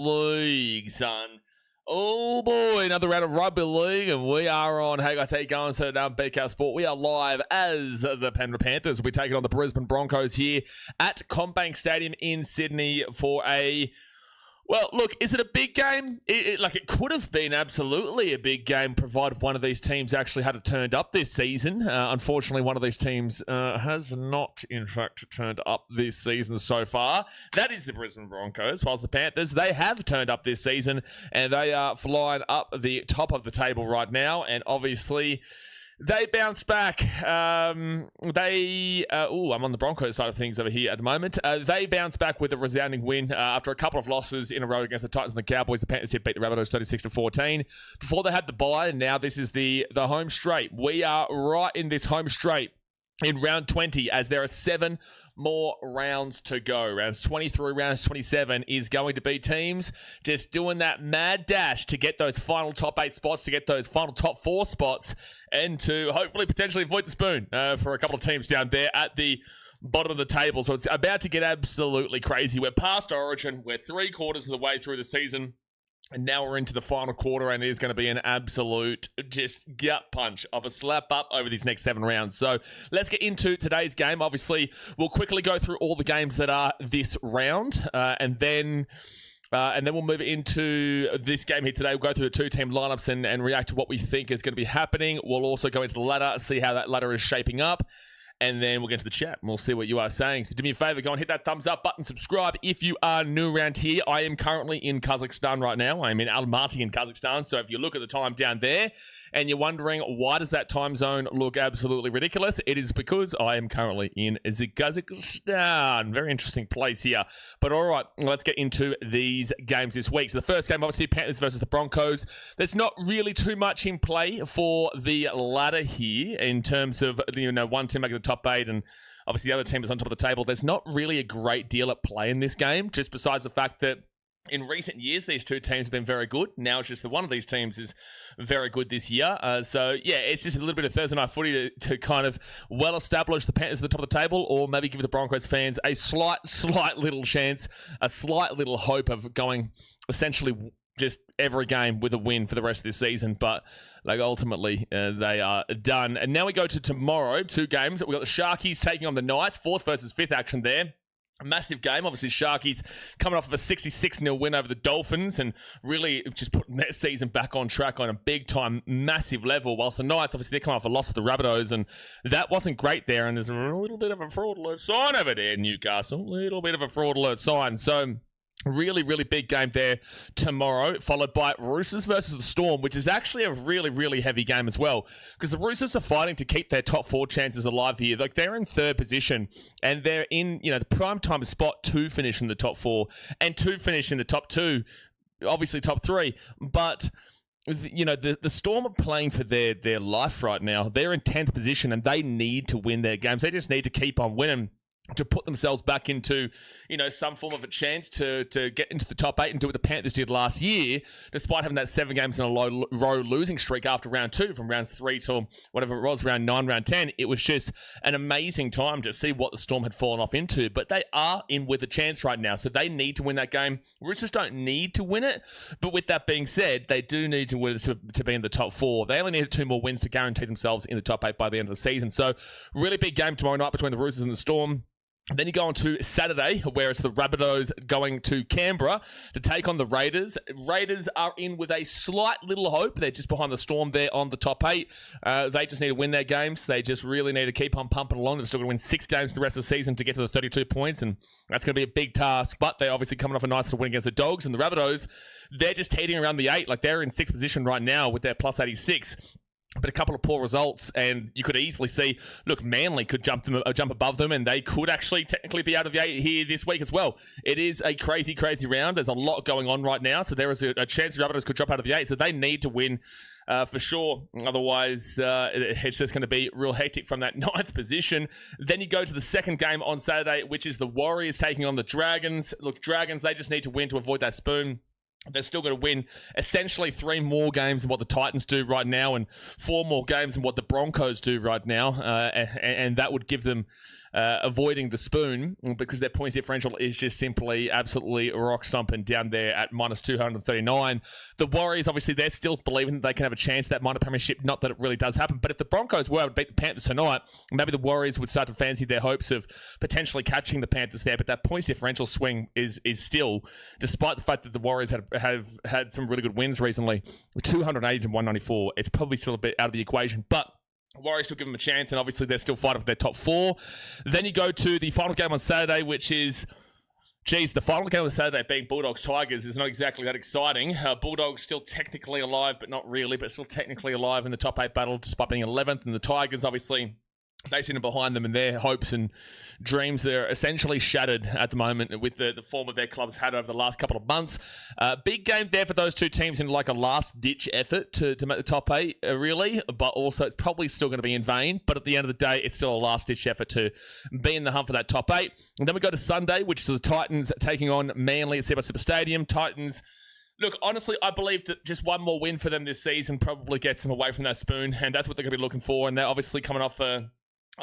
League, son. Oh boy, another round of Rugby League, and we are on. Hey guys, how you going? So now BKRsport, we are live as the Penrith Panthers. We're taking on the Brisbane Broncos here at CommBank Stadium in Sydney for a... Well, look, is it a big game? It could have been absolutely a big game, provided one of these teams actually had it turned up this season. Unfortunately, one of these teams has not, in fact, turned up this season so far. That is the Brisbane Broncos, whilst the Panthers, they have turned up this season, and they are flying up the top of the table right now, and obviously... They bounce back. I'm on the Broncos side of things over here at the moment. They bounce back with a resounding win after a couple of losses in a row against the Titans and the Cowboys. The Panthers did beat the Rabbitohs 36-14. Before they had the bye, and now this is the home straight. We are right in this home straight in round 20, as there are 7 more rounds to go. Rounds 20 through rounds 27 is going to be teams just doing that mad dash to get those final top 8 spots, to get those final top 4 spots, and to hopefully potentially avoid the spoon for a couple of teams down there at the bottom of the table. So it's about to get absolutely crazy. We're past Origin. We're 3/4 of the way through the season. And now we're into the final quarter, and it is going to be an absolute just gut punch of a slap up over these next 7 rounds. So let's get into today's game. Obviously, we'll quickly go through all the games that are this round, and then we'll move into this game here today. We'll go through the 2-team lineups and react to what we think is going to be happening. We'll also go into the ladder, see how that ladder is shaping up. And then we'll get to the chat and we'll see what you are saying. So do me a favor, go and hit that thumbs up button, subscribe if you are new around here. I am currently in Kazakhstan right now. I'm in Almaty in Kazakhstan. So if you look at the time down there and you're wondering why does that time zone look absolutely ridiculous, it is because I am currently in Kazakhstan. Very interesting place here. But all right, let's get into these games this week. So the first game, obviously, Panthers versus the Broncos. There's not really too much in play for the ladder here in terms of, one team making the top 8 and obviously the other team is on top of the table. There's not really a great deal at play in this game, just besides the fact that in recent years, these two teams have been very good. Now it's just that one of these teams is very good this year. So, yeah, it's just a little bit of Thursday night footy to kind of well-establish the Panthers at the top of the table, or maybe give the Broncos fans a slight little chance, a slight little hope of going essentially just every game with a win for the rest of this season. But ultimately, they are done. And now we go to tomorrow, 2 games. We've got the Sharkies taking on the Knights, 4th versus 5th action there. A massive game. Obviously, Sharkies coming off of a 66-0 win over the Dolphins and really just putting their season back on track on a big-time, massive level. Whilst the Knights, obviously, they're coming off a loss to the Rabbitohs, and that wasn't great there. And there's a little bit of a fraud alert sign over there, Newcastle. A little bit of a fraud alert sign. So... really, really big game there tomorrow, followed by Roosters versus the Storm, which is actually a really, really heavy game as well, because the Roosters are fighting to keep their top 4 chances alive here. Like, they're in 3rd position, and they're in, the prime time spot to finish in the top 4, and to finish in the top 2, obviously top 3, but... the Storm are playing for their life right now. They're in 10th position, and they need to win their games. They just need to keep on winning to put themselves back into, some form of a chance to get into the top 8 and do what the Panthers did last year, despite having that 7 games in a row losing streak after round 2, from round 3 to whatever it was, round 9, round 10. It was just an amazing time to see what the Storm had fallen off into, but they are in with a chance right now, so they need to win that game. Roosters don't need to win it, but with that being said, they do need to win to be in the top 4. They only need 2 more wins to guarantee themselves in the top 8 by the end of the season, so really big game tomorrow night between the Roosters and the Storm. Then you go on to Saturday, where it's the Rabbitohs going to Canberra to take on the Raiders. Raiders are in with a slight little hope. They're just behind the Storm there on the top 8. They just need to win their games. They just really need to keep on pumping along. They're still going to win 6 games the rest of the season to get to the 32 points, and that's going to be a big task. But they're obviously coming off a nice little win against the Dogs, and the Rabbitohs, they're just teetering around the 8. Like, they're in 6th position right now with their plus 86. But a couple of poor results, and you could easily see, look, Manly could jump above them, and they could actually technically be out of the 8 here this week as well. It is a crazy, crazy round. There's a lot going on right now, so there is a chance the Rabbitohs could drop out of the 8, so they need to win for sure. Otherwise, it's just going to be real hectic from that 9th position. Then you go to the second game on Saturday, which is the Warriors taking on the Dragons. Look, Dragons, they just need to win to avoid that spoon. They're still going to win essentially 3 more games than what the Titans do right now and 4 more games than what the Broncos do right now. And that would give them avoiding the spoon because their points differential is just simply absolutely rock stomping down there at minus 239. The Warriors, obviously, they're still believing that they can have a chance at that minor premiership. Not that it really does happen, but if the Broncos were able to beat the Panthers tonight, maybe the Warriors would start to fancy their hopes of potentially catching the Panthers there. But that points differential swing is still, despite the fact that the Warriors have had some really good wins recently, 280 to 194, it's probably still a bit out of the equation. But Warriors still give them a chance, and obviously they're still fighting for their top 4. Then you go to the final game on Saturday, which is, the final game on Saturday being Bulldogs-Tigers is not exactly that exciting. Bulldogs still technically alive, but not really, but still technically alive in the top 8 battle, despite being 11th. And the Tigers, obviously, they seem behind them, and their hopes and dreams are essentially shattered at the moment with the form of their clubs had over the last couple of months. Big game there for those two teams in like a last-ditch effort to make the top 8, really, but also it's probably still going to be in vain. But at the end of the day, it's still a last-ditch effort to be in the hunt for that top 8. And then we go to Sunday, which is the Titans taking on Manly at CBA Super Stadium. Titans... Look, honestly, I believe that just one more win for them this season probably gets them away from that spoon, and that's what they're going to be looking for. And they're obviously coming off a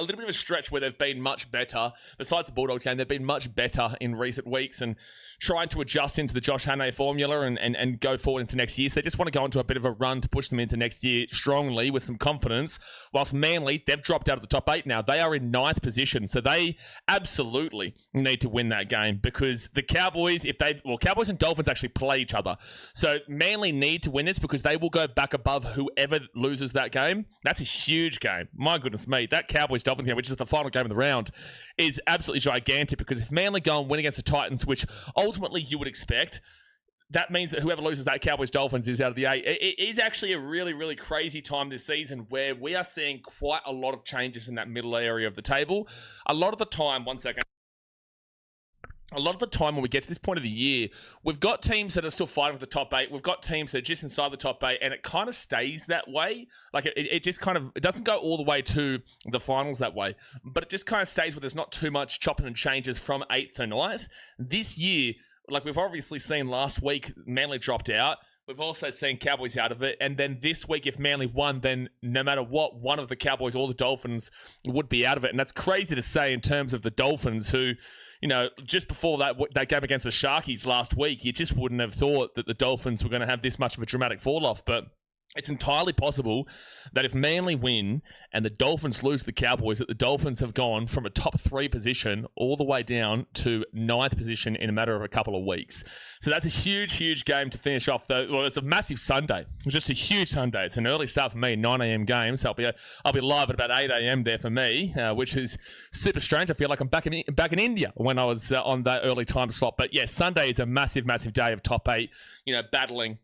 little bit of a stretch where they've been much better. Besides the Bulldogs game, they've been much better in recent weeks and trying to adjust into the Josh Hannay formula and go forward into next year. So they just want to go into a bit of a run to push them into next year strongly with some confidence. Whilst Manly, they've dropped out of the top 8 now. They are in 9th position. So they absolutely need to win that game because the Cowboys, Cowboys and Dolphins actually play each other. So Manly need to win this because they will go back above whoever loses that game. That's a huge game. My goodness me. That Cowboys-Dolphins game, which is the final game of the round, is absolutely gigantic because if Manly go and win against the Titans, which ultimately you would expect, that means that whoever loses that Cowboys-Dolphins is out of the 8. It is actually a really, really crazy time this season where we are seeing quite a lot of changes in that middle area of the table. A lot of the time when we get to this point of the year, we've got teams that are still fighting for the top 8. We've got teams that are just inside the top 8, and it kind of stays that way. Like, it just kind of, it doesn't go all the way to the finals that way, but it just kind of stays where there's not too much chopping and changes from 8th to 9th. This year, like we've obviously seen last week, Manly dropped out. We've also seen Cowboys out of it. And then this week, if Manly won, then no matter what, one of the Cowboys or the Dolphins would be out of it. And that's crazy to say in terms of the Dolphins who, you know, just before that game against the Sharkies last week, you just wouldn't have thought that the Dolphins were going to have this much of a dramatic fall-off. But it's entirely possible that if Manly win and the Dolphins lose to the Cowboys, that the Dolphins have gone from a top 3 position all the way down to 9th position in a matter of a couple of weeks. So that's a huge, huge game to finish off. Well, it's a massive Sunday. It's just a huge Sunday. It's an early start for me, 9 a.m. game. So I'll be live at about 8 a.m. there for me, which is super strange. I feel like I'm back in India when I was on that early time slot. But yeah, Sunday is a massive, massive day of top 8, you know, battling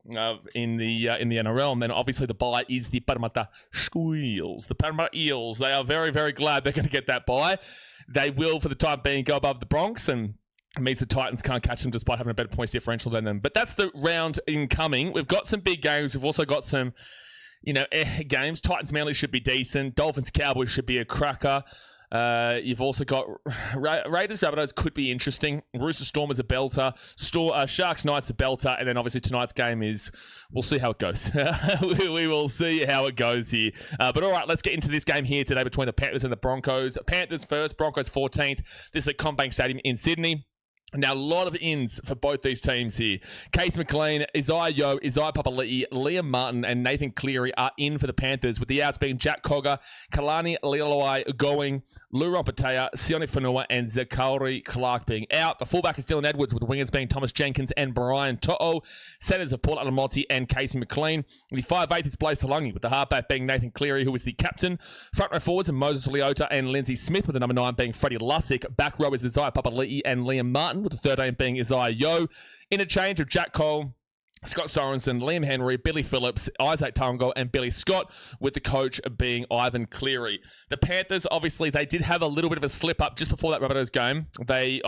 in the NRL. And then obviously the bye is the Parramatta Squeals. The Parramatta Eels, they are very, very glad they're going to get that bye. They will, for the time being, go above the Bronx, and it means the Titans can't catch them despite having a better points differential than them. But that's the round incoming. We've got some big games. We've also got some, you know, games. Titans Manly should be decent. Dolphins Cowboys should be a cracker. You've also got Raiders Rabbitohs could be interesting. Roosters Storm is a belter. Sharks Knights a belter, and then obviously tonight's game is, we'll see how it goes. we will see how it goes here. But all right, let's get into this game here today between the Panthers and the Broncos. Panthers first, Broncos 14th. This is at CommBank Stadium in Sydney. Now, a lot of ins for both these teams here. Casey McLean, Isaiah Yeo, Isaiah Papali'i, Liam Martin, and Nathan Cleary are in for the Panthers, with the outs being Jack Cogger, Kalani Leiloi going, Lou Rompatea, Sione Whanua, and Zachary Clark being out. The fullback is Dylan Edwards, with the wingers being Thomas Jenkins and Brian To'o. Centers of Paul Alamotti and Casey McLean. The 5'8" is Blaise Talungi, with the halfback being Nathan Cleary, who is the captain. Front row forwards are Moses Leota and Lindsay Smith, with the number 9 being Freddie Lussick. Back row is Isaiah Papali'i and Liam Martin, with the 13 being Isaiah Yeo. Interchange of Jack Cole, Scott Sorensen, Liam Henry, Billy Phillips, Isaac Tango, and Billy Scott, with the coach being Ivan Cleary. The Panthers, obviously, they did have a little bit of a slip-up just before that Rabbitohs game. They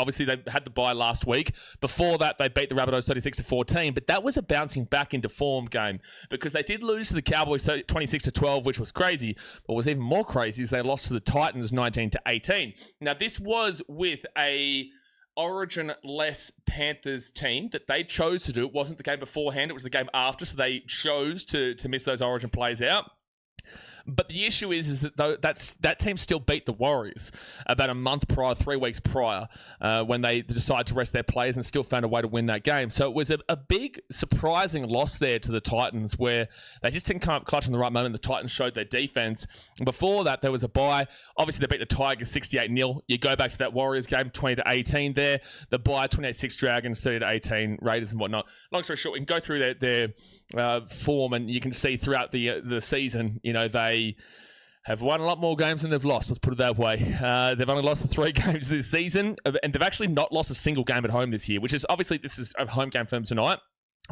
had the bye last week. Before that, they beat the Rabbitohs 36-14, but that was a bouncing back into form game because they did lose to the Cowboys 26-12, which was crazy. What was even more crazy is they lost to the Titans 19-18. Now, this was with a Origin-less Panthers team that they chose to do. It wasn't the game beforehand, it was the game after, so they chose to miss those Origin plays out. But the issue is that that team still beat the Warriors about a month prior, 3 weeks prior, when they decided to rest their players and still found a way to win that game. So it was a big, surprising loss there to the Titans, where they just didn't come up clutch in the right moment. The Titans showed their defense. Before that, there was a bye. Obviously, they beat the Tigers 68-0. You go back to that Warriors game, 20-18 there. The bye, 28-6 Dragons, 30-18 Raiders and whatnot. Long story short, we can go through their form, and you can see throughout the season, they have won a lot more games than they've lost. Let's put it that way. They've only lost 3 games this season, and they've actually not lost a single game at home this year, which is obviously, this is a home game for them tonight.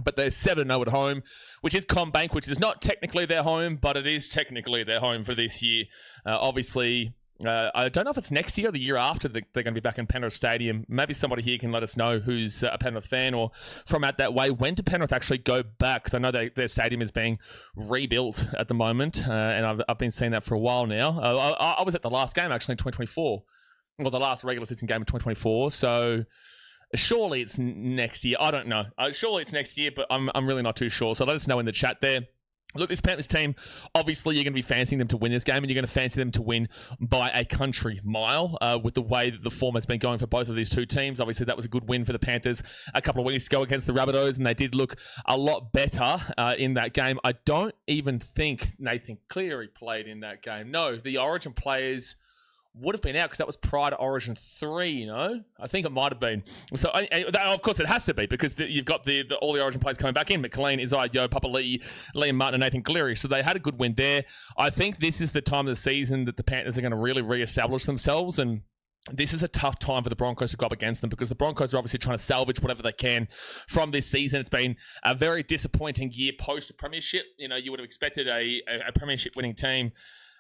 But they're 7-0 at home, which is CommBank, which is not technically their home, but it is technically their home for this year. Obviously, I don't know if it's next year or the year after they're going to be back in Penrith Stadium. Maybe somebody here can let us know who's a Penrith fan or from out that way. When do Penrith actually go back? Because I know their stadium is being rebuilt at the moment, and I've been seeing that for a while now. I was at the last game, actually, in 2024. Well, the last regular season game in 2024, so... Surely it's next year. I don't know. Surely it's next year, but I'm really not too sure. So let us know in the chat there. Look, this Panthers team, obviously you're going to be fancying them to win this game, and you're going to fancy them to win by a country mile with the way that the form has been going for both of these two teams. Obviously, that was a good win for the Panthers a couple of weeks ago against the Rabbitohs, and they did look a lot better in that game. I don't even think Nathan Cleary played in that game. No, the Origin players would have been out because that was prior to Origin 3, I think it might have been. So, of course, it has to be because you've got all the Origin players coming back in. McLean, Isaiah Yeo, Papa Lee, Liam Martin, and Nathan Cleary. So they had a good win there. I think this is the time of the season that the Panthers are going to really re-establish themselves, and this is a tough time for the Broncos to go up against them because the Broncos are obviously trying to salvage whatever they can from this season. It's been a very disappointing year post-premiership. You would have expected a premiership-winning team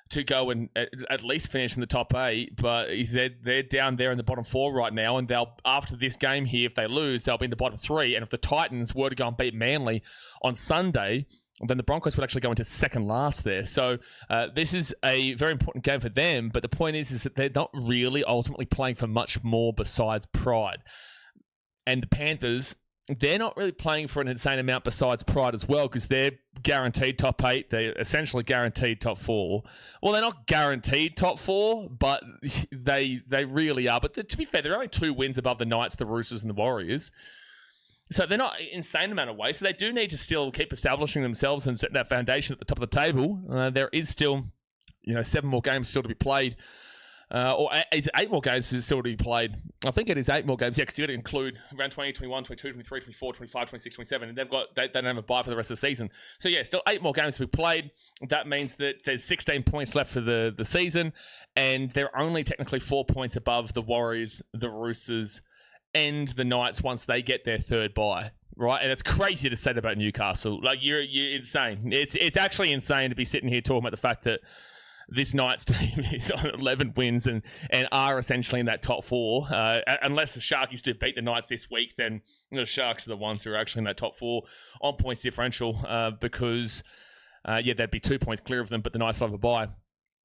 to go and at least finish in the top 8, but they're down there in the bottom 4 right now, and they'll, after this game here, if they lose, they'll be in the bottom 3, and if the Titans were to go and beat Manly on Sunday, then the Broncos would actually go into second last there. So this is a very important game for them, but the point is that they're not really ultimately playing for much more besides pride. And the Panthers, they're not really playing for an insane amount besides pride as well, because they're guaranteed top 8. They're essentially guaranteed top 4. Well, they're not guaranteed top 4, but they really are. But to be fair, they're only 2 wins above the Knights, the Roosters, and the Warriors. So they're not an insane amount of way. So they do need to still keep establishing themselves and setting that foundation at the top of the table. There is still, 7 more games still to be played. Or is it 8 more games still to be played? I think it is 8 more games. Yeah, because you've got to include round 20, 21, 22, 23, 24, 25, 26, 27. And they don't have a bye for the rest of the season. So yeah, still 8 more games to be played. That means that there's 16 points left for the season. And they're only technically 4 points above the Warriors, the Roosters, and the Knights once they get their third bye. Right? And it's crazy to say that about Newcastle. Like, you're insane. It's actually insane to be sitting here talking about the fact that this Knights team is on 11 wins and are essentially in that top 4. Unless the Sharkies do beat the Knights this week, then the Sharks are the ones who are actually in that top 4 on points differential because, they'd be 2 points clear of them, but the Knights have a bye.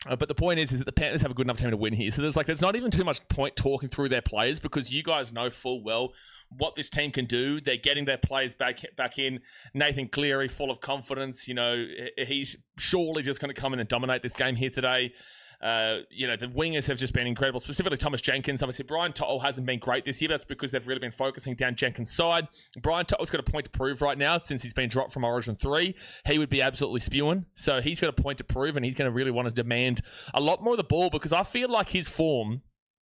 But the point is that the Panthers have a good enough team to win here. So there's not even too much point talking through their players because you guys know full well what this team can do. They're getting their players back in. Nathan Cleary, full of confidence. He's surely just going to come in and dominate this game here today. The wingers have just been incredible, specifically Thomas Jenkins. Obviously, Brian To'o hasn't been great this year. That's because they've really been focusing down Jenkins' side. Brian To'o's got a point to prove right now since he's been dropped from Origin 3. He would be absolutely spewing. So he's got a point to prove, and he's going to really want to demand a lot more of the ball because I feel like his form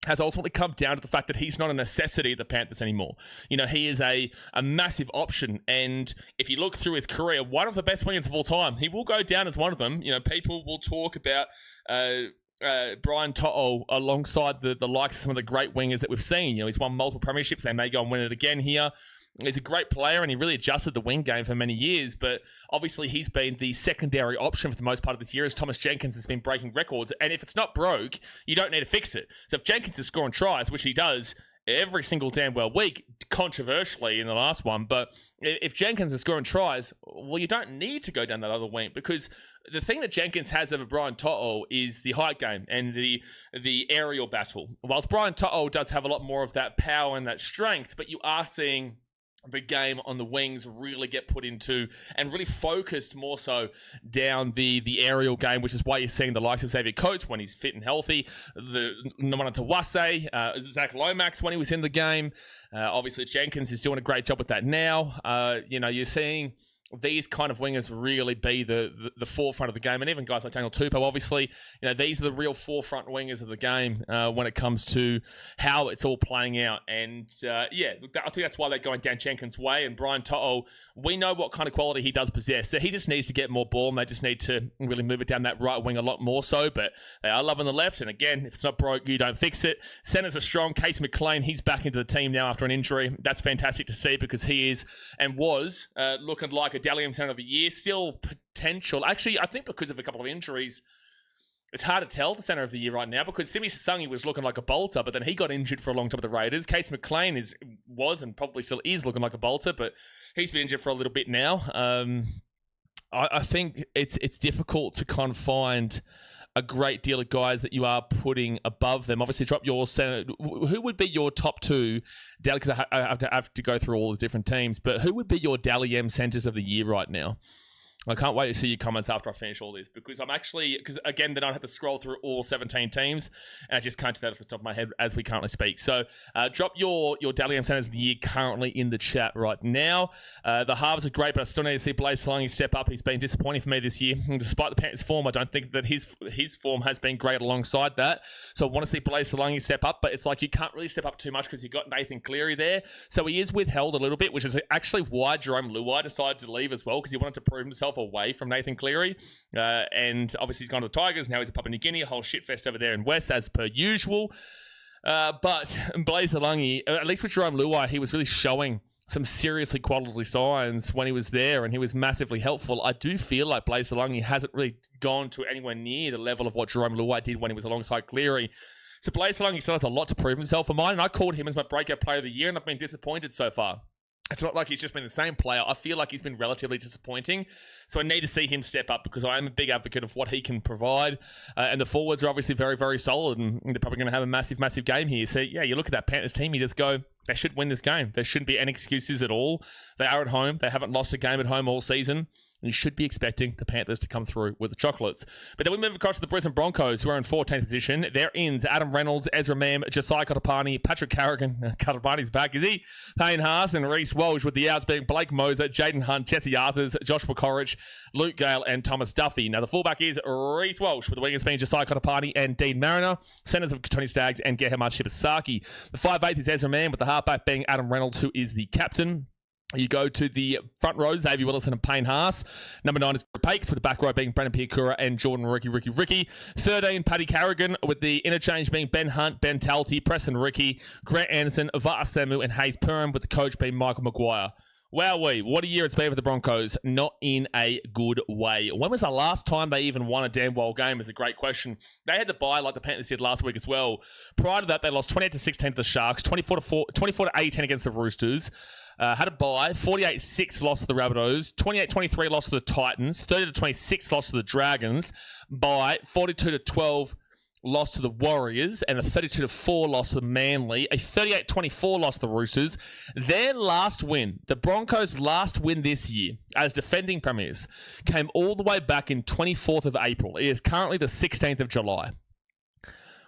has ultimately come down to the fact that he's not a necessity of the Panthers anymore. He is a massive option. And if you look through his career, one of the best wingers of all time, he will go down as one of them. People will talk about Brian To'o alongside the likes of some of the great wingers that we've seen. He's won multiple premierships. They may go and win it again here. He's a great player and he really adjusted the wing game for many years, but obviously he's been the secondary option for the most part of this year as Thomas Jenkins has been breaking records. And if it's not broke, you don't need to fix it. So if Jenkins is scoring tries, which he does every single damn well week, controversially in the last one, but if Jenkins is scoring tries, well, you don't need to go down that other wing because the thing that Jenkins has over Brian To'o is the height game and the aerial battle. Whilst Brian To'o does have a lot more of that power and that strength, but you are seeing the game on the wings really get put into and really focused more so down the aerial game, which is why you're seeing the likes of Xavier Coates when he's fit and healthy, the Nomana Tawase, Zach Lomax when he was in the game. Obviously, Jenkins is doing a great job with that now. You're seeing these kind of wingers really be the forefront of the game. And even guys like Daniel Tupou, obviously, these are the real forefront wingers of the game when it comes to how it's all playing out. And I think that's why they're going down Jenkins' way. And Brian To'o, we know what kind of quality he does possess. So he just needs to get more ball, and they just need to really move it down that right wing a lot more so. But they are loving the left. And again, if it's not broke, you don't fix it. Centers are strong. Casey McLean, he's back into the team now after an injury. That's fantastic to see because he is and was looking like a Dally M Centre of the Year. Still potential. Actually, I think because of a couple of injuries, it's hard to tell the Centre of the Year right now because Simi Sasungi was looking like a bolter, but then he got injured for a long time with the Raiders. Casey McLean was and probably still is looking like a bolter, but he's been injured for a little bit now. I think it's difficult to kind of find a great deal of guys that you are putting above them. Obviously, drop your center. Who would be your top two? Because I have to go through all the different teams, but who would be your Dally M centers of the year right now? I can't wait to see your comments after I finish all this because again, then I'd have to scroll through all 17 teams and I just can't do that off the top of my head as we currently speak. So drop your Dally M centers of the year currently in the chat right now. The halves are great, but I still need to see Blaze Solangi step up. He's been disappointing for me this year. And despite the Panthers' form, I don't think that his form has been great alongside that. So I want to see Blaze Solangi step up, but it's like you can't really step up too much because you've got Nathan Cleary there. So he is withheld a little bit, which is actually why Jerome Luai decided to leave as well because he wanted to prove himself away from Nathan Cleary. And obviously he's gone to the Tigers. Now he's in Papua New Guinea, a whole shitfest over there in West as per usual. But Blaze Solangi, at least with Jerome Luai, he was really showing some seriously quality signs when he was there and he was massively helpful. I do feel like Blaze Solangi hasn't really gone to anywhere near the level of what Jerome Luai did when he was alongside Cleary. So Blaze Solangi still has a lot to prove himself for mine, and I called him as my breakout player of the year, and I've been disappointed so far. It's not like he's just been the same player. I feel like he's been relatively disappointing. So I need to see him step up because I am a big advocate of what he can provide. And the forwards are obviously very, very solid. And they're probably going to have a massive, massive game here. So yeah, you look at that Panthers team, you just go, they should win this game. There shouldn't be any excuses at all. They are at home. They haven't lost a game at home all season. And you should be expecting the Panthers to come through with the chocolates. But then we move across to the Brisbane Broncos, who are in 14th position. Their ins, Adam Reynolds, Ezra Mam, Josiah Katapani, Patrick Carrigan. Katapani's back, is he? Payne Haas and Reece Walsh, with the outs being Blake Moser, Jaden Hunt, Jesse Arthurs, Joshua Corrich, Luke Gale, and Thomas Duffy. Now, the fullback is Reece Walsh, with the wingers being Josiah Katapani and Dean Mariner. Centers of Tony Staggs and Gehamar Shibasaki. The 5'8" is Ezra Mam, with the halfback being Adam Reynolds, who is the captain. You go to the front row, Xavier Willison and Payne Haas. Number 9 is Pakes, with the back row being Brendan Piakura and Jordan Ricky. 13, Paddy Carrigan, with the interchange being Ben Hunt, Ben Talty, Preston Ricky, Grant Anderson, Va'asemu, Samu, and Hayes Purim, with the coach being Michael Maguire. Wowee, what a year it's been for the Broncos. Not in a good way. When was the last time they even won a damn well game is a great question. They had to bye like the Panthers did last week as well. Prior to that, they lost 28-16 to the Sharks, 24-18 against the Roosters. Had a bye, 48-6 loss to the Rabbitohs, 28-23 loss to the Titans, 30-26 loss to the Dragons, bye, 42-12 loss to the Warriors, and a 32-4 loss to the Manly, a 38-24 loss to the Roosters. Their last win, the Broncos' last win this year as defending premiers, came all the way back in 24th of April. It is currently the 16th of July.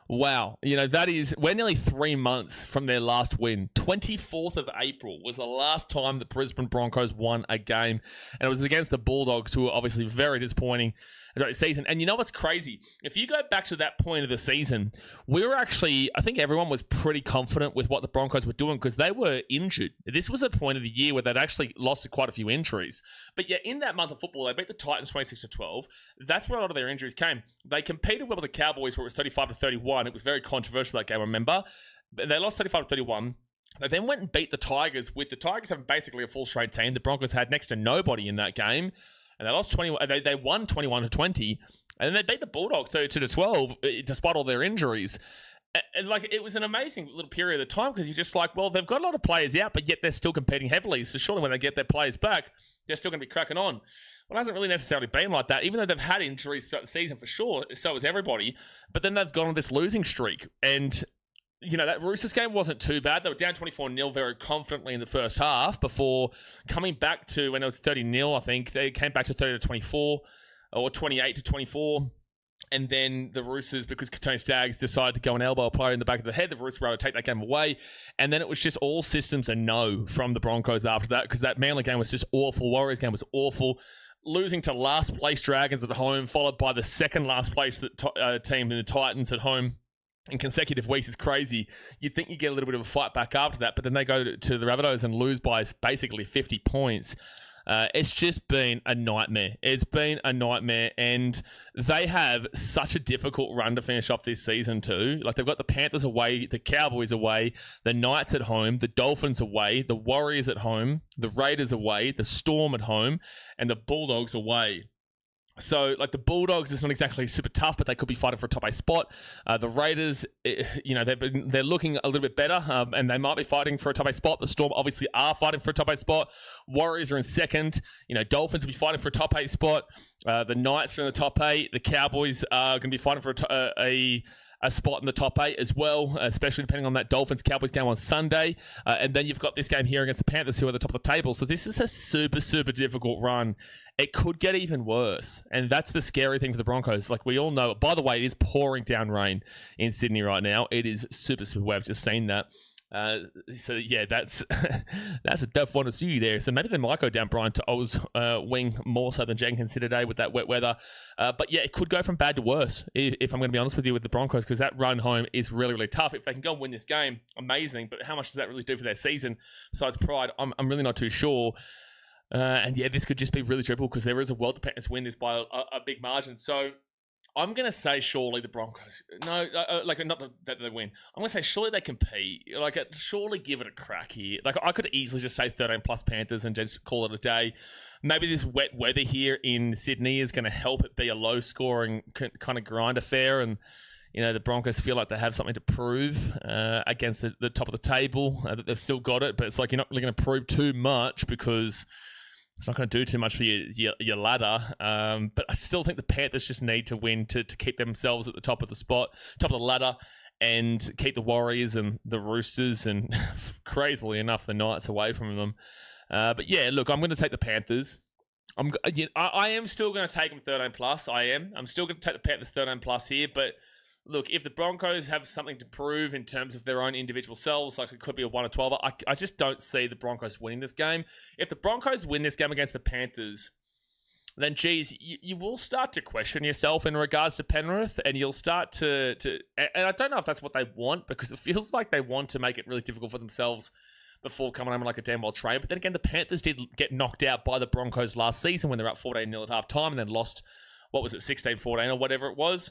Wow. We're nearly 3 months from their last win. 24th of April was the last time the Brisbane Broncos won a game. And it was against the Bulldogs, who were obviously very disappointing throughout the season. And you know what's crazy? If you go back to that point of the season, we were actually, I think everyone was pretty confident with what the Broncos were doing because they were injured. This was a point of the year where they'd actually lost to quite a few injuries. But yeah, in that month of football, they beat the Titans 26-12. That's where a lot of their injuries came. They competed well with the Cowboys, where it was 35-31. It was very controversial, that game, remember? But they lost 35-31. They then went and beat the Tigers, with the Tigers having basically a full straight team. The Broncos had next to nobody in that game. And they lost 20. They won 21-20, and then they beat the Bulldogs 32-12, despite all their injuries. And it was an amazing little period of time because you're just like, well, they've got a lot of players out, but yet they're still competing heavily. So surely when they get their players back, they're still going to be cracking on. Well, it hasn't really necessarily been like that, even though they've had injuries throughout the season for sure. So has everybody. But then they've gone on this losing streak, and that Roosters game wasn't too bad. They were down 24-0 very confidently in the first half before coming back to, when it was 30-0, I think, they came back to 30-24 or 28-24. And then the Roosters, because Tony Staggs decided to go and elbow a player in the back of the head, the Roosters were able to take that game away. And then it was just all systems a no from the Broncos after that, because that Manly game was just awful. Warriors game was awful. Losing to last place Dragons at home, followed by the second last place team in the Titans at home in consecutive weeks is crazy. You'd think you get a little bit of a fight back after that, but then they go to the Rabbitohs and lose by basically 50 points. It's just been a nightmare. It's been a nightmare, and they have such a difficult run to finish off this season too. Like, they've got the Panthers away, the Cowboys away, the Knights at home, the Dolphins away, the Warriors at home, the Raiders away, the Storm at home, and the Bulldogs away. So, like, the Bulldogs is not exactly super tough, but they could be fighting for a top 8 spot. The Raiders, they're looking a little bit better, and they might be fighting for a top 8 spot. The Storm obviously are fighting for a top 8 spot. Warriors are in second. Dolphins will be fighting for a top 8 spot. The Knights are in the top 8. The Cowboys are going to be fighting for a spot in the top 8 as well, especially depending on that Dolphins-Cowboys game on Sunday. And then you've got this game here against the Panthers, who are at the top of the table. So this is a super, super difficult run. It could get even worse. And that's the scary thing for the Broncos. Like, we all know, by the way, it is pouring down rain in Sydney right now. It is super, super wet. I've just seen that. So yeah, that's a tough one to see there. So maybe they might go down Brian to O's wing more so than Jenkins did today with that wet weather. But yeah, it could go from bad to worse, if I'm going to be honest with you, with the Broncos, because that run home is really, really tough. If they can go and win this game, amazing. But how much does that really do for their season besides pride? I'm really not too sure. And yeah, this could just be really triple, because there is a world the Panthers win this by a big margin. So I'm going to say surely the Broncos. No, not that they win. I'm going to say surely they compete. Surely give it a crack here. I could easily just say 13+ Panthers and just call it a day. Maybe this wet weather here in Sydney is going to help it be a low-scoring kind of grind affair, and the Broncos feel like they have something to prove against the top of the table. That they've still got it, but it's like you're not really going to prove too much, because it's not going to do too much for your ladder. But I still think the Panthers just need to win to keep themselves at the top of the ladder, and keep the Warriors and the Roosters and, crazily enough, the Knights away from them. But yeah, look, I'm going to take the Panthers. I am still going to take them 13+. I'm still going to take the Panthers 13+ here, but look, if the Broncos have something to prove in terms of their own individual selves, like it could be a 1 or 12, I just don't see the Broncos winning this game. If the Broncos win this game against the Panthers, then, geez, you will start to question yourself in regards to Penrith, and you'll start to and I don't know if that's what they want, because it feels like they want to make it really difficult for themselves before coming home like a damn well train. But then again, the Panthers did get knocked out by the Broncos last season when they were up 14-0 at halftime, and then lost, 16-14 or whatever it was.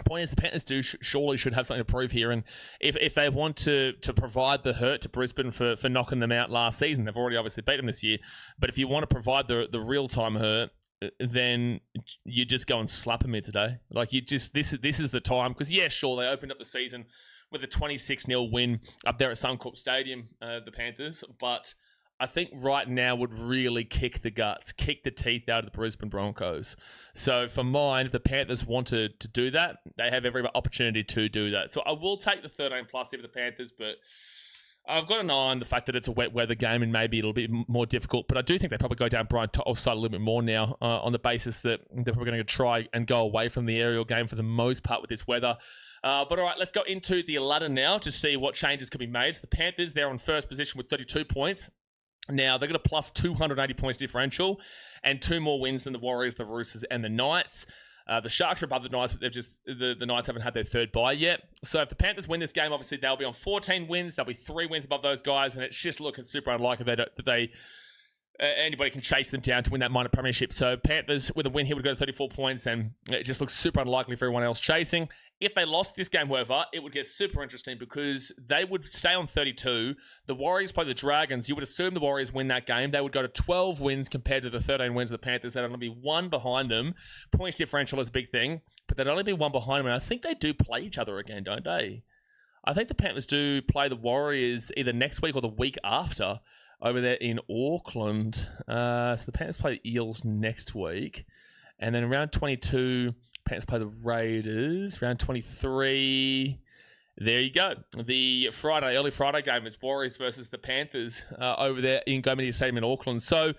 Point is, the Panthers surely should have something to prove here, and if they want to provide the hurt to Brisbane for knocking them out last season, they've already obviously beat them this year, but if you want to provide the real-time hurt, then you just go and slap them here today. This is the time, because yeah, sure, they opened up the season with a 26-0 win up there at Suncorp Stadium, the Panthers, but I think right now would really kick the teeth out of the Brisbane Broncos. So for mine, if the Panthers wanted to do that, they have every opportunity to do that. So I will take the 13+ here for the Panthers, but I've got an eye on the fact that it's a wet weather game and maybe it'll be more difficult. But I do think they probably go down Brian To'o's side a little bit more now, on the basis that they're probably going to try and go away from the aerial game for the most part with this weather. But all right, let's go into the ladder now to see what changes could be made. So the Panthers, they're on first position with 32 points. Now, they've got a plus 280 points differential and 2 more wins than the Warriors, the Roosters, and the Knights. The Sharks are above the Knights, but the Knights haven't had their third bye yet. So if the Panthers win this game, obviously they'll be on 14 wins. They'll be 3 wins above those guys, and it's just looking super unlikely that anybody can chase them down to win that minor premiership. So Panthers, with a win here, would go to 34 points, and it just looks super unlikely for everyone else chasing. If they lost this game, however, it would get super interesting, because they would stay on 32. The Warriors play the Dragons. You would assume the Warriors win that game. They would go to 12 wins compared to the 13 wins of the Panthers. They'd only be 1 behind them. Points differential is a big thing, but they'd only be 1 behind them. And I think they do play each other again, don't they? I think the Panthers do play the Warriors either next week or the week after over there in Auckland. So the Panthers play the Eels next week. And then round 22, Panthers play the Raiders. Round 23, there you go. The early Friday game is Warriors versus the Panthers over there in Go Media Stadium in Auckland. So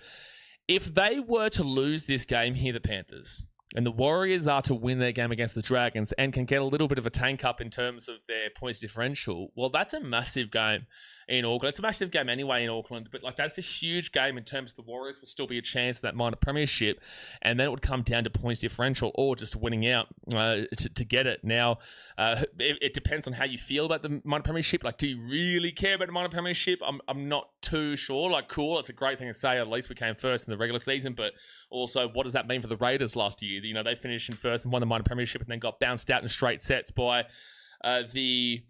if they were to lose this game here, the Panthers, and the Warriors are to win their game against the Dragons and can get a little bit of a tank up in terms of their points differential, well, that's a massive game in Auckland. It's a massive game anyway in Auckland, but like that's a huge game in terms of the Warriors will still be a chance of that minor premiership, and then it would come down to points differential or just winning out to get it. Now, it depends on how you feel about the minor premiership. Like, do you really care about the minor premiership? I'm not too sure. Like, cool, it's a great thing to say. At least we came first in the regular season, but also, what does that mean for the Raiders last year? You know, they finished in first and won the minor premiership and then got bounced out in straight sets by the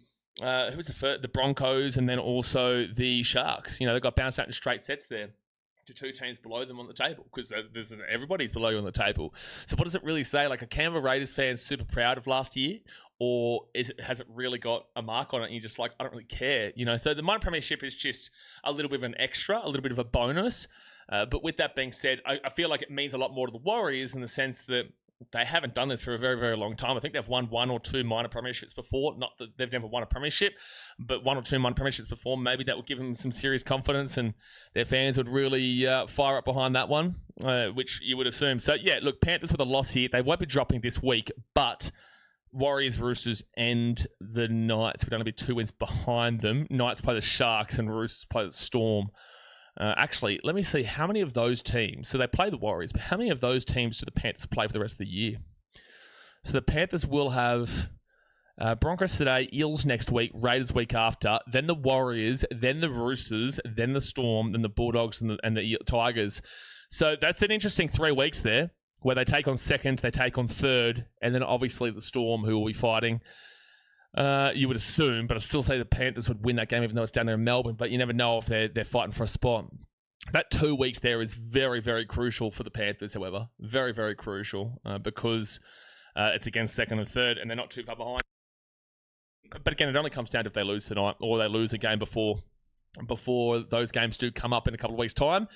Broncos and then also the Sharks. You know, they got bounced out in straight sets there to two teams below them on the table because everybody's below you on the table. So what does it really say? Like, are Canberra Raiders fans super proud of last year, or has it really got a mark on it and you're just like, I don't really care? You know, so the minor premiership is just a little bit of an extra, a little bit of a bonus. But with that being said, I feel like it means a lot more to the Warriors in the sense that they haven't done this for a very, very long time. I think they've won one or two minor premierships before. Not that they've never won a premiership, but one or two minor premierships before. Maybe that would give them some serious confidence and their fans would really fire up behind that one, which you would assume. So, yeah, look, Panthers with a loss here. They won't be dropping this week, but Warriors, Roosters, and the Knights would only be 2 wins behind them. Knights play the Sharks and Roosters play the Storm. Actually, let me see how many of those teams. So they play the Warriors, but how many of those teams do the Panthers play for the rest of the year? So the Panthers will have Broncos today, Eels next week, Raiders week after, then the Warriors, then the Roosters, then the Storm, then the Bulldogs and the Tigers. So that's an interesting 3 weeks there where they take on second, they take on third, and then obviously the Storm who will be fighting. You would assume, but I still say the Panthers would win that game even though it's down there in Melbourne, but you never know if they're fighting for a spot. That 2 weeks there is very, very crucial for the Panthers, however. Very, very crucial because it's against second and third and they're not too far behind. But again, it only comes down to if they lose tonight or they lose a game before those games do come up in a couple of weeks' time.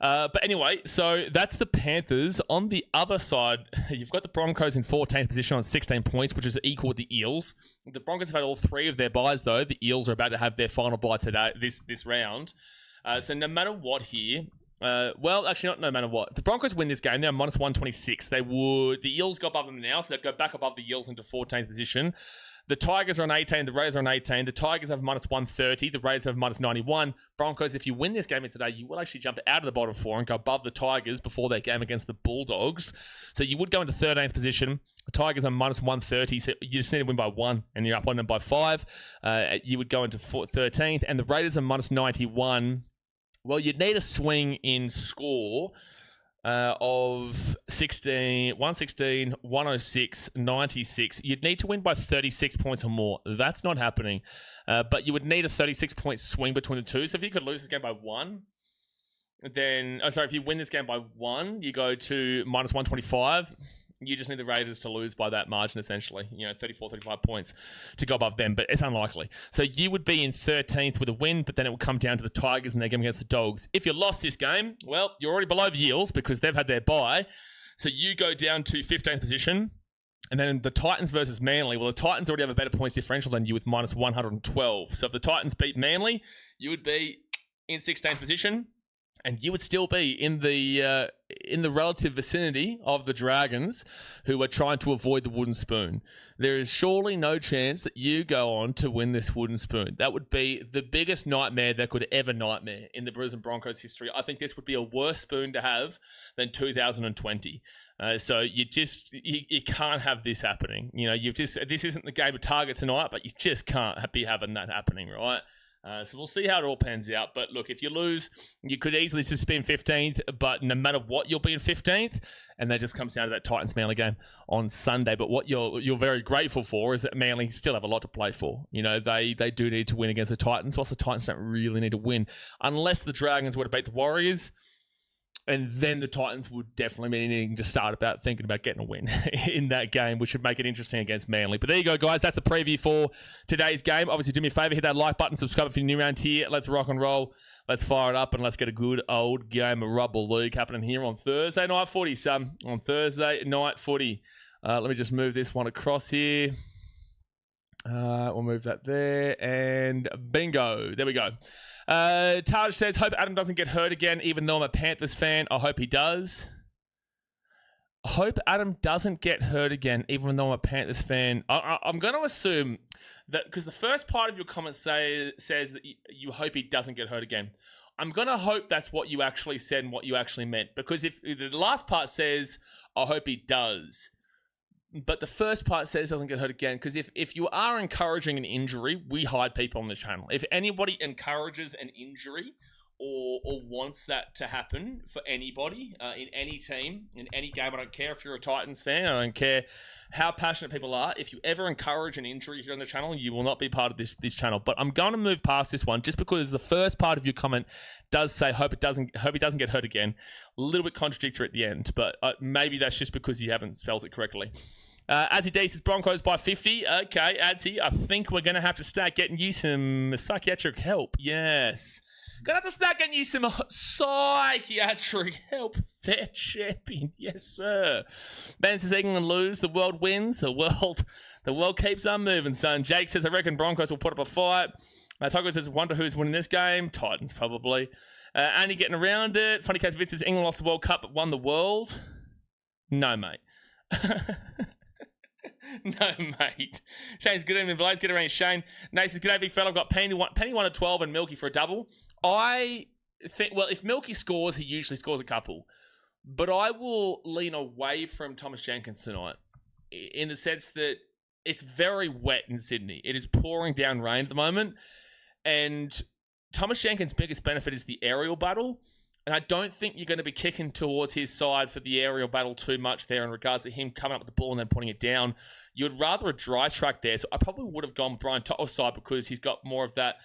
But anyway, so that's the Panthers. On the other side, you've got the Broncos in 14th position on 16 points, which is equal with the Eels. The Broncos have had all 3 of their buys, though. The Eels are about to have their final bye today, this round. So no matter what here, well, actually not no matter what. If the Broncos win this game, they're minus 126. The Eels go above them now, so they'd go back above the Eels into 14th position. The Tigers are on 18. The Raiders are on 18. The Tigers have minus 130. The Raiders have minus 91. Broncos, if you win this game today, you will actually jump out of the bottom 4 and go above the Tigers before their game against the Bulldogs. So you would go into 13th position. The Tigers are minus 130. So you just need to win by 1 and you're up on them by 5. You would go into 13th. And the Raiders are minus 91. Well, you'd need a swing in score of 116, 106, 96. You'd need to win by 36 points or more. That's not happening. But you would need a 36-point swing between the two. So if you could lose this game by 1, then... if you win this game by 1, you go to minus 125. You just need the Raiders to lose by that margin, essentially. 34, 35 points to go above them, but it's unlikely. So you would be in 13th with a win, but then it would come down to the Tigers and their game against the Dogs. If you lost this game, well, you're already below the Eels because they've had their bye. So you go down to 15th position. And then the Titans versus Manly. Well, the Titans already have a better points differential than you with minus 112. So if the Titans beat Manly, you would be in 16th position. And you would still be in the relative vicinity of the Dragons, who are trying to avoid the wooden spoon. There is surely no chance that you go on to win this wooden spoon. That would be the biggest nightmare that could ever nightmare in the Brisbane Broncos history. I think this would be a worse spoon to have than 2020. So you can't have this happening. This isn't the game of target tonight, but you just can't be having that happening, right? So we'll see how it all pans out. But look, if you lose, you could easily just be in 15th, but no matter what, you'll be in 15th. And that just comes down to that Titans-Manly game on Sunday. But what you're very grateful for is that Manly still have a lot to play for. They do need to win against the Titans, whilst the Titans don't really need to win. Unless the Dragons were to beat the Warriors, and then the Titans would definitely be needing to start thinking about getting a win in that game, which would make it interesting against Manly. But there you go, guys. That's the preview for today's game. Obviously, do me a favour. Hit that like button. Subscribe if you're new around here. Let's rock and roll. Let's fire it up and let's get a good old game of Rugby League happening here on Thursday night footy, son. On Thursday night footy. Let me just move this one across here. We'll move that there, and bingo. There we go. Taj says, hope Adam doesn't get hurt again, even though I'm a Panthers fan. I hope he does. I hope Adam doesn't get hurt again, even though I'm a Panthers fan. I'm going to assume that because the first part of your comment says that you hope he doesn't get hurt again. I'm going to hope that's what you actually said and what you actually meant. Because if the last part says, I hope he does, but the first part says doesn't get hurt again, because if you are encouraging an injury, we hide people on the channel. If anybody encourages an injury or wants that to happen for anybody in any team, in any game, I don't care if you're a Titans fan, I don't care how passionate people are. If you ever encourage an injury here on the channel, you will not be part of this channel. But I'm going to move past this one just because the first part of your comment does say hope he doesn't get hurt again. A little bit contradictory at the end, but maybe that's just because you haven't spelled it correctly. Adzi D says Broncos by 50. Okay, Adzi, I think we're going to have to start getting you some psychiatric help. Yes. Gonna have to start getting you some psychiatric help. Fair champion. Yes, sir. Ben says England lose, the world wins. The world keeps on moving, son. Jake says, I reckon Broncos will put up a fight. Taco says, wonder who's winning this game. Titans, probably. Andy getting around it. Funny Case Vince says, England lost the World Cup but won the world. No, mate. No, mate. Shane's good evening, Blaze. Get around Shane. Nate says, g'day, big fella. I've got Penny 1 at 12 and Milky for a double. I think, well, if Milky scores, he usually scores a couple. But I will lean away from Thomas Jenkins tonight in the sense that it's very wet in Sydney. It is pouring down rain at the moment. And Thomas Jenkins' biggest benefit is the aerial battle. And I don't think you're going to be kicking towards his side for the aerial battle too much there in regards to him coming up with the ball and then putting it down. You'd rather a dry track there. So I probably would have gone Brian To'o's side because he's got more of that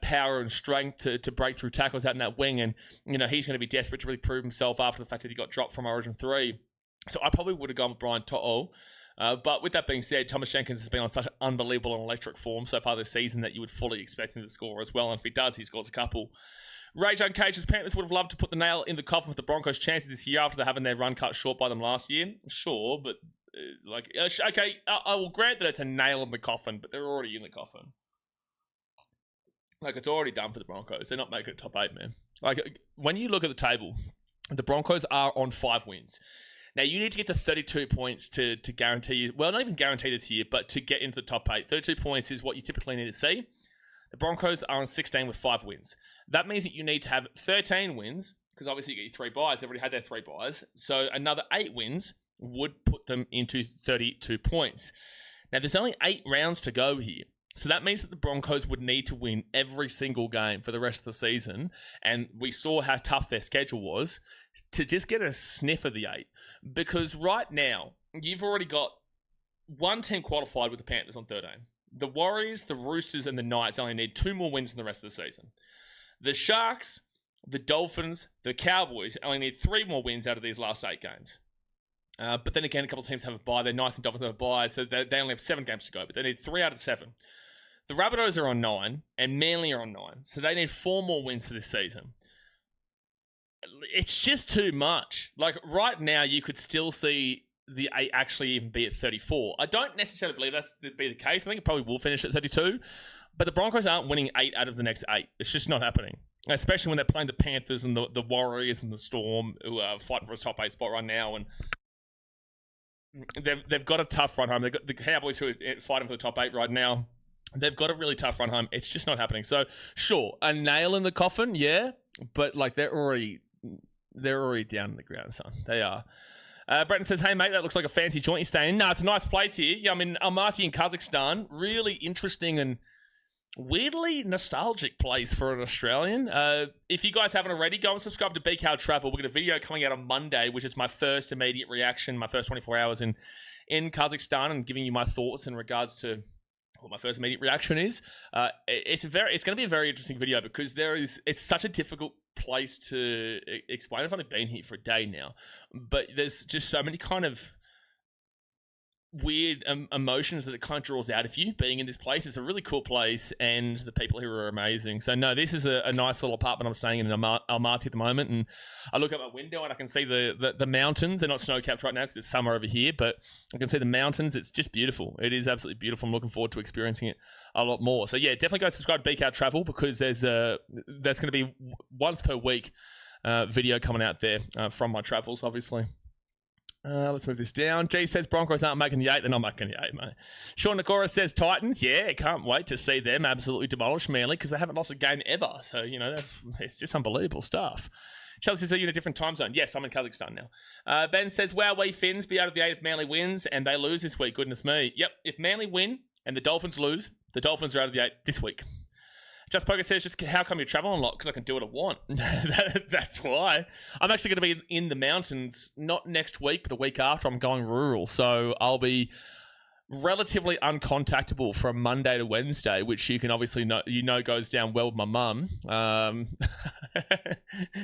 power and strength to break through tackles out in that wing. And, you know, he's going to be desperate to really prove himself after the fact that he got dropped from Origin 3. So I probably would have gone with Brian To'o. But with that being said, Thomas Jenkins has been on such an unbelievable and electric form so far this season that you would fully expect him to score as well. And if he does, he scores a couple. Rage Uncage's Panthers would have loved to put the nail in the coffin with the Broncos' chances this year after having their run cut short by them last year. Sure, but okay, I will grant that it's a nail in the coffin, but they're already in the coffin. Like, it's already done for the Broncos. They're not making it top 8, man. Like, when you look at the table, the Broncos are on 5 wins. Now, you need to get to 32 points to guarantee you, well, not even guarantee this year, but to get into the top 8. 32 points is what you typically need to see. The Broncos are on 16 with 5 wins. That means that you need to have 13 wins, because obviously you get your 3 buys. They've already had their 3 buys. So another 8 wins would put them into 32 points. Now, there's only 8 rounds to go here. So that means that the Broncos would need to win every single game for the rest of the season. And we saw how tough their schedule was to just get a sniff of the 8. Because right now, you've already got one team qualified with the Panthers on 13. The Warriors, the Roosters, and the Knights only need 2 more wins in the rest of the season. The Sharks, the Dolphins, the Cowboys only need 3 more wins out of these last 8 games. But then again, a couple of teams have a bye. The Knights and Dolphins have a bye, so they only have 7 games to go, but they need 3 out of 7. The Rabbitohs are on 9, and Manly are on 9, so they need 4 more wins for this season. It's just too much. Like, right now, you could still see the 8 actually even be at 34. I don't necessarily believe that's to be the case. I think it probably will finish at 32. But the Broncos aren't winning 8 out of the next 8. It's just not happening. Especially when they're playing the Panthers and the Warriors and the Storm, who are fighting for a top 8 spot right now. And they've got a tough run home. They've got the Cowboys who are fighting for the top 8 right now. They've got a really tough run home. It's just not happening. So, sure, a nail in the coffin, yeah. But, like, they're already down in the ground, son. They are. Bretton says, hey, mate, that looks like a fancy joint you're staying in. No, it's a nice place here. Yeah, I'm in Almaty in Kazakhstan. Really interesting and weirdly nostalgic place for an Australian. If you guys haven't already, go and subscribe to BKR Travel. We've got a video coming out on Monday, which is my first immediate reaction, my first 24 hours in Kazakhstan, and giving you my thoughts in regards to what my first immediate reaction is. It's going to be a very interesting video because it's such a difficult place to explain. I've only been here for a day now, but there's just so many kind of weird emotions that it kind of draws out of you being in this place. It's a really cool place, and the people here are amazing. So no, this is a nice little apartment I'm staying in Almaty at the moment, and I look out my window and I can see the mountains. They're not snow-capped right now because it's summer over here, but I can see the mountains. It's just beautiful. It is absolutely beautiful. I'm looking forward to experiencing it a lot more. So yeah, definitely go subscribe to BKR Travel, because there's going to be once per week video coming out there from my travels, obviously. Let's move this down. G says Broncos aren't making the 8. They're not making the 8, mate. Sean Nakora says Titans. Yeah, can't wait to see them absolutely demolish Manly, because they haven't lost a game ever. So, it's just unbelievable stuff. Chelsea says, are you in a different time zone? Yes, I'm in Kazakhstan now. Ben says, wow, we Finns be out of the 8 if Manly wins and they lose this week. Goodness me. Yep, if Manly win and the Dolphins lose, the Dolphins are out of the 8 this week. Just Poker says, just how come you travel a lot? Because I can do what I want. That's why. I'm actually going to be in the mountains, not next week, but the week after. I'm going rural. So I'll be relatively uncontactable from Monday to Wednesday, which you can obviously know goes down well with my mum.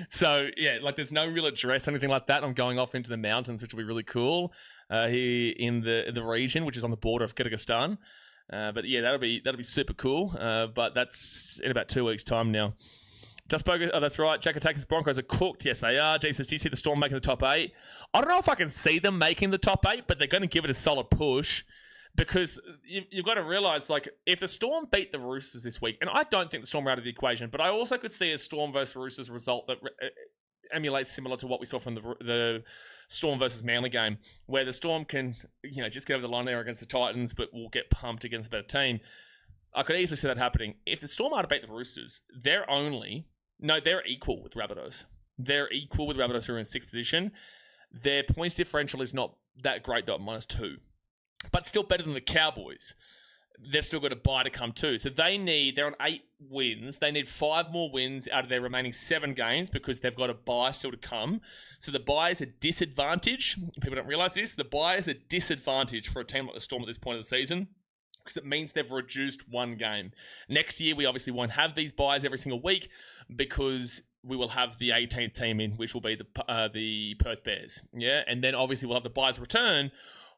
So, yeah, there's no real address or anything like that. I'm going off into the mountains, which will be really cool here in the region, which is on the border of Kyrgyzstan. But yeah, that'll be super cool. But that's in about 2 weeks' time now. Just bogus. Oh, that's right. Jack Attackers Broncos are cooked. Yes, they are. Jesus, do you see the Storm making the top 8? I don't know if I can see them making the top 8, but they're going to give it a solid push, because you've got to realise, if the Storm beat the Roosters this week, and I don't think the Storm are out of the equation, but I also could see a Storm versus Roosters result that emulates similar to what we saw from the Storm versus Manly game, where the Storm can, just get over the line there against the Titans, but will get pumped against a better team. I could easily see that happening. If the Storm are to beat the Roosters, they're equal with Rabbitohs. They're equal with Rabbitohs, who are in 6th position. Their points differential is not that great, though, at -2. But still better than the Cowboys. They've still got a bye to come too. So they're on 8 wins. They need 5 more wins out of their remaining 7 games, because they've got a bye still to come. So the bye is a disadvantage. People don't realise this. The bye is a disadvantage for a team like the Storm at this point of the season, because it means they've reduced 1 game. Next year, we obviously won't have these byes every single week, because we will have the 18th team in, which will be the Perth Bears. Yeah, and then obviously we'll have the byes return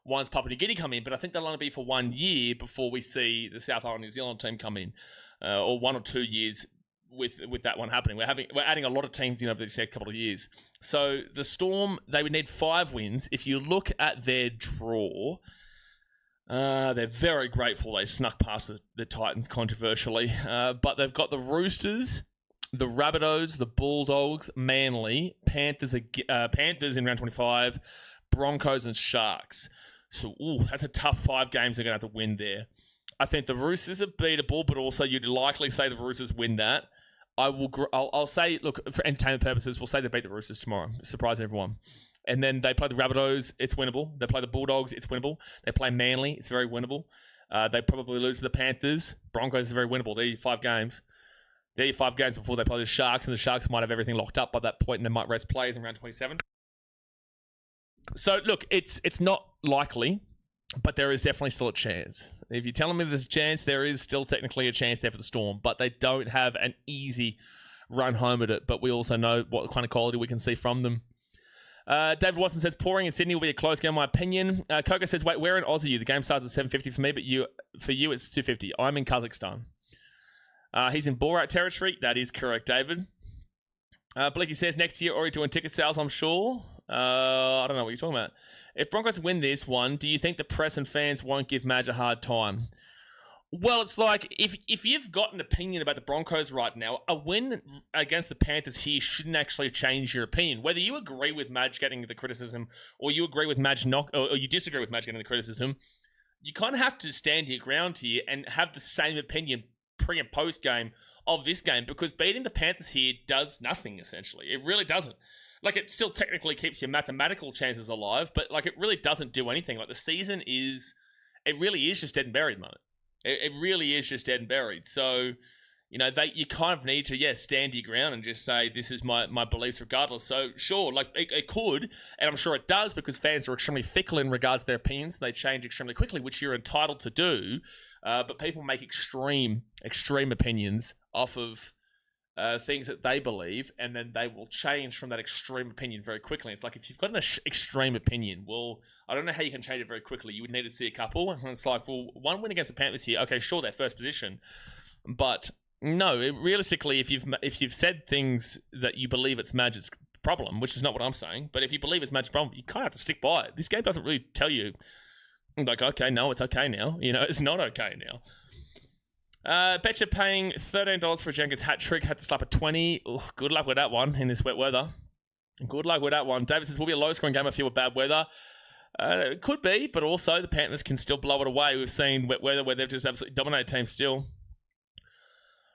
once Papua New Guinea come in, but I think they'll only be for 1 year before we see the South Island New Zealand team come in, or 1 or 2 years with that one happening. We're adding a lot of teams in over the next couple of years. So the Storm, they would need 5 wins. If you look at their draw, they're very grateful they snuck past the Titans controversially, but they've got the Roosters, the Rabbitohs, the Bulldogs, Manly, Panthers in round 25, Broncos and Sharks. So, that's a tough 5 games they're going to have to win there. I think the Roosters are beatable, but also you'd likely say the Roosters win that. I'll say, look, for entertainment purposes, we'll say they beat the Roosters tomorrow. Surprise everyone. And then they play the Rabbitohs, it's winnable. They play the Bulldogs, it's winnable. They play Manly, it's very winnable. They probably lose to the Panthers. Broncos is very winnable. They're 5 games. They're 5 games before they play the Sharks, and the Sharks might have everything locked up by that point, and they might rest players in round 27. So, look, it's not likely, but there is definitely still a chance. If you're telling me there's a chance, there is still technically a chance there for the Storm, but they don't have an easy run home at it, but we also know what kind of quality we can see from them. David Watson says, pouring in Sydney will be a close game, in my opinion. Coco says, wait, where in Aussie are you? The game starts at 7:50 for me, but for you it's 2:50. I'm in Kazakhstan. He's in Borat territory. That is correct, David. Blicky says, next year, already doing ticket sales, I'm sure. I don't know what you're talking about. If Broncos win this one, do you think the press and fans won't give Madge a hard time? Well, it's like, if you've got an opinion about the Broncos right now, a win against the Panthers here shouldn't actually change your opinion. Whether you agree with Madge getting the criticism, or you agree with Madge or you disagree with Madge getting the criticism, you kind of have to stand your ground here and have the same opinion pre and post game of this game, because beating the Panthers here does nothing, essentially. It really doesn't. It still technically keeps your mathematical chances alive, but, it really doesn't do anything. The season it really is just dead and buried, mate. It really is just dead and buried. So, you kind of need to, stand your ground and just say, this is my beliefs regardless. So, sure, it could, and I'm sure it does, because fans are extremely fickle in regards to their opinions. They change extremely quickly, which you're entitled to do. But people make extreme opinions off of things that they believe, and then they will change from that extreme opinion very quickly. It's like, if you've got an extreme opinion, well, I don't know how you can change it very quickly. You would need to see a couple, and it's like, well, one win against the Panthers here, okay, sure, they're first position, but no, realistically, if you've said things that you believe it's Madge's problem, which is not what I'm saying, but if you believe it's Madge's problem, you kind of have to stick by it. This game doesn't really tell you, like, okay, no, it's okay now. It's not okay now. Betcha paying $13 for a Jenkins hat trick. Had to slap a 20. Ooh, good luck with that one in this wet weather. Good luck with that one. David says, will be a low-scoring game if you were bad weather. It could be, but also the Panthers can still blow it away. We've seen wet weather where they've just absolutely dominated teams still.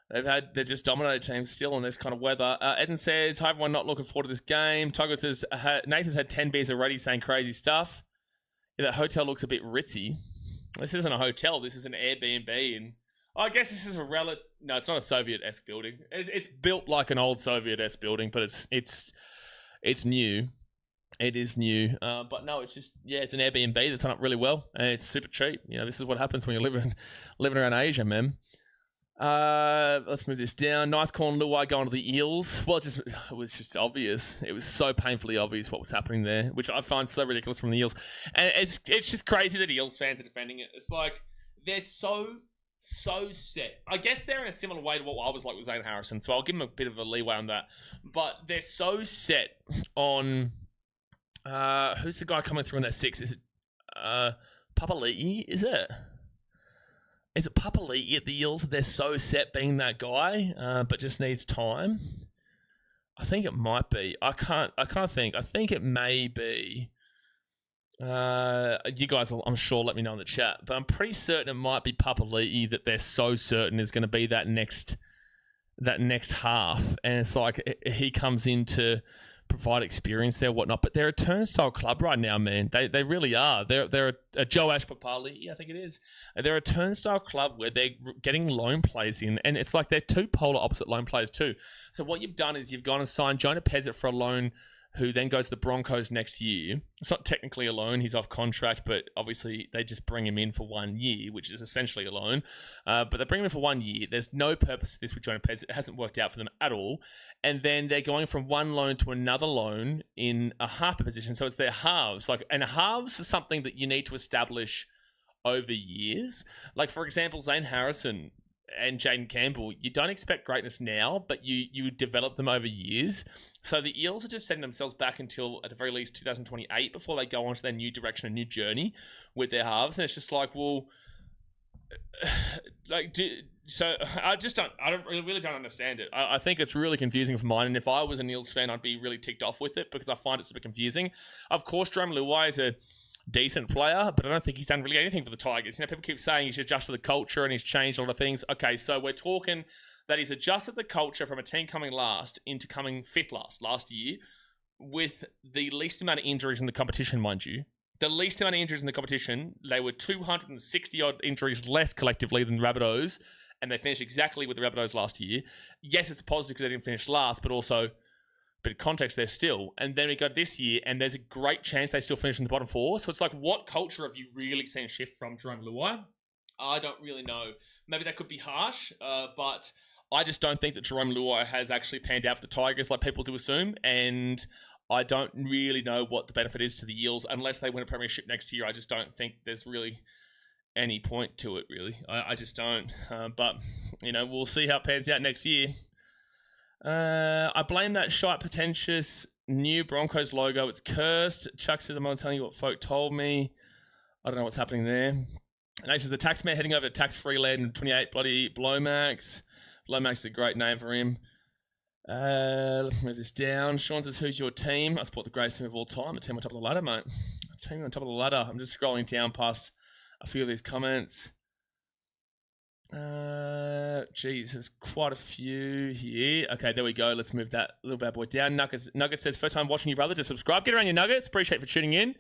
They're just dominated teams still in this kind of weather. Eden says, hi everyone, not looking forward to this game. Tiger says, Nathan's had 10 beers already saying crazy stuff. Yeah, that hotel looks a bit ritzy. This isn't a hotel. This is an Airbnb, and I guess this is a relative. No, it's not a Soviet-esque building. It's built like an old Soviet-esque building, but it's new. It is new. But no, it's just, it's an Airbnb that's done up really well, and it's super cheap. This is what happens when you're living around Asia, man. Let's move this down. Nice call on Luai going to the Eels. Well, it was just obvious. It was so painfully obvious what was happening there, which I find so ridiculous from the Eels. And it's just crazy that Eels fans are defending it. It's like, they're so set. I guess they're in a similar way to what I was like with Zane Harrison, so I'll give them a bit of a leeway on that. But they're so set on who's the guy coming through in that 6? Is it Papali'i? Is it Papali'i at the Eels? They're so set being that guy, but just needs time. I think it might be. I can't think. I think it may be. You guys will, I'm sure, let me know in the chat, but I'm pretty certain it might be Papali'i that they're so certain is going to be that next half, and it's like he comes in to provide experience there, whatnot. But they're a turnstile club right now, man. They really are. They're a Joash Papali'i, I think it is. They're a turnstile club where they're getting loan players in, and it's like they're two polar opposite loan players too. So what you've done is you've gone and signed Jonah Pezzett for a loan, who then goes to the Broncos next year. It's not technically a loan. He's off contract, but obviously they just bring him in for 1 year, which is essentially a loan. But they bring him in for 1 year. There's no purpose to this with Jonah Pez. It hasn't worked out for them at all. And then they're going from one loan to another loan in a half position. So it's their halves. And halves is something that you need to establish over years. Like, for example, Zane Harrison and Jaden Campbell, you don't expect greatness now, but you develop them over years. So the Eels are just setting themselves back until, at the very least, 2028 before they go on to their new direction, a new journey with their halves. And it's just like, well, so I really don't understand it. I think it's really confusing for mine. And if I was an Eels fan, I'd be really ticked off with it because I find it super confusing. Of course, Jerome Luai is a decent player, but I don't think he's done really anything for the Tigers. People keep saying he's adjusted the culture and he's changed a lot of things. Okay, so we're talking that he's adjusted the culture from a team coming last into coming fifth last year, with the least amount of injuries in the competition, mind you. The least amount of injuries in the competition, they were 260-odd injuries less collectively than Rabbitohs, and they finished exactly with the Rabbitohs last year. Yes, it's a positive because they didn't finish last, but also, bit of context there still. And then we got this year, and there's a great chance they still finish in the bottom 4. So it's like, what culture have you really seen a shift from Jerome Luai? I don't really know. Maybe that could be harsh, but I just don't think that Jerome Luai has actually panned out for the Tigers like people do assume, and I don't really know what the benefit is to the Eels unless they win a premiership next year. I just don't think there's really any point to it, really. I just don't. But, we'll see how it pans out next year. I blame that shite pretentious new Broncos logo. It's cursed. Chuck says, I'm not telling you what folk told me. I don't know what's happening there. And he says, the taxman heading over to tax-free land in 28, bloody Blowmax. Blowmax is a great name for him. Let's move this down. Sean says, who's your team? I support the greatest team of all time. The team on top of the ladder, mate. The team on top of the ladder. I'm just scrolling down past a few of these comments. Geez, there's quite a few here. Okay, there we go. Let's move that little bad boy down. Nuggets says, first time watching you, brother. Just subscribe. Get around your Nuggets. Appreciate for tuning in.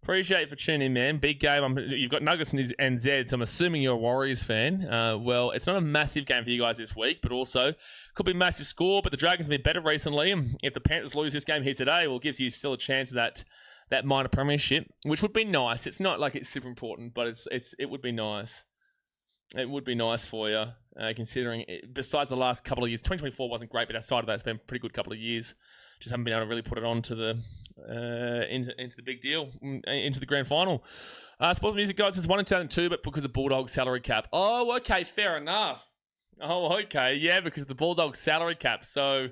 Appreciate you for tuning in, man. Big game. You've got Nuggets and Zeds. I'm assuming you're a Warriors fan. Well, it's not a massive game for you guys this week, but also could be a massive score. But the Dragons have been better recently. If the Panthers lose this game here today, well, it gives you still a chance of that minor premiership, which would be nice. It's not like it's super important, but it would be nice. It would be nice for you, considering besides the last couple of years, 2024 wasn't great, but outside of that, it's been a pretty good couple of years. Just haven't been able to really put it on to the into the big deal, into the grand final. Sports Music Guide says 1 in 2002, but because of Bulldogs salary cap. Oh, okay, fair enough. Oh, okay, yeah, because of the Bulldogs salary cap. So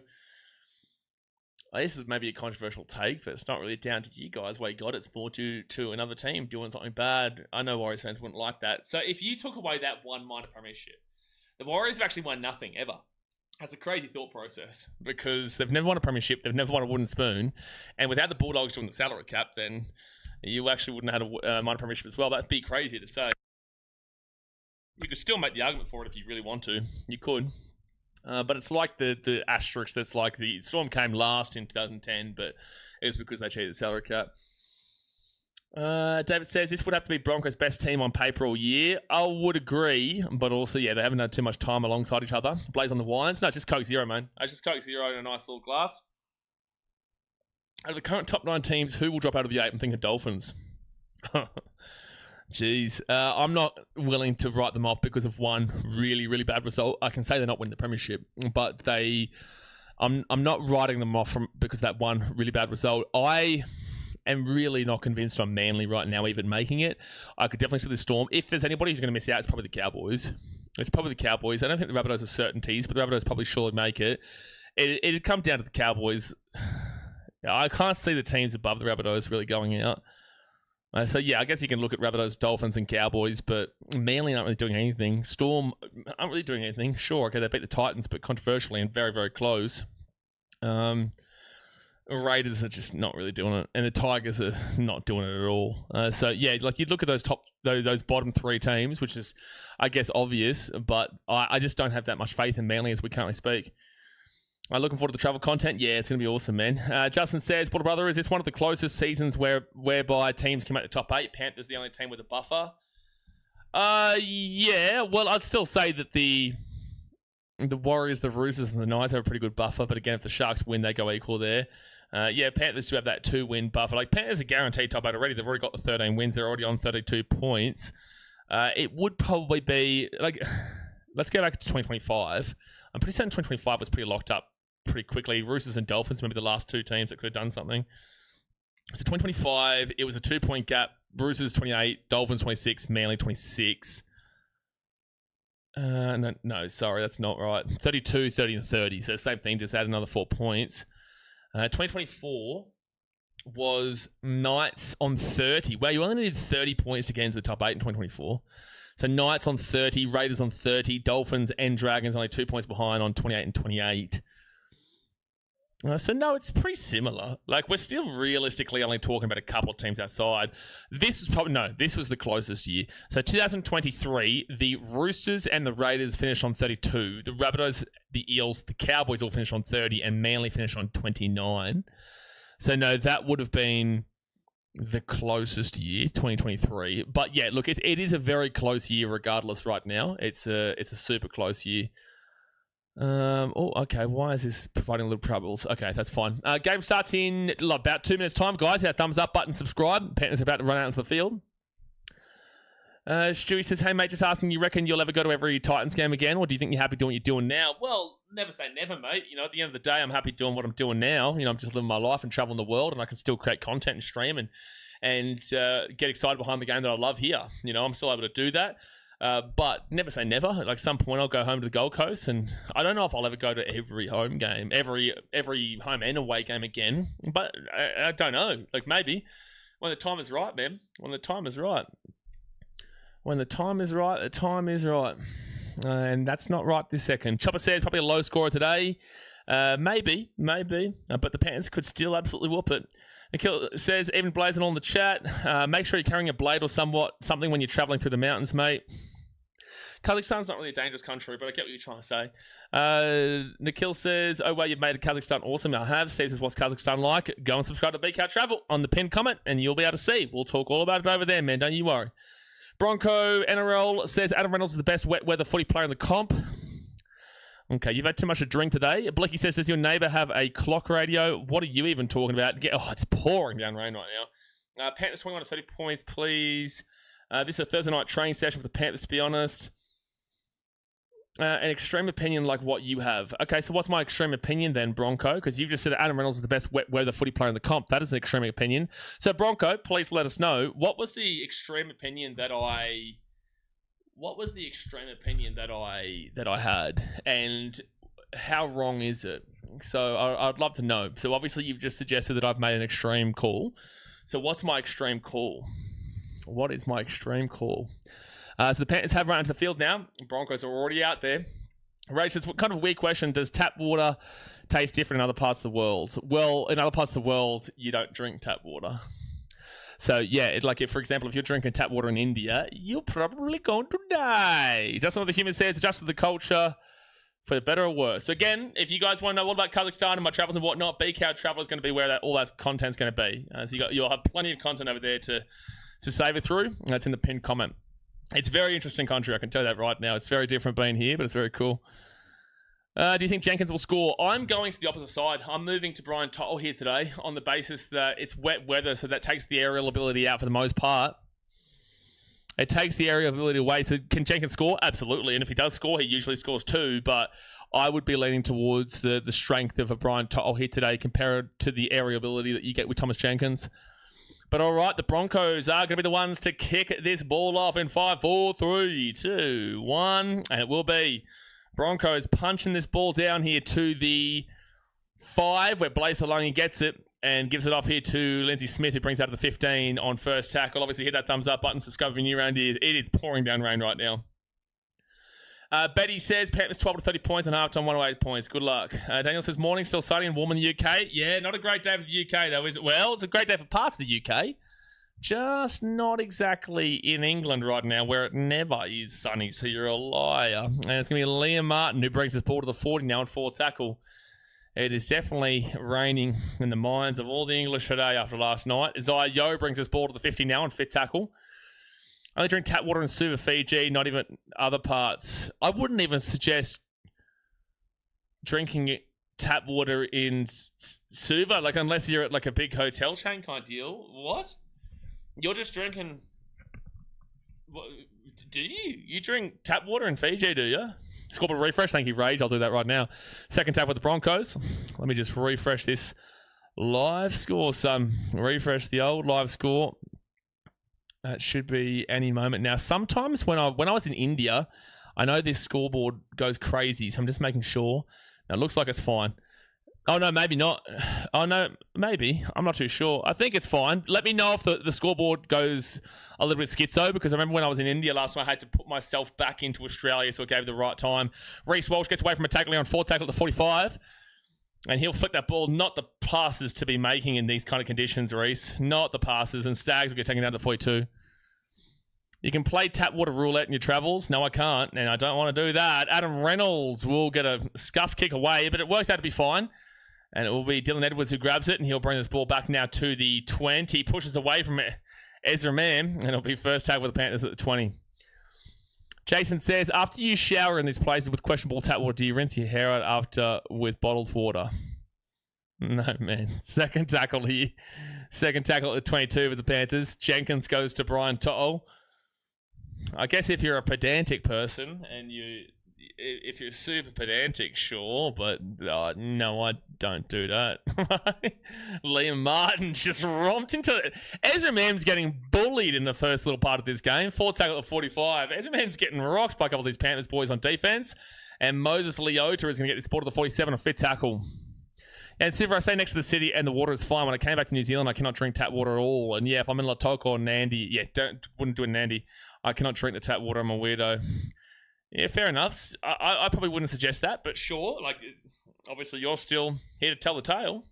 this is maybe a controversial take, but it's not really down to you guys where you got it. It's more to another team doing something bad. I know Warriors fans wouldn't like that. So if you took away that one minor premiership, the Warriors have actually won nothing ever. That's a crazy thought process because they've never won a premiership, they've never won a wooden spoon, and without the Bulldogs doing the salary cap, then you actually wouldn't have had a minor premiership as well. That'd be crazy to say. You could still make the argument for it if you really want to. You could. But it's like the asterisk that's like the Storm came last in 2010, but it's because they cheated the salary cap. David says this would have to be Broncos' best team on paper all year. I would agree, but also, yeah, they haven't had too much time alongside each other. Blaze on the wines. No, just Coke Zero, man. It's just Coke Zero in a nice little glass. Out of the current top 9 teams, who will drop out of the 8? I'm thinking Dolphins. Jeez. I'm not willing to write them off because of one really, really bad result. I can say they're not winning the premiership, but I'm not writing them off because of that one really bad result. I am really not convinced on Manly right now even making it. I could definitely see the Storm. If there's anybody who's going to miss out, it's probably the Cowboys. It's probably the Cowboys. I don't think the Rabbitohs are certainties, but the Rabbitohs probably surely make it. It'd come down to the Cowboys. I can't see the teams above the Rabbitohs really going out. So, yeah, I guess you can look at Rabbitohs, Dolphins, and Cowboys, but Manly aren't really doing anything. Storm aren't really doing anything. Sure, okay, they beat the Titans, but controversially and very, very close. Raiders are just not really doing it, and the Tigers are not doing it at all. So, yeah, like you'd look at those bottom 3 teams, which is, I guess, obvious, but I just don't have that much faith in Manly as we currently speak. Looking forward to the travel content. Yeah, it's going to be awesome, man. Justin says, Porter Brother, is this one of the closest seasons whereby teams come out the top 8? Panthers the only team with a buffer. Yeah. Well, I'd still say that the Warriors, the Roosters, and the Knights have a pretty good buffer. But again, if the Sharks win, they go equal there. Yeah, Panthers do have that 2-win buffer. Like, Panthers are guaranteed top 8 already. They've already got the 13 wins. They're already on 32 points. It would probably be, like, let's go back to 2025. I'm pretty certain 2025 was pretty locked up pretty quickly. Roosters and Dolphins, maybe the last 2 teams that could have done something. So 2025, it was a 2-point gap. Roosters 28, Dolphins 26, Manly 26. No, sorry, that's not right. 32, 30, and 30. So same thing, just add another 4 points. 2024 was Knights on 30. Well, you only needed 30 points to get into the top 8 in 2024. So Knights on 30, Raiders on 30, Dolphins and Dragons only 2 points behind on 28 and 28. So no, it's pretty similar. Like, we're still realistically only talking about a couple of teams outside. This was the closest year. So 2023, the Roosters and the Raiders finished on 32. The Rabbitohs, the Eels, the Cowboys all finished on 30, and Manly finished on 29. So no, that would have been the closest year, 2023. But yeah, look, it is a very close year regardless right now. It's a super close year. Okay. Why is this providing little troubles? Okay, that's fine. Game starts in about 2 minutes' time, guys. Hit that thumbs up button, subscribe. Panthers are about to run out into the field. Stewie says, hey, mate, just asking, you reckon you'll ever go to every Titans game again, or do you think you're happy doing what you're doing now? Well, never say never, mate. You know, at the end of the day, I'm happy doing what I'm doing now. You know, I'm just living my life and traveling the world, and I can still create content and stream and get excited behind the game that I love here. You know, I'm still able to do that. But never say never. Like, some point I'll go home to the Gold Coast, and I don't know if I'll ever go to every home game, every home and away game again. But I don't know. Like, maybe when the time is right, man. When the time is right. When the time is right, the time is right. And that's not right this second. Chopper says probably a low scorer today. Maybe. But the Panthers could still absolutely whoop it. Nikhil says, even blazing on the chat, make sure you're carrying a blade or something when you're traveling through the mountains, mate. Kazakhstan's not really a dangerous country, but I get what you're trying to say. Nikhil says, oh, well, you've made Kazakhstan awesome. I have. Steve says, what's Kazakhstan like? Go and subscribe to BKR Travel on the pinned comment, and you'll be able to see. We'll talk all about it over there, man. Don't you worry. Bronco NRL says, Adam Reynolds is the best wet weather footy player in the comp. Okay, you've had too much to drink today. Blicky says, does your neighbour have a clock radio? What are you even talking about? It's pouring down rain right now. Panthers 21 to 30 points, please. This is a Thursday night training session for the Panthers, to be honest. An extreme opinion like what you have. Okay, so what's my extreme opinion then, Bronco? Because you've just said Adam Reynolds is the best wet weather footy player in the comp. That is an extreme opinion. So, Bronco, please let us know, what was the extreme opinion that I had, and how wrong is it? So I'd love to know. So obviously you've just suggested that I've made an extreme call. So what's my extreme call? What is my extreme call? So the Panthers have run into the field now. Broncos are already out there. Rach, this kind of a weird question. Does tap water taste different in other parts of the world? Well, in other parts of the world, you don't drink tap water. So yeah, if, for example, if you're drinking tap water in India, you're probably going to die. Just what the human says, adjusted the culture for the better or worse. So again, if you guys want to know all about Kazakhstan and my travels and whatnot, BKR Travel is going to be where all that content's going to be. So you'll have plenty of content over there to save it through. That's in the pinned comment. It's a very interesting country, I can tell you that right now. It's very different being here, but it's very cool. Do you think Jenkins will score? I'm going to the opposite side. I'm moving to Brian Tuttle here today on the basis that it's wet weather, so that takes the aerial ability out for the most part. It takes the aerial ability away. So can Jenkins score? Absolutely. And if he does score, he usually scores 2. But I would be leaning towards the strength of a Brian Tuttle here today compared to the aerial ability that you get with Thomas Jenkins. But all right, the Broncos are going to be the ones to kick this ball off in 5, 4, 3, 2, 1. And it will be Broncos punching this ball down here to the 5, where Watchalong gets it and gives it off here to Lindsay Smith, who brings out the 15 on first tackle. Obviously, hit that thumbs up button, subscribe if you're new around here. It is pouring down rain right now. Betty says, Panthers 12 to 30 points and halftime 108 points. Good luck. Daniel says, morning, still sunny and warm in the UK. Yeah, not a great day for the UK, though, is it? Well, it's a great day for parts of the UK. Just not exactly in England right now, where it never is sunny, so you're a liar. And it's going to be Liam Martin who brings this ball to the 40 now on 4 tackle. It is definitely raining in the minds of all the English today after last night. Isaiah Yeo brings this ball to the 50 now on 5th tackle. Only drink tap water in Suva, Fiji, not even other parts. I wouldn't even suggest drinking tap water in Suva, unless you're at a big hotel chain kind of deal. What? You're just drinking... What, do you? You drink tap water in Fiji, do you? Scoreboard refresh. Thank you, Rage. I'll do that right now. Second tap with the Broncos. Let me just refresh this live score, son. Refresh the old live score. That should be any moment now. Sometimes when I was in India, I know this scoreboard goes crazy, so I'm just making sure. Now, it looks like it's fine. Oh, no, maybe not. Oh, no, maybe. I'm not too sure. I think it's fine. Let me know if the scoreboard goes a little bit schizo, because I remember when I was in India last time, I had to put myself back into Australia, so it gave the right time. Reece Walsh gets away from a tackle on 4 tackle at the 45, and he'll flick that ball. Not the passes to be making in these kind of conditions, Reece. Not the passes, and Stags will get taken down to 42. You can play tap water roulette in your travels. No, I can't, and I don't want to do that. Adam Reynolds will get a scuff kick away, but it works out to be fine. And it will be Dylan Edwards who grabs it, and he'll bring this ball back now to the 20. He pushes away from it, Ezra Mann, and it'll be first tag with the Panthers at the 20. Jason says, after you shower in these places with questionable tap water, do you rinse your hair out after with bottled water? No, man. Second tackle here. Second tackle at 22 with the Panthers. Jenkins goes to Brian Tuttle. I guess if you're a pedantic person and if you're super pedantic, sure, but no, I don't do that. Liam Martin just romped into it. Ezra Mann's getting bullied in the first little part of this game. 4 tackle at 45. Ezra Mann's getting rocked by a couple of these Panthers boys on defense. And Moses Leota is going to get this ball to the 47 on 5th tackle. And Silver, I stay next to the city and the water is fine. When I came back to New Zealand, I cannot drink tap water at all. And yeah, if I'm in Lautoka or Nandi, wouldn't do it in Nandi. I cannot drink the tap water. I'm a weirdo. Yeah, fair enough. I probably wouldn't suggest that, but sure. Obviously, you're still here to tell the tale.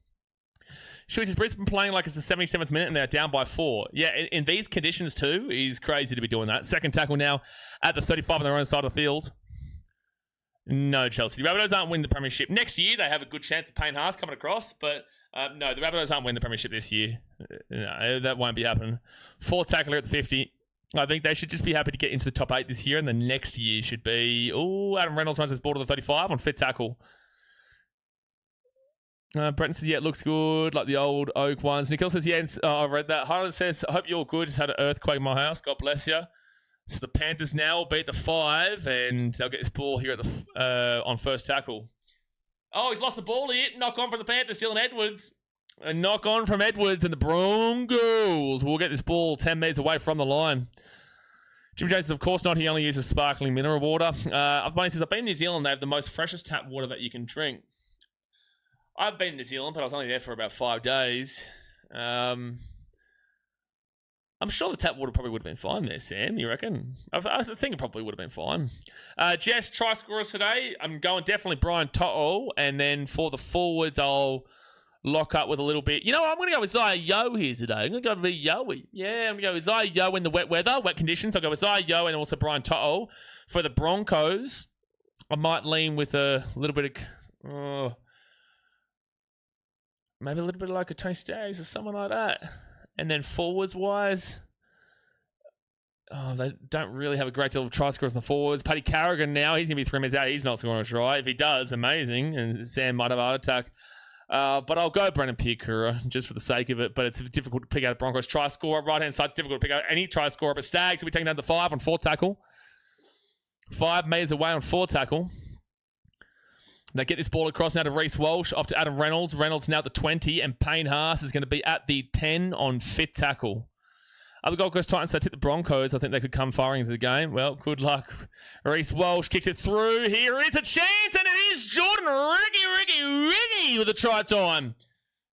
Sure, is Brisbane playing like it's the 77th minute and they're down by 4? Yeah, in these conditions too, he's crazy to be doing that. Second tackle now at the 35 on their own side of the field. No, Chelsea. The Rabbitohs aren't winning the premiership. Next year, they have a good chance of Payne Haas coming across, but no, the Rabbitohs aren't winning the premiership this year. No, that won't be happening. 4 tackler at the 50. I think they should just be happy to get into the top 8 this year, and the next year should be... Oh, Adam Reynolds runs his ball to the 35 on 5th tackle. Brenton says, yeah, it looks good, like the old Oak ones. Nikhil says, yeah, I read that. Highland says, I hope you're good. Just had an earthquake in my house. God bless you. So the Panthers now will beat the 5, and they'll get this ball here at the on first tackle. Oh, he's lost the ball here. Knock on from the Panthers, Dylan Edwards. A knock on from Edwards, and the Broncos will get this ball 10 metres away from the line. Jimmy Jason's, of course, not. He only uses sparkling mineral water. Since I've been in New Zealand, they have the most freshest tap water that you can drink. I've been in New Zealand, but I was only there for about 5 days. I'm sure the tap water probably would have been fine there, Sam. You reckon? I think it probably would have been fine. Jess, try scorers today. I'm going definitely Brian To'o, and then for the forwards, I'll lock up with a little bit. You know what? I'm going to go with Zaya Yo here today. I'm going to go with Yoey. Yeah, I'm going to go with Zaya Yo in the wet weather, wet conditions. I'll go with Zaya Yo and also Brian To'o. For the Broncos, I might lean with a little bit of... maybe a little bit of like a Tony Staggs or someone like that. And then forwards-wise... they don't really have a great deal of try scorers in the forwards. Paddy Carrigan now, he's going to be 3 minutes out. He's not scoring a try. If he does, amazing. And Sam might have a heart attack. But I'll go Brendan Piakura just for the sake of it. But it's difficult to pick out a Broncos try scorer. Right-hand side, it's difficult to pick out any try scorer. But Staggs will be taken down to 5 on 4 tackle. 5 metres away on 4 tackle. They get this ball across now to Reece Walsh, off to Adam Reynolds. Reynolds now at the 20, and Payne Haas is going to be at the 10 on 5th tackle. Other Gold Coast Titans, they tip the Broncos. I think they could come firing into the game. Well, good luck. Reece Walsh kicks it through. Here is a chance, and it is Jordan Riggy with a try time.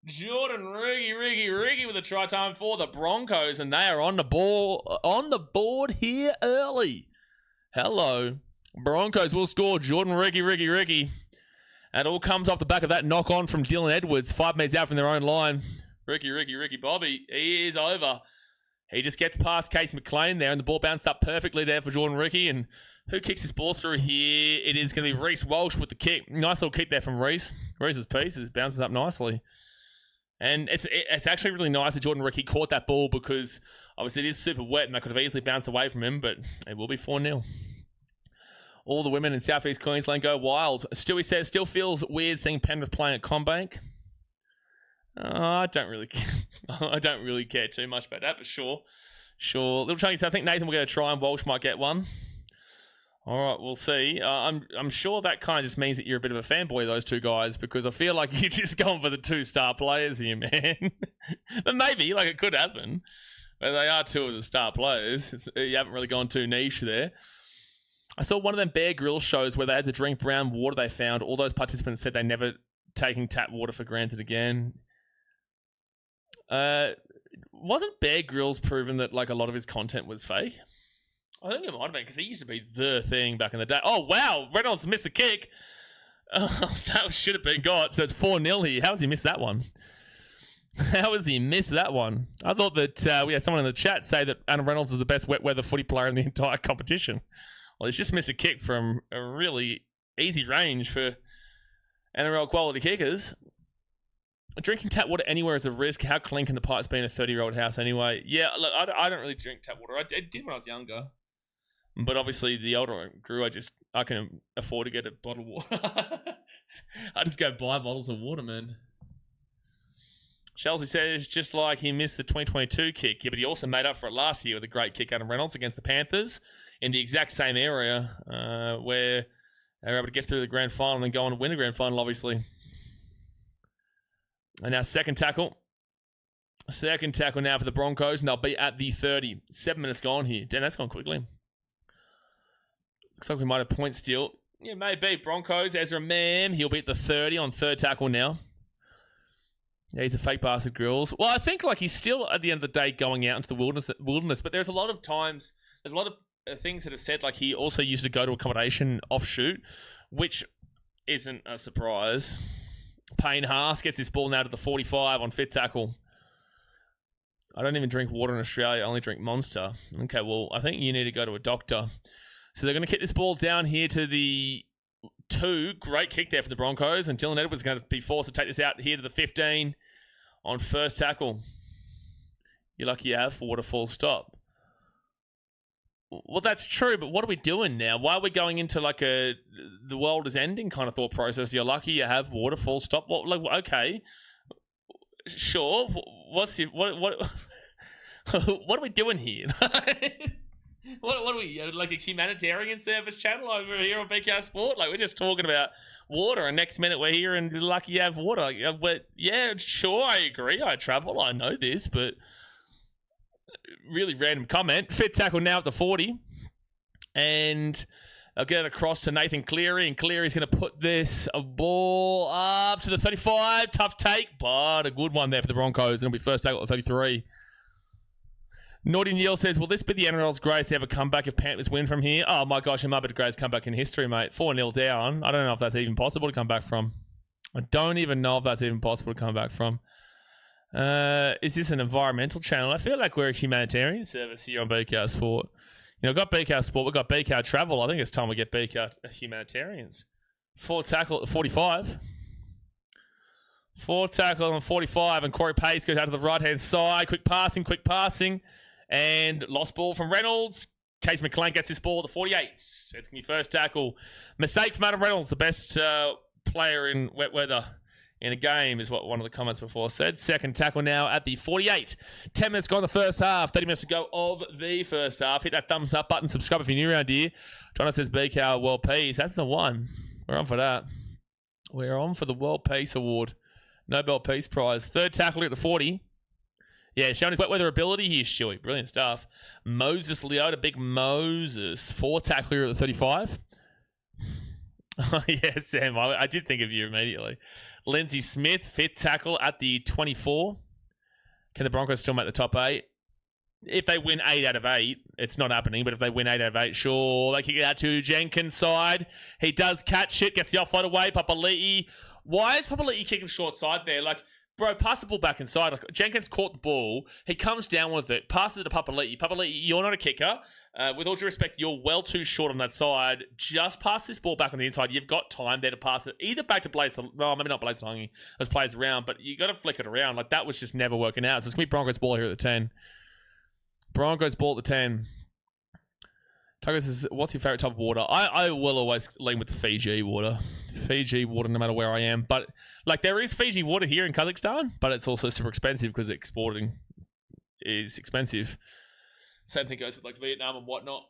Jordan Riggy with a try time for the Broncos, and they are on the board here early. Hello. Broncos will score. Jordan Riggy. And it all comes off the back of that knock on from Dylan Edwards. 5 metres out from their own line. Ricky Bobby. He is over. He just gets past Case McLean there, and the ball bounced up perfectly there for Jordan Ricky. And who kicks this ball through here? It is going to be Reece Walsh with the kick. Nice little kick there from Reece. Reece's piece bounces up nicely. And it's actually really nice that Jordan Ricky caught that ball because obviously it is super wet and that could have easily bounced away from him, but it will be 4-0. All the women in Southeast Queensland go wild. Stewie says, still feels weird seeing Penrith playing at CommBank. I don't really care too much about that, but sure. Little Chunky says, I think Nathan will get a try and Walsh might get one. All right, we'll see. I'm sure that kind of just means that you're a bit of a fanboy of those two guys because I feel like you're just going for the 2 star players here, man. But maybe, like, it could happen. But they are 2 of the star players. You haven't really gone too niche there. I saw one of them Bear Grylls shows where they had to drink brown water they found. All those participants said they never taking tap water for granted again. Wasn't Bear Grylls proven that like a lot of his content was fake? I think it might have been because he used to be the thing back in the day. Oh, wow. Reynolds missed the kick. That should have been got. So it's 4-0 here. How has he missed that one? How has he missed that one? I thought that we had someone in the chat say that Adam Reynolds is the best wet weather footy player in the entire competition. Well, he's just missed a kick from a really easy range for NRL quality kickers. Drinking tap water anywhere is a risk. How clean can the pipes be in a 30-year-old house anyway? Yeah, look, I don't really drink tap water. I did when I was younger. But obviously, the older I grew, I can afford to get a bottle of water. I just go buy bottles of water, man. Chelsea says, just like he missed the 2022 kick. Yeah, but he also made up for it last year with a great kick out of Reynolds against the Panthers in the exact same area where they were able to get through the grand final and then go on to win the grand final, obviously. And now second tackle. Second tackle now for the Broncos, and they'll be at the 30. 7 minutes gone here. Damn, that's gone quickly. Looks like we might have point steal. Yeah, maybe. Broncos, Ezra Mam. He'll be at the 30 on third tackle now. Yeah, he's a fake bastard, Grills. Well, I think like he's still, at the end of the day, going out into the wilderness. But there's a lot of times, there's a lot of things that have said like he also used to go to accommodation offshoot, which isn't a surprise. Payne Haas gets this ball now to the 45 on fifth tackle. I don't even drink water in Australia. I only drink Monster. Okay, well, I think you need to go to a doctor. So they're going to kick this ball down here to the 2. Great kick there for the Broncos. And Dylan Edwards is going to be forced to take this out here to the 15 on first tackle. You're lucky you have water, full stop. Well, that's true, but what are we doing now? Why are we going into like the world is ending kind of thought process? You're lucky you have water, full stop. What? Like, okay, sure. What? What are we doing here? What are we, like a humanitarian service channel over here on BKRsport? Like, we're just talking about water, and next minute we're here and lucky you have water. But yeah, sure, I agree. I travel, I know this, but really random comment. Fit tackle now at the 40. And I'll get it across to Nathan Cleary, and Cleary's going to put this ball up to the 35. Tough take, but a good one there for the Broncos. It'll be first tackle at the 33. Naughty Neil says, will this be the NRL's greatest ever comeback if Panthers win from here? Oh my gosh, it might be the greatest comeback in history, mate. 4-0 down. I don't know if that's even possible to come back from. I don't even know if that's even possible to come back from. Is this an environmental channel? I feel like we're a humanitarian service here on BKRsport. You know, we've got BKRsport, we've got BKR Travel. I think it's time we get BKR Humanitarians. 4 tackle at 45. 4 tackle on 45, and Corey Pace goes out to the right-hand side. Quick passing. And lost ball from Reynolds. Case McLean gets this ball at the 48. It's going to be first tackle. Mistake from Adam Reynolds, the best player in wet weather in a game, is what one of the comments before said. Second tackle now at the 48. 10 minutes gone in the first half. 30 minutes to go of the first half. Hit that thumbs up button. Subscribe if you're new around here. John says BKR World Peace. That's the one. We're on for that. We're on for the World Peace Award. Nobel Peace Prize. Third tackle at the 40. Yeah, showing his wet weather ability here, Stewie. Brilliant stuff. Moses Leota, big Moses. 4 tackler at the 35. Oh, yeah, Sam. I did think of you immediately. Lindsay Smith, 5th tackle at the 24. Can the Broncos still make the top 8? If they win 8 out of 8, it's not happening, but if they win 8 out of 8, sure. They kick it out to Jenkins' side. He does catch it, gets the offload away. Papali'i. Why is Papali'i kicking short side there? Like, bro, pass the ball back inside. Like, Jenkins caught the ball. He comes down with it. Passes it to Papali'i. Papali'i, you're not a kicker. With all due respect, you're well too short on that side. Just pass this ball back on the inside. You've got time there to pass it. Either back to Blaze. Well, maybe not Blaze Longy. Those plays around. But you got to flick it around. Like, that was just never working out. So it's going to be Broncos ball here at the 10. Broncos ball at the 10. Tucker says, what's your favourite type of water? I will always lean with the Fiji water. Fiji water, no matter where I am. But, like, there is Fiji water here in Kazakhstan, but it's also super expensive because exporting is expensive. Same thing goes with, like, Vietnam and whatnot.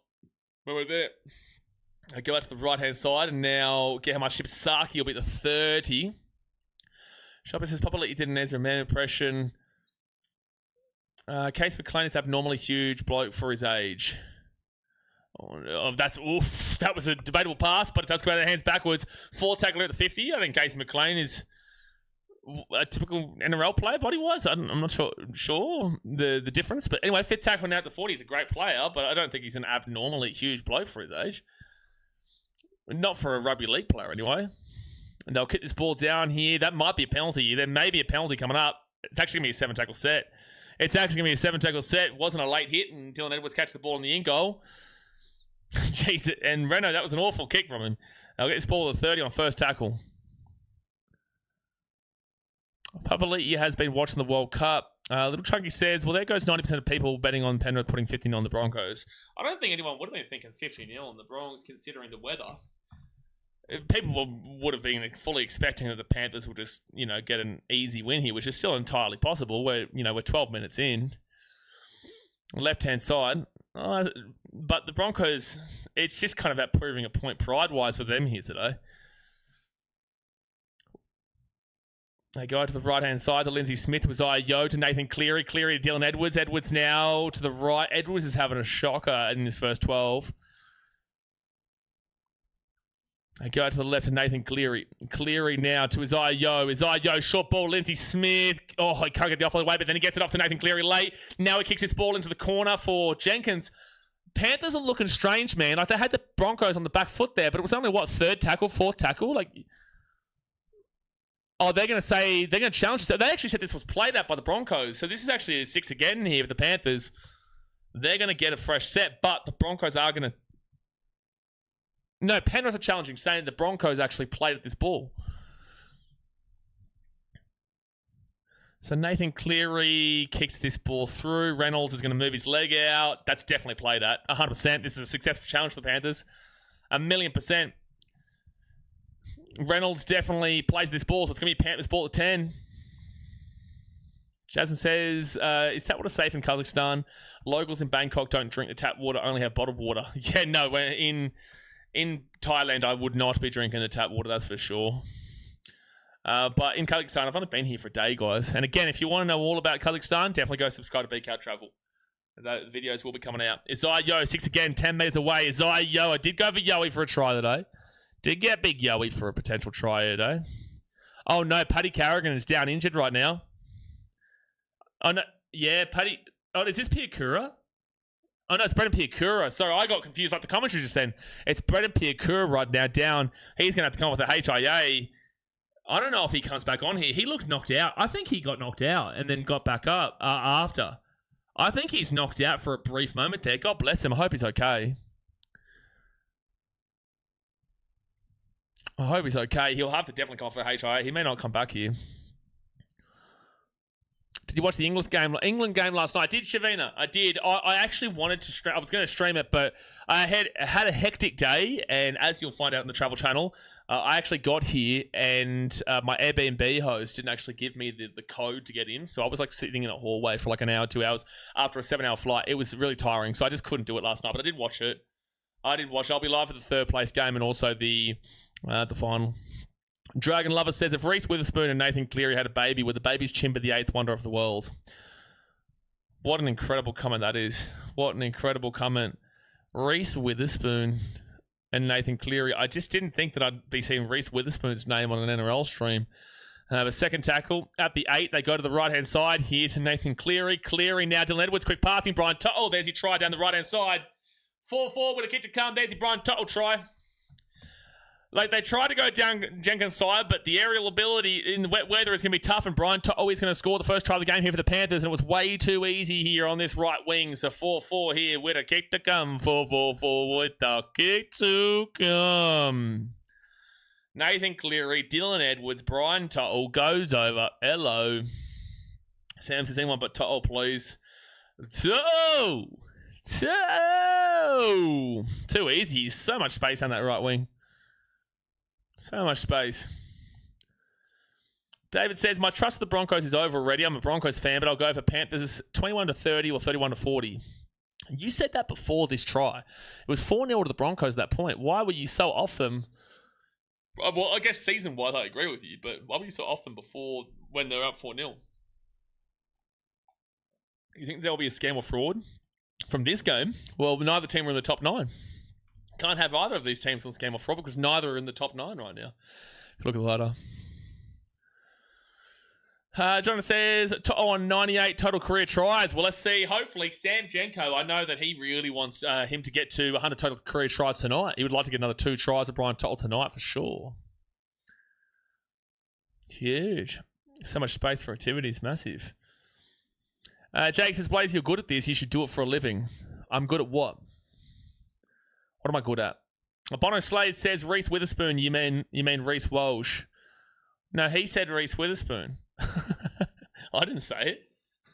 When we're there, I go out to the right-hand side, and now get how much Shibasaki will be at the 30. Shopper says, Papali'i did an Ezra Man impression. Case McLean is abnormally huge bloke for his age. Oh, that was a debatable pass, but it does go out of their hands backwards. 4 tackler at the 50. I think Casey McLean is a typical NRL player body-wise. I'm not sure the difference. But anyway, 5th tackler now at the 40. He's a great player, but I don't think he's an abnormally huge bloke for his age. Not for a rugby league player, anyway. And they'll kick this ball down here. That might be a penalty. There may be a penalty coming up. It's actually going to be a 7-tackle set. Wasn't a late hit, and Dylan Edwards catch the ball in the in goal. Jeez, and Reno, that was an awful kick from him. I'll get this ball at 30 on first tackle. Papali'i has been watching the World Cup. Little Chunky says, well, there goes 90% of people betting on Penrith putting 15 on the Broncos. I don't think anyone would have been thinking 15-0 on the Broncos considering the weather. People would have been fully expecting that the Panthers would just, get an easy win here, which is still entirely possible. We're 12 minutes in. Left-hand side. But the Broncos, it's just kind of about proving a point pride-wise for them here today. They go out to the right-hand side. The Lindsay Smith was Yo to Nathan Cleary. Cleary to Dylan Edwards. Edwards now to the right. Edwards is having a shocker in his first 12. They go out to the left to Nathan Cleary. Cleary now to Yo. Short ball, Lindsay Smith. Oh, he can't get the offload away, but then he gets it off to Nathan Cleary late. Now he kicks this ball into the corner for Jenkins. Panthers are looking strange, man. Like, they had the Broncos on the back foot there, but it was only, 3rd tackle, 4th tackle? Like, they're going to challenge this. They actually said this was played out by the Broncos. So this is actually a 6 again here for the Panthers. They're going to get a fresh set, but the Broncos are going to... No, Penrith are challenging, saying the Broncos actually played at this ball. So Nathan Cleary kicks this ball through. Reynolds is going to move his leg out. That's definitely played at 100%. This is a successful challenge for the Panthers. 1,000,000%. Reynolds definitely plays this ball, so it's going to be Panthers ball at 10. Jasmine says, is tap water safe in Kazakhstan? Locals in Bangkok don't drink the tap water, only have bottled water. Yeah, no, in Thailand, I would not be drinking the tap water, that's for sure. But in Kazakhstan, I've only been here for a day, guys. And again, if you want to know all about Kazakhstan, definitely go subscribe to BKR Travel. The videos will be coming out. Isaiah Yo, 6 again, 10 meters away. Isaiah Yo, I did go for Yowie for a try today. Did get big Yowie for a potential try today. Oh no, Paddy Carrigan is down injured right now. Oh no, yeah, Paddy. Oh, is this Piakura? Oh no, it's Brendan Piakura. Sorry, I got confused like the commentary just then. It's Brendan Piakura right now down. He's going to have to come with a HIA. I don't know if he comes back on here. He looked knocked out. I think he got knocked out and then got back up after. I think he's knocked out for a brief moment there. God bless him. I hope he's okay. I hope he's okay. He'll have to definitely come for a HIA. He may not come back here. Did you watch the England game last night? I did, Shavina. I did. I actually wanted to stream. I was going to stream it, but I had a hectic day, and as you'll find out in the Travel Channel, I actually got here, and my Airbnb host didn't actually give me the code to get in, so I was like sitting in a hallway for like an hour, 2 hours after a 7-hour flight. It was really tiring, so I just couldn't do it last night, but I did watch it. I'll be live for the third place game and also the final. Dragon Lover says, if Reese Witherspoon and Nathan Cleary had a baby, would the baby's chin be the 8th wonder of the world? What an incredible comment that is. What an incredible comment. Reese Witherspoon and Nathan Cleary. I just didn't think that I'd be seeing Reese Witherspoon's name on an NRL stream. The second tackle at the 8. They go to the right-hand side here to Nathan Cleary. Cleary now, Dylan Edwards, quick passing. Brian Tuttle, there's your try down the right-hand side. 4-4 with a kick to come. There's your Brian Tuttle try. Like, they try to go down Jenkins' side, but the aerial ability in the wet weather is going to be tough, and Brian Tuttle is going to score the first try of the game here for the Panthers, and it was way too easy here on this right wing. So 4-4 here with a kick to come. 4-4 with the kick to come. Nathan Cleary, Dylan Edwards, Brian Tuttle goes over. Hello. Sam says, anyone but Tuttle, please. Too easy. So much space on that right wing. So much space. David says, my trust of the Broncos is over already. I'm a Broncos fan, but I'll go for Panthers 21-30 or 31-40. You said that before this try. It was 4-0 to the Broncos at that point. Why were you so off them? Well, I guess season-wise, I agree with you, but why were you so off them before when they were up 4-0? You think there'll be a scam or fraud from this game? Well, neither team are in the top 9. Can't have either of these teams on scam or fraud because neither are in the top 9 right now. Look at the ladder. John says, on 98 total career tries. Well, let's see. Hopefully, Sam Jenko, I know that he really wants him to get to 100 total career tries tonight. He would like to get another 2 tries of Brian Tuttle tonight for sure. Huge. So much space for activities. Massive. Jake says, Blaze, you're good at this. You should do it for a living. I'm good at what? What am I good at? Bono Slade says Reese Witherspoon. You mean Reese Walsh? No, he said Reese Witherspoon. I didn't say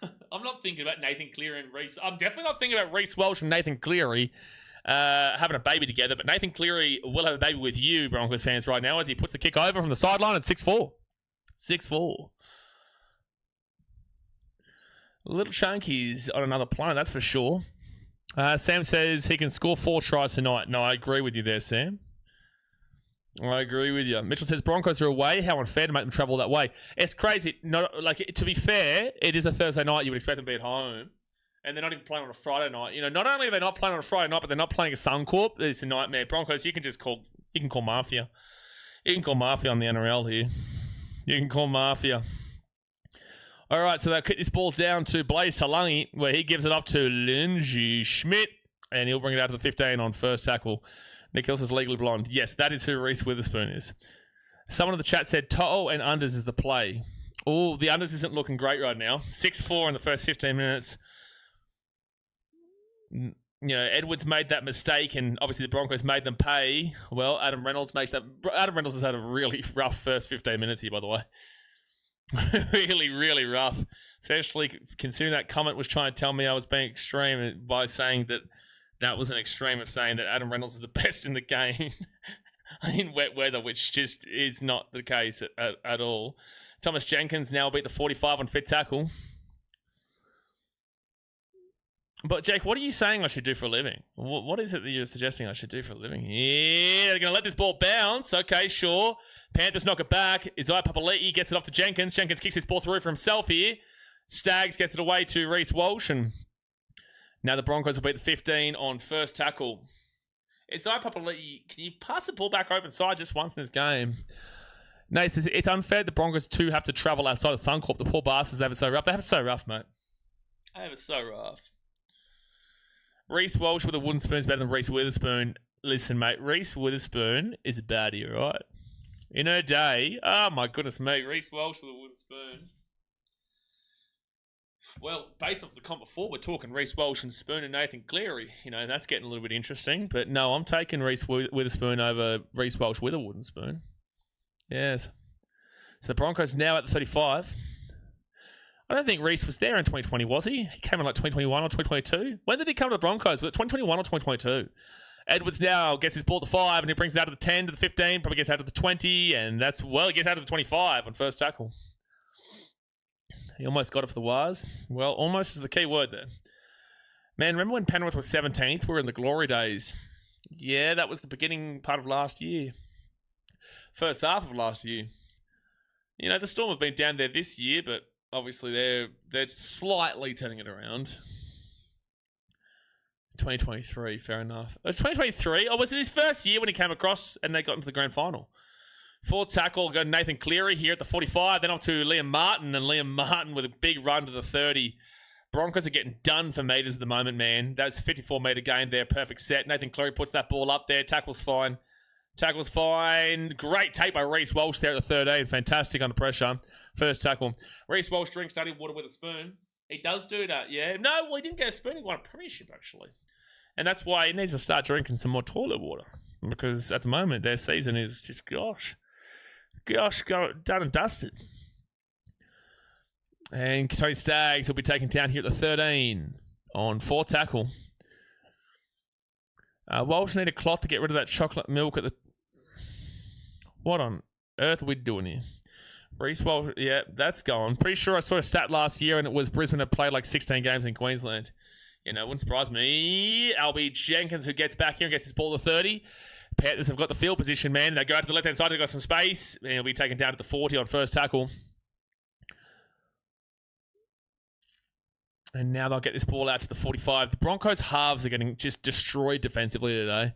it. I'm not thinking about Nathan Cleary and Reese. I'm definitely not thinking about Reese Walsh and Nathan Cleary having a baby together. But Nathan Cleary will have a baby with you, Broncos fans, right now as he puts the kick over from the sideline at 6-4. 6-4. Little Chunky's on another planet, that's for sure. Sam says he can score 4 tries tonight. No, I agree with you there, Sam. I agree with you. Mitchell says Broncos are away. How unfair to make them travel that way. It's crazy. To be fair, it is a Thursday night. You would expect them to be at home. And they're not even playing on a Friday night. You know, not only are they not playing on a Friday night, but they're not playing a Suncorp. It's a nightmare. Broncos, you can call Mafia. You can call Mafia on the NRL here. You can call Mafia. All right, so they'll kick this ball down to Blaze Talangi, where he gives it up to Lindsay Schmidt, and he'll bring it out to the 15 on first tackle. Nick Hill says Legally Blonde. Yes, that is who Reese Witherspoon is. Someone in the chat said Toto and unders is the play. Oh, the unders isn't looking great right now. 6-4 in the first 15 minutes. You know, Edwards made that mistake, and obviously the Broncos made them pay. Well, Adam Reynolds makes that. Adam Reynolds has had a really rough first 15 minutes here, by the way. Really, really rough. Especially considering that comment was trying to tell me I was being extreme by saying that was an extreme of saying that Adam Reynolds is the best in the game in wet weather, which just is not the case at all. Thomas Jenkins now beat the 45 on fit tackle. But, Jake, what are you saying I should do for a living? What is it that you're suggesting I should do for a living? Yeah, they're going to let this ball bounce. Okay, sure. Panthers knock it back. Isaiah Papali'i gets it off to Jenkins. Jenkins kicks his ball through for himself here. Staggs gets it away to Reece Walsh. And now the Broncos will beat the 15 on first tackle. Isaiah Papali'i, can you pass the ball back open side just once in this game? No, it's unfair the Broncos too have to travel outside of Suncorp. The poor bastards, they have it so rough. They have it so rough, mate. They have it so rough. Reece Walsh with a wooden spoon is better than Reece Witherspoon. Listen, mate, Reece Witherspoon is a baddie, all right? In her day, oh my goodness me, Reece Walsh with a wooden spoon. Well, based off the comp before, we're talking Reece Walsh and Spoon and Nathan Cleary. You know, that's getting a little bit interesting. But no, I'm taking Reece Witherspoon over Reece Walsh with a wooden spoon. Yes. So the Broncos now at the 35. I don't think Reece was there in 2020, was he? He came in like 2021 or 2022. When did he come to the Broncos? Was it 2021 or 2022? Edwards now gets his ball to 5 and he brings it out to the 10 to the 15, probably gets out to the 20, and that's, well, he gets out to the 25 on first tackle. He almost got it for the Waz. Well, almost is the key word there. Man, remember when Penrith was 17th? We were in the glory days. Yeah, that was the beginning part of last year. First half of last year. You know, the Storm have been down there this year, but obviously they're slightly turning it around. 2023, fair enough. It was 2023? Or was it his first year when he came across and they got into the grand final? Fourth tackle, go Nathan Cleary here at the 45. Then off to Liam Martin, and Liam Martin with a big run to the 30. Broncos are getting done for metres at the moment, man. That's a 54-metre game there, perfect set. Nathan Cleary puts that ball up there. Tackle's fine. Tackle's fine. Great take by Reece Walsh there at the 13. Fantastic under pressure. First tackle. Reece Walsh drinks dirty water with a spoon. He does do that, yeah. No, well, he didn't get a spoon. He won a premiership, actually. And that's why he needs to start drinking some more toilet water. Because at the moment, their season is just, gosh, done and dusted. And Tony Staggs will be taken down here at the 13 on fourth tackle. Walsh need a cloth to get rid of that chocolate milk at the... What on earth are we doing here? Reece Walsh, yeah, that's gone. Pretty sure I saw a stat last year and it was Brisbane had played like 16 games in Queensland. You know, wouldn't surprise me. Albie Jenkins, who gets back here and gets his ball to 30. Panthers have got the field position, man. They go out to the left-hand side. They've got some space. And he'll be taken down to the 40 on first tackle. And now they'll get this ball out to the 45. The Broncos halves are getting just destroyed defensively today.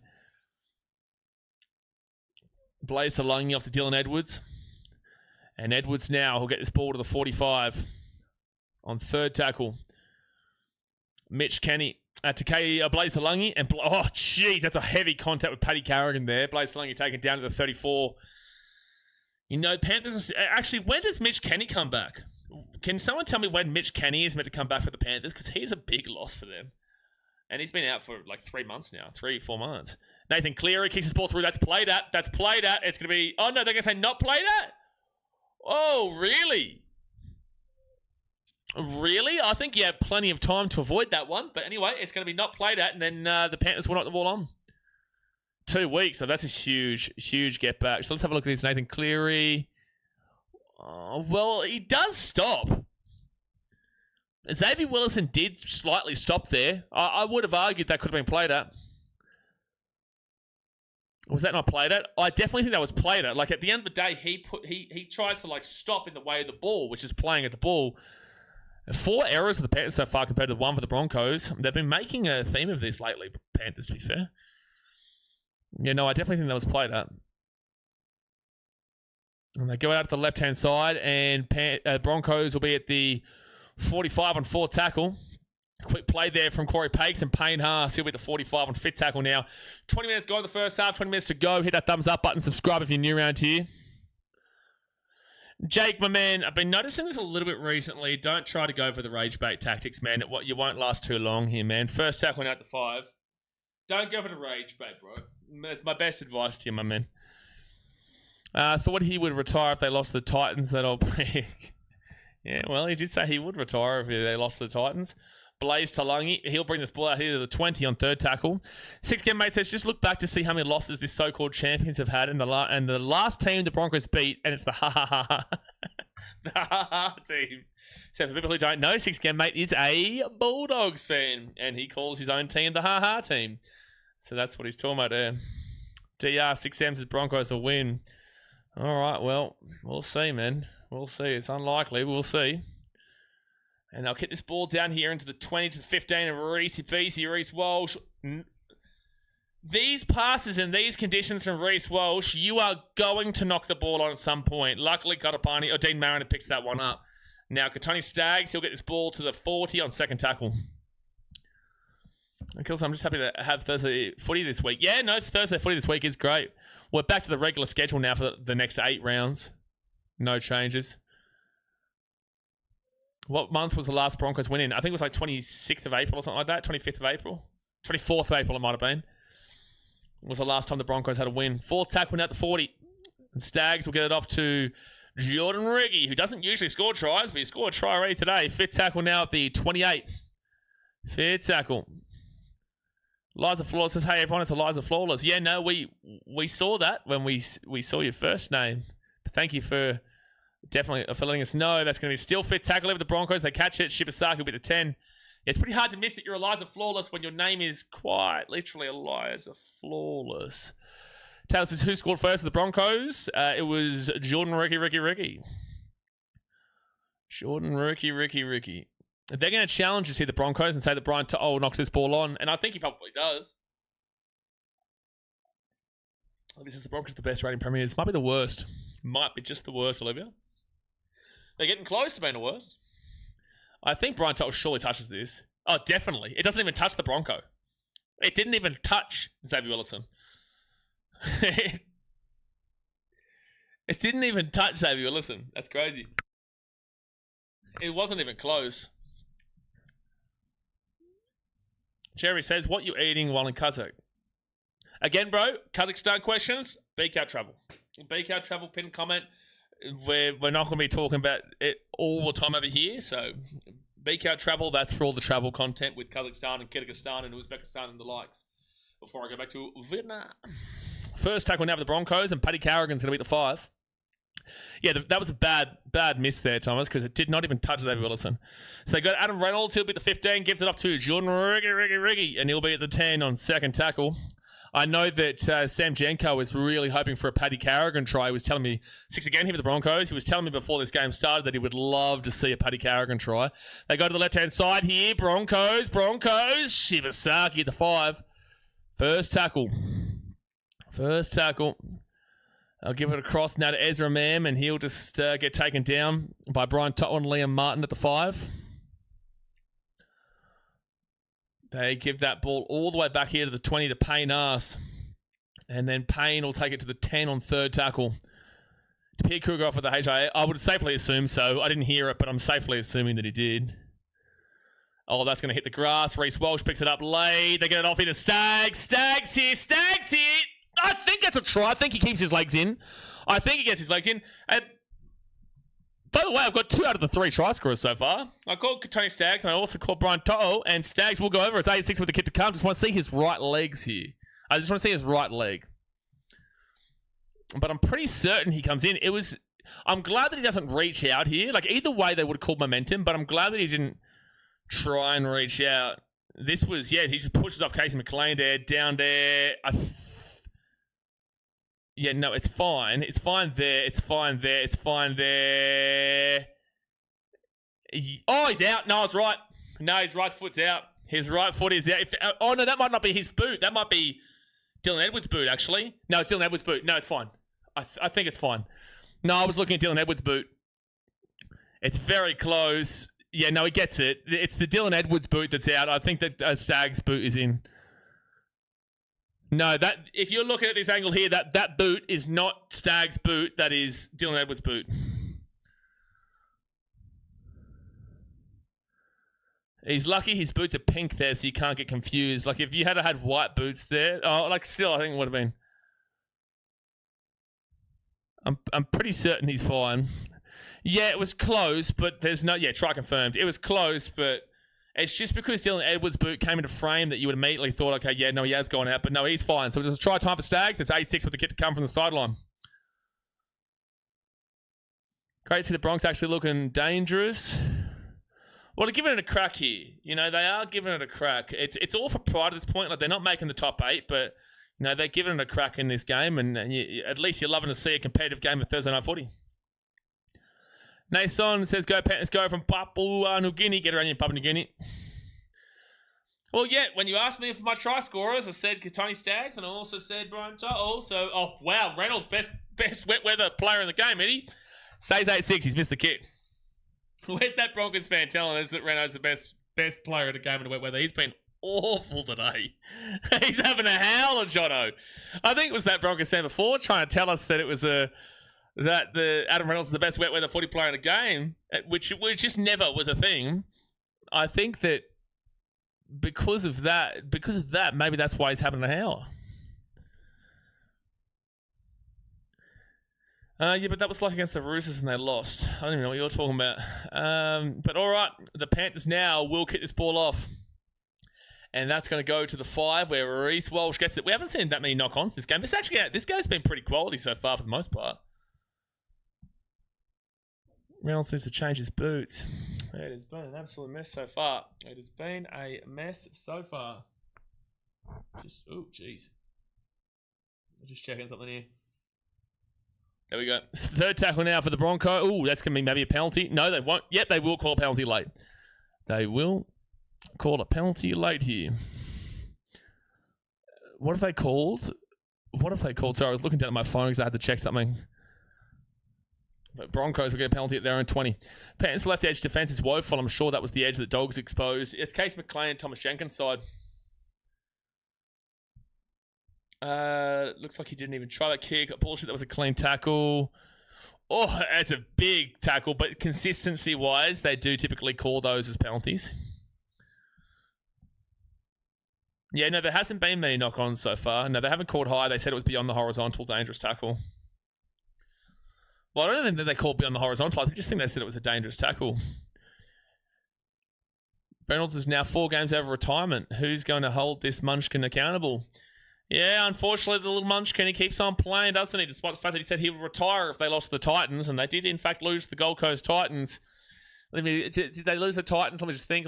Blaze Salungi off to Dylan Edwards. And Edwards now will get this ball to the 45 on third tackle. Mitch Kenny. To Blaze Salungi. And oh, jeez, that's a heavy contact with Paddy Carrigan there. Blaze Salungi taken down to the 34. You know, Panthers... Actually, when does Mitch Kenny come back? Can someone tell me when Mitch Kenny is meant to come back for the Panthers? Because he's a big loss for them. And he's been out for like 3 months now. 3-4 months. Nathan Cleary kicks his ball through. That's played at. It's going to be... Oh, no, they're going to say not played at? Oh, really? Really? I think you had plenty of time to avoid that one. But anyway, it's going to be not played at. And then the Panthers will knock the ball on. 2 weeks. So that's a huge, huge get back. So let's have a look at this. Nathan Cleary... Oh, well, he does stop. Xavier Willison did slightly stop there. I would have argued that could have been played at. Was that not played at? I definitely think that was played at. Like, at the end of the day, he tries to, like, stop in the way of the ball, which is playing at the ball. 4 errors for the Panthers so far compared to 1 for the Broncos. They've been making a theme of this lately, Panthers, to be fair. Yeah, no, I definitely think that was played at. And they go out to the left-hand side, and Broncos will be at the 45 on fourth tackle. Quick play there from Corey Pakes and Payne Haas. He'll be at the 45 on fifth tackle now. 20 minutes go in the first half, 20 minutes to go. Hit that thumbs up button, subscribe if you're new around here. Jake, my man, I've been noticing this a little bit recently. Don't try to go for the rage bait tactics, man. You won't last too long here, man. First tackle out to 5. Don't go for the rage bait, bro. That's my best advice to you, my man. Thought he would retire if they lost the Titans. Yeah, well, he did say he would retire if they lost the Titans. Blaze Talangi, he'll bring this ball out here to the 20 on third tackle. 6-game mate says, just look back to see how many losses this so-called champions have had. And the last team the Broncos beat, and it's the ha-ha-ha-ha. The ha-ha team. So for people who don't know, Six Game Mate is a Bulldogs fan, and he calls his own team the ha-ha team. So that's what he's talking about there. DR 6M's Broncos will win. All right, well, we'll see, man. We'll see. It's unlikely. We'll see. And they'll kick this ball down here into the 20 to the 15 of Reese Walsh. These passes in these conditions from Reese Walsh, you are going to knock the ball on at some point. Luckily, Katapani or Dean Mariner picks that one up. Now, Katoni Staggs, he'll get this ball to the 40 on second tackle. And Kilson, I'm just happy to have Thursday footy this week. Yeah, no, Thursday footy this week is great. We're back to the regular schedule now for the next 8 rounds. No changes. What month was the last Broncos win in? I think it was like 26th of April or something like that. 25th of April. 24th of April it might have been. It was the last time the Broncos had a win. 4th tackle out the 40. And Staggs will get it off to Jordan Riggy, who doesn't usually score tries, but he scored a try already today. 5th tackle now at the 28. 5th tackle. Liza Flawless says, hey everyone, it's Eliza Flawless. Yeah, no, we saw that when we saw your first name. But thank you for definitely for letting us know. That's going to be still 5th tackle over the Broncos. They catch it. Shibasaki will be the 10. It's pretty hard to miss that you're Eliza Flawless when your name is quite literally Eliza Flawless. Taylor says, who scored first for the Broncos? It was Jordan Ricky. Jordan Ricky. They're going to challenge us here, the Broncos, and say that Brian To'o knocked this ball on, and I think he probably does. This is the Broncos, the best rating premiers. Might be the worst. Might be just the worst, Olivia. They're getting close to being the worst. I think Brian To'o surely touches this. Oh, definitely. It doesn't even touch the Bronco. It didn't even touch Xavier Willison. It didn't even touch Xavier Willison. That's crazy. It wasn't even close. Jerry says, what you eating while in Kazakh? Again, bro, Kazakhstan questions, BKR travel. BKR travel, pin comment. We're not going to be talking about it all the time over here. So BKR travel, that's for all the travel content with Kazakhstan and Kyrgyzstan and Uzbekistan and the likes. Before I go back to Vietnam. First tackle now for the Broncos, and Paddy Carrigan's going to beat the 5. Yeah, that was a bad miss there, Thomas, because it did not even touch Xavier Willison. So they got Adam Reynolds. He'll be the 15, gives it off to Jordan Riggy, and he'll be at the 10 on second tackle. I know that Sam Jenko was really hoping for a Paddy Carrigan try. He was telling me, 6 again here for the Broncos. He was telling me before this game started that he would love to see a Paddy Carrigan try. They go to the left-hand side here. Broncos. Shibasaki at the 5. First tackle. I'll give it across now to Ezra Mam, and he'll just get taken down by Brian To'o and Liam Martin at the 5. They give that ball all the way back here to the 20 to Payne Arse. And then Payne will take it to the 10 on third tackle. To Pierre Kruger for the HIA. I would safely assume so. I didn't hear it, but I'm safely assuming that he did. Oh, that's going to hit the grass. Reece Walsh picks it up late. They get it off into Staggs. Staggs here. I think that's a try. I think he keeps his legs in. I think he gets his legs in. And by the way, I've got 2 out of the 3 try scorers so far. I called Tony Staggs, and I also called Brian To'o, and Staggs will go over. It's 86 with the kick to come. Just want to see his right legs here. I just want to see his right leg. But I'm pretty certain he comes in. I'm glad that he doesn't reach out here. Like, either way, they would have called momentum, but I'm glad that he didn't try and reach out. This was, he just pushes off Casey McLean there, down there. Yeah, no, it's fine. It's fine there. Oh, he's out. No, it's right. No, his right foot's out. His right foot is out. Oh, no, that might not be his boot. That might be Dylan Edwards' boot, actually. No, it's Dylan Edwards' boot. No, it's fine. I think it's fine. No, I was looking at Dylan Edwards' boot. It's very close. Yeah, no, he gets it. It's the Dylan Edwards' boot that's out. I think that Staggs' boot is in. No, that if you're looking at this angle here, that boot is not Staggs' boot. That is Dylan Edwards' boot. He's lucky his boots are pink there, so you can't get confused. Like, if you had white boots there, still, I think it would have been. I'm pretty certain he's fine. Yeah, it was close, but there's no... Yeah, try confirmed. It was close, but... It's just because Dylan Edwards' boot came into frame that you would immediately thought, okay, yeah, no, he has gone out. But no, he's fine. So just try time for Staggs. It's 86 with the kick to come from the sideline. Great to see the Broncos actually looking dangerous. Well, they're giving it a crack here. You know, they are giving it a crack. It's all for pride at this point. Like, they're not making the top 8, but, you know, they're giving it a crack in this game, and at least you're loving to see a competitive game of Thursday Night Footy. Nason says, go Panthers, go from Papua New Guinea. Get around your Papua New Guinea. Well, yeah, when you asked me for my try scorers, I said Tony Staggs, and I also said Brian wow, Reynolds, best wet weather player in the game, Eddie. Says 8-6, he's missed the kick. Where's that Broncos fan telling us that Reynolds the best player in the game in the wet weather? He's been awful today. He's having a howler, Jono. I think it was that Broncos fan before trying to tell us that it was that the Adam Reynolds is the best wet weather footy player in the game, which just never was a thing. I think that because of that, maybe that's why he's having a howler. Yeah, but that was like against the Roosters and they lost. I don't even know what you're talking about. But all right, the Panthers now will kick this ball off. And that's going to go to the 5 where Reece Walsh gets it. We haven't seen that many knock-ons this game. This game's been pretty quality so far for the most part. Reynolds needs to change his boots. It has been an absolute mess so far. Jeez. Just checking something here. There we go. Third tackle now for the Broncos. Ooh, that's going to be maybe a penalty. No, they won't. Yep, they will call a penalty late. They will call a penalty late here. What have they called? Sorry, I was looking down at my phone because I had to check something. But Broncos will get a penalty at their own 20. Panthers left edge defense is woeful. I'm sure that was the edge that Dogs exposed. It's Case McLean, Thomas Jenkins' side. Looks like he didn't even try that kick. Bullshit, that was a clean tackle. Oh, that's a big tackle, but consistency-wise, they do typically call those as penalties. Yeah, no, there hasn't been many knock-ons so far. No, they haven't called high. They said it was beyond the horizontal, dangerous tackle. Well, I don't think that they called beyond the horizontal. I just think they said it was a dangerous tackle. Reynolds is now 4 games out of retirement. Who's going to hold this munchkin accountable? Yeah, unfortunately, the little munchkin, he keeps on playing, doesn't he? Despite the fact that he said he would retire if they lost the Titans, and they did, in fact, lose the Gold Coast Titans. Did they lose the Titans? Let me just think.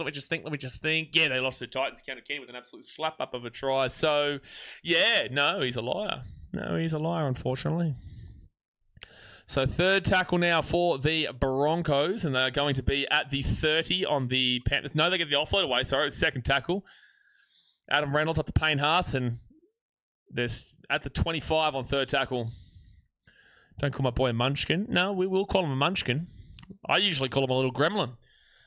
Yeah, they lost the Titans. Counter Kenny with an absolute slap-up of a try. So, yeah, no, he's a liar. Unfortunately. So third tackle now for the Broncos, and they're going to be at the 30 on the Panthers. No, they get the offload away. Sorry, it's second tackle. Adam Reynolds up to Payne Haas, and they're at the 25 on third tackle. Don't call my boy a munchkin. No, we will call him a munchkin. I usually call him a little gremlin.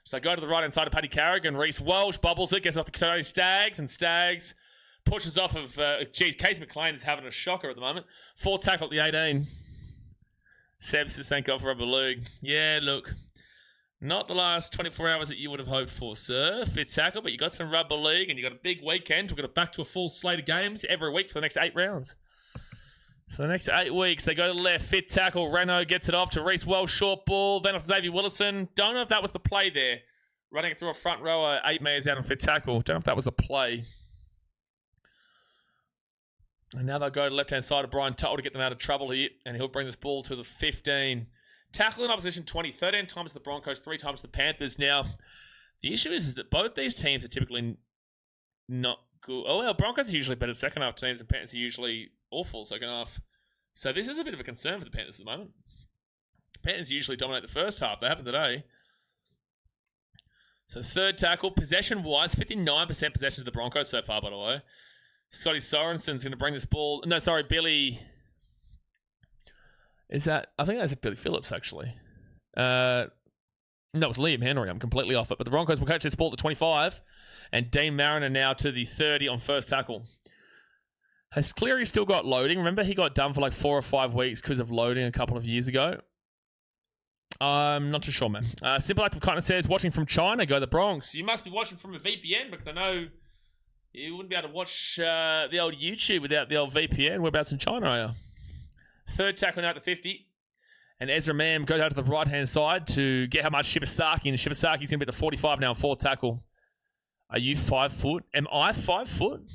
So go to the right-hand side of Paddy Carrigan. Reece Walsh bubbles it, gets off the Staggs, and Staggs pushes off of... Case McLean is having a shocker at the moment. Fourth tackle at the 18. Seb says, thank God for Rugby League. Yeah, look. Not the last 24 hours that you would have hoped for, sir. Fifth tackle, but you got some Rugby League and you got a big weekend. We're going to back to a full slate of games every week for the next 8 rounds. For the next 8 weeks, they go to the left. Fifth tackle, Renault gets it off to Reece Wells, short ball. Then off to Xavier Willison. Don't know if that was the play there. Running it through a front rower, 8 metres out on fifth tackle. Don't know if that was the play. And now they'll go to the left-hand side of Brian Tuttle to get them out of trouble here. And he'll bring this ball to the 15. Tackle in opposition 20. 13 times the Broncos, 3 times the Panthers. Now, the issue is that both these teams are typically not good. Oh, well, Broncos are usually better second half teams and Panthers are usually awful second half. So this is a bit of a concern for the Panthers at the moment. Panthers usually dominate the first half. They haven't today. So third tackle, possession-wise, 59% possession to the Broncos so far, by the way. Scotty Sorensen's going to bring this ball. No, sorry, Billy. Is that? I think that's Billy Phillips, actually. No, it's Liam Henry. I'm completely off it. But the Broncos will catch this ball to 25. And Dean Mariner now to the 30 on first tackle. Has Cleary still got loading? Remember, he got done for like 4 or 5 weeks because of loading a couple of years ago. I'm not too sure, man. Simple Act of Kindness says, watching from China, go the Bronx. You must be watching from a VPN because I know you wouldn't be able to watch the old YouTube without the old VPN. Whereabouts in China are you? Third tackle now to 50. And Ezra Mam goes out to the right-hand side to get how much Shibasaki. And Shibasaki's going to be at the 45 now on fourth tackle. Are you 5 foot? Am I 5 foot?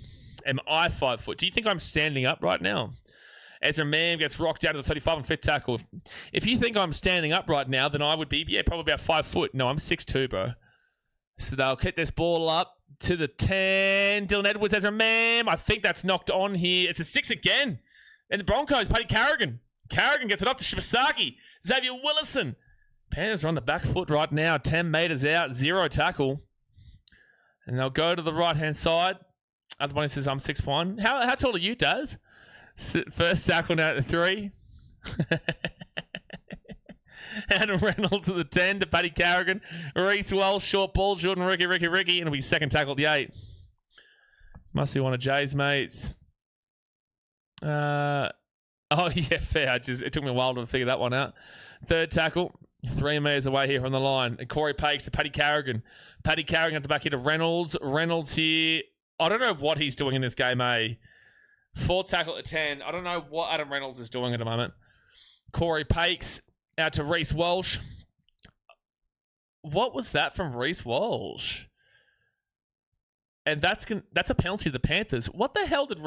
Am I 5 foot? Do you think I'm standing up right now? Ezra Mam gets rocked out to the 35 on fifth tackle. If you think I'm standing up right now, then I would be, probably about 5 foot. No, I'm 6'2", bro. So they'll kick this ball up to the 10. Dylan Edwards, Ezra Mam. I think that's knocked on here. It's a 6 again. And the Broncos, Paddy Carrigan. Carrigan gets it up to Shibasaki. Xavier Willison. Panthers are on the back foot right now. 10 metres out. 0 tackle. And they'll go to the right-hand side. Other one says, I'm 6'1". How tall are you, Daz? First tackle now at the 3. Adam Reynolds at the 10 to Paddy Carrigan. Reece Welsh, short ball. Jordan Ricky. And it'll be second tackle at the 8. Must be one of Jay's mates. Oh, yeah, fair. It took me a while to figure that one out. Third tackle. 3 metres away here from the line. And Corey Pakes to Paddy Carrigan. Paddy Carrigan at the back here to Reynolds. Reynolds here. I don't know what he's doing in this game, eh? 4th tackle at 10. I don't know what Adam Reynolds is doing at the moment. Corey Pakes out to Reece Welsh. What was that from Reece Welsh? And that's a penalty to the Panthers. What the hell did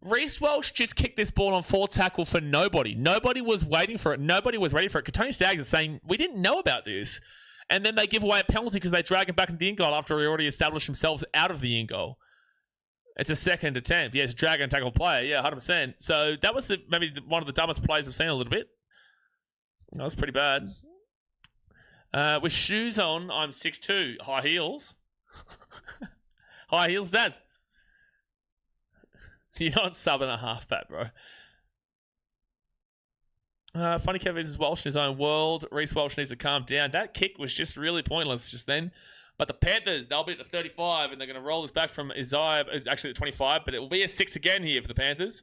Reece Welsh just kicked this ball on 4th tackle for nobody? Nobody was waiting for it. Nobody was ready for it. Tony Staggs is saying, we didn't know about this. And then they give away a penalty because they drag him back into the in-goal after he already established themselves out of the in-goal. It's a second attempt. Yes, drag and tackle player. Yeah, 100%. So that was maybe one of the dumbest plays I've seen a little bit. That was pretty bad. With shoes on, I'm 6'2". High heels. High heels, Daz. You're not subbing a halfback, bro. Funny Kev is Welsh in his own world. Reece Welsh needs to calm down. That kick was just really pointless just then. But the Panthers, they'll be at the 35, and they're going to roll this back from Isaiah. It's actually the 25, but it will be a 6 again here for the Panthers.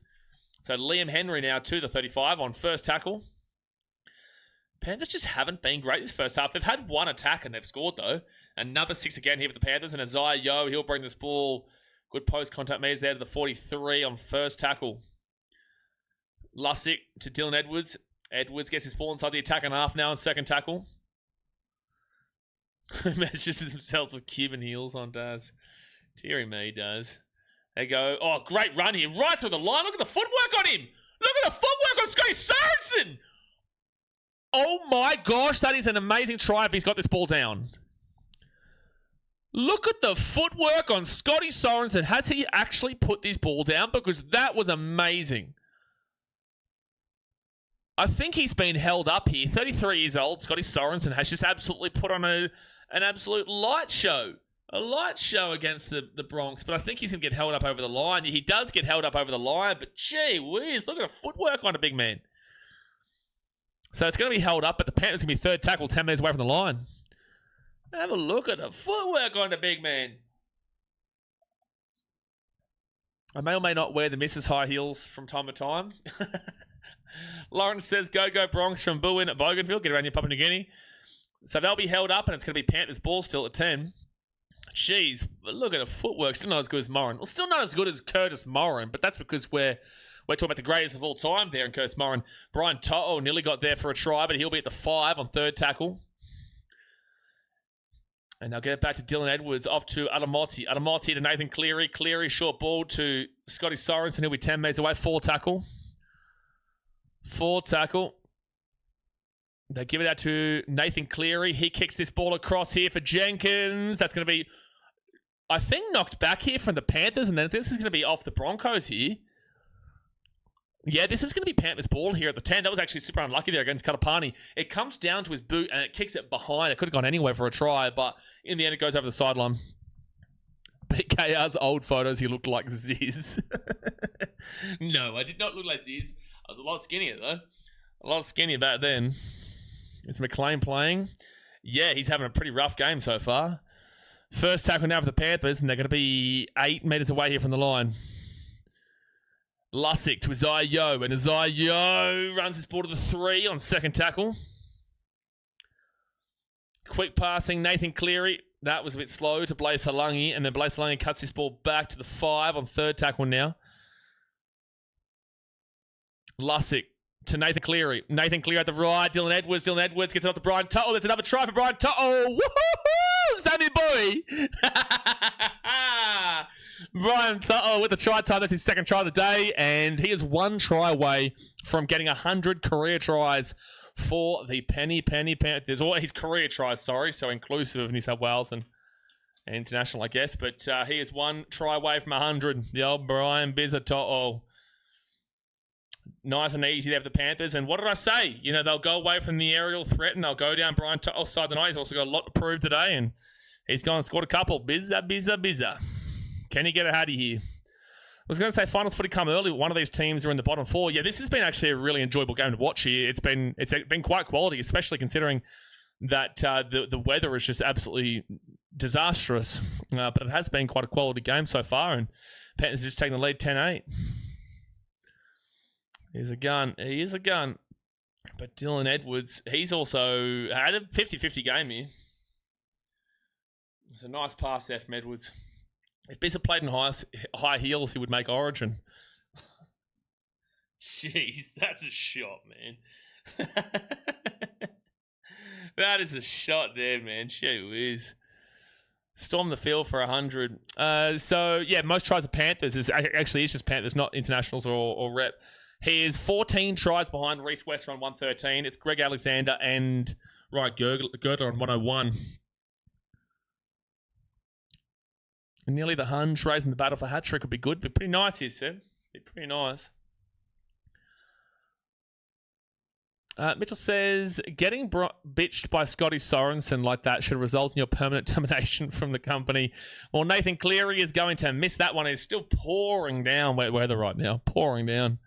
So Liam Henry now to the 35 on first tackle. Panthers just haven't been great this first half. They've had 1 attack, and they've scored, though. Another 6 again here for the Panthers, and Isaiah Yo, he'll bring this ball. Good post-contact meters there to the 43 on first tackle. Lussick to Dylan Edwards. Edwards gets his ball inside the attack and half now on second tackle. Measures himself with Cuban heels on Daz. Deary me, Daz. There you go. Oh, great run here. Right through the line. Look at the footwork on him. Look at the footwork on Scotty Sorensen. Oh my gosh, that is an amazing try if he's got this ball down. Look at the footwork on Scotty Sorensen. Has he actually put this ball down? Because that was amazing. I think he's been held up here. 33 years old, Scotty Sorensen has just absolutely put on an absolute light show. A light show against the Bronx, but I think he's going to get held up over the line. He does get held up over the line, but gee whiz, look at the footwork on a big man. So it's going to be held up, but the Panthers going to be third tackle 10 metres away from the line. Have a look at the footwork on the big man. I may or may not wear the Mrs. High Heels from time to time. Lawrence says, go Bronx from Buin at Bougainville. Get around your Papua New Guinea. So they'll be held up, and it's going to be Panthers ball still at 10. Jeez, look at the footwork. Still not as good as Moran. Well, still not as good as Curtis Moran, but that's because we're talking about the greatest of all time there in Curtis Moran. Brian To'o nearly got there for a try, but he'll be at the 5 on third tackle. And they'll get it back to Dylan Edwards, off to Adamotti. Adamotti to Nathan Cleary. Cleary, short ball to Scotty Sorensen. He'll be 10 metres away. 4 tackle. 4 tackle. They give it out to Nathan Cleary. He kicks this ball across here for Jenkins. That's going to be, I think, knocked back here from the Panthers. And then this is going to be off the Broncos here. Yeah, this is going to be Panthers ball here at the 10. That was actually super unlucky there against Katapani. It comes down to his boot and it kicks it behind. It could have gone anywhere for a try, but in the end, it goes over the sideline. BKR's old photos, he looked like Ziz. No, I did not look like Ziz. I was a lot skinnier, though. A lot skinnier back then. Is McLean playing? Yeah, he's having a pretty rough game so far. First tackle now for the Panthers, and they're going to be 8 metres away here from the line. Lussick to Isaiah Yo, and Isaiah Yo runs his ball to the 3 on second tackle. Quick passing, Nathan Cleary. That was a bit slow to Blaise Halangi, and then Blaise Halangi cuts his ball back to the 5 on third tackle now. Lussick to Nathan Cleary. Nathan Cleary at the right. Dylan Edwards. Dylan Edwards gets it off to Brian To'o. There's another try for Brian To'o. Woohoo! Sammy boy! Brian Tuttle with the try time. That's his second try of the day, and he is one try away from getting 100 career tries for the Penny Panthers. Or his career tries, sorry, so inclusive of New South Wales and international, I guess. But he is one try away from 100. The old Brian Bizza Tuttle. Nice and easy there for the Panthers. And what did I say? You know, they'll go away from the aerial threat and they'll go down Brian Tuttle's side tonight. He's also got a lot to prove today, and he's gone and scored a couple. Bizza. Can he get a hattie here? I was going to say finals footy come early, but one of these teams are in the bottom four. Yeah, this has been actually a really enjoyable game to watch here. It's been quite quality, especially considering that the weather is just absolutely disastrous. But it has been quite a quality game so far, and Panthers just taking the lead 10-8. He's a gun. He is a gun. But Dylan Edwards, he's also had a 50-50 game here. It's a nice pass there from Edwards. If Bizza played in high heels, he would make Origin. Jeez, that's a shot, man. That is a shot there, man. Gee whiz. Storm the field for 100. So, yeah, most tries of Panthers is just Panthers, not internationals or rep. He is 14 tries behind Reece Wester on 113. It's Greg Alexander and Ryan Girdler on 101. And nearly the Huns raising the battle for hat-trick would be good. Be pretty nice here, Seb. Be pretty nice. Mitchell says, getting bitched by Scotty Sorensen like that should result in your permanent termination from the company. Well, Nathan Cleary is going to miss that one. It's still pouring down wet weather right now. Pouring down,